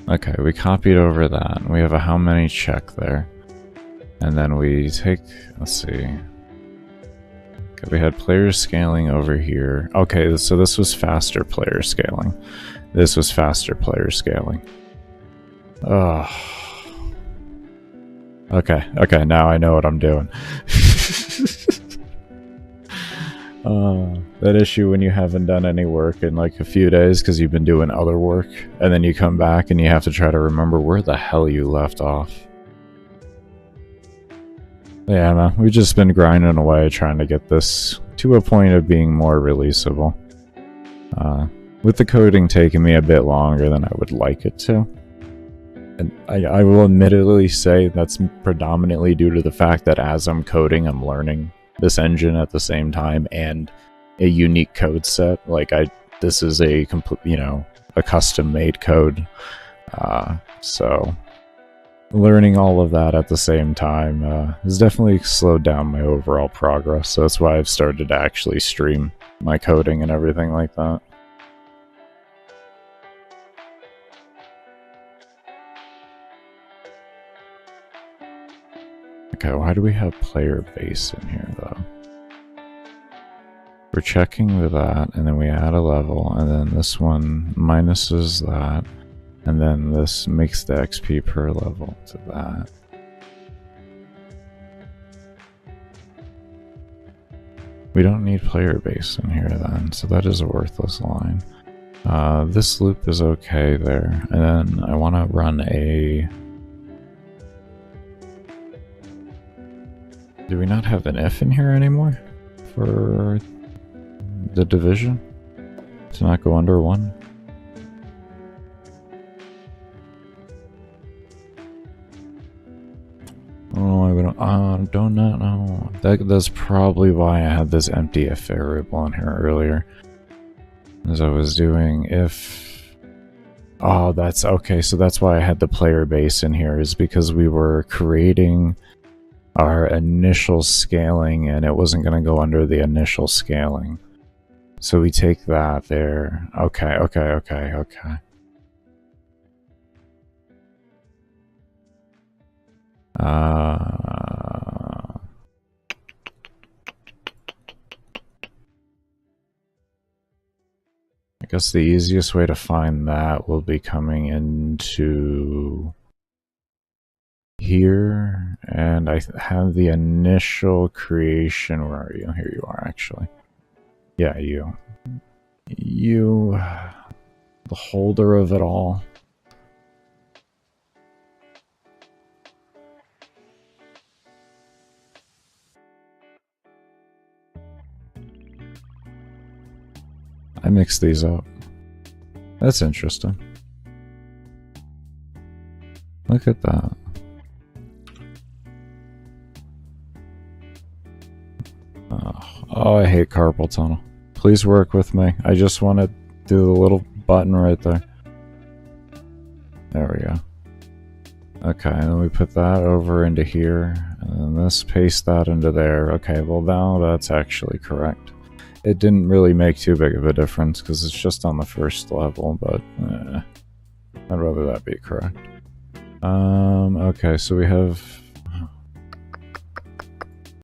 [SPEAKER 1] Okay, we copied over that. We have a how many check there. And then we take, let's see. Okay, we had player scaling over here. Okay, so this was faster player scaling. This was faster player scaling. Ugh. Okay, now I know what I'm doing. That issue when you haven't done any work in like a few days because you've been doing other work, and then you come back and you have to try to remember where the hell you left off. Yeah, man, we've just been grinding away trying to get this to a point of being more releasable. with the coding taking me a bit longer than I would like it to. And I will admittedly say that's predominantly due to the fact that as I'm coding, I'm learning this engine at the same time and a unique code set. Like this is a complete, you know, a custom-made code. So learning all of that at the same time has definitely slowed down my overall progress. So that's why I've started to actually stream my coding and everything like that. Okay, why do we have player base in here, though? We're checking with that, and then we add a level, and then this one minuses that, and then this makes the XP per level to that. We don't need player base in here then, so that is a worthless line. This loop is okay there, and then I want to run a... Do we not have an if in here anymore for the division to not go under 1? Oh, I don't know. That's probably why I had this empty if variable in here earlier. As I was doing if... Oh, that's okay. So that's why I had the player base in here, is because we were creating our initial scaling and it wasn't going to go under the initial scaling. So we take that there. Okay. I guess the easiest way to find that will be coming into here, and I have the initial creation. Where are you? Here you are, actually. Yeah, you, the holder of it all. I mixed these up. That's interesting. Look at that. Oh, I hate carpal tunnel. Please work with me. I just want to do the little button right there. There we go. Okay, and then we put that over into here, and then this, paste that into there. Okay, well now that's actually correct. It didn't really make too big of a difference because it's just on the first level, but I'd rather that be correct. Okay, so we have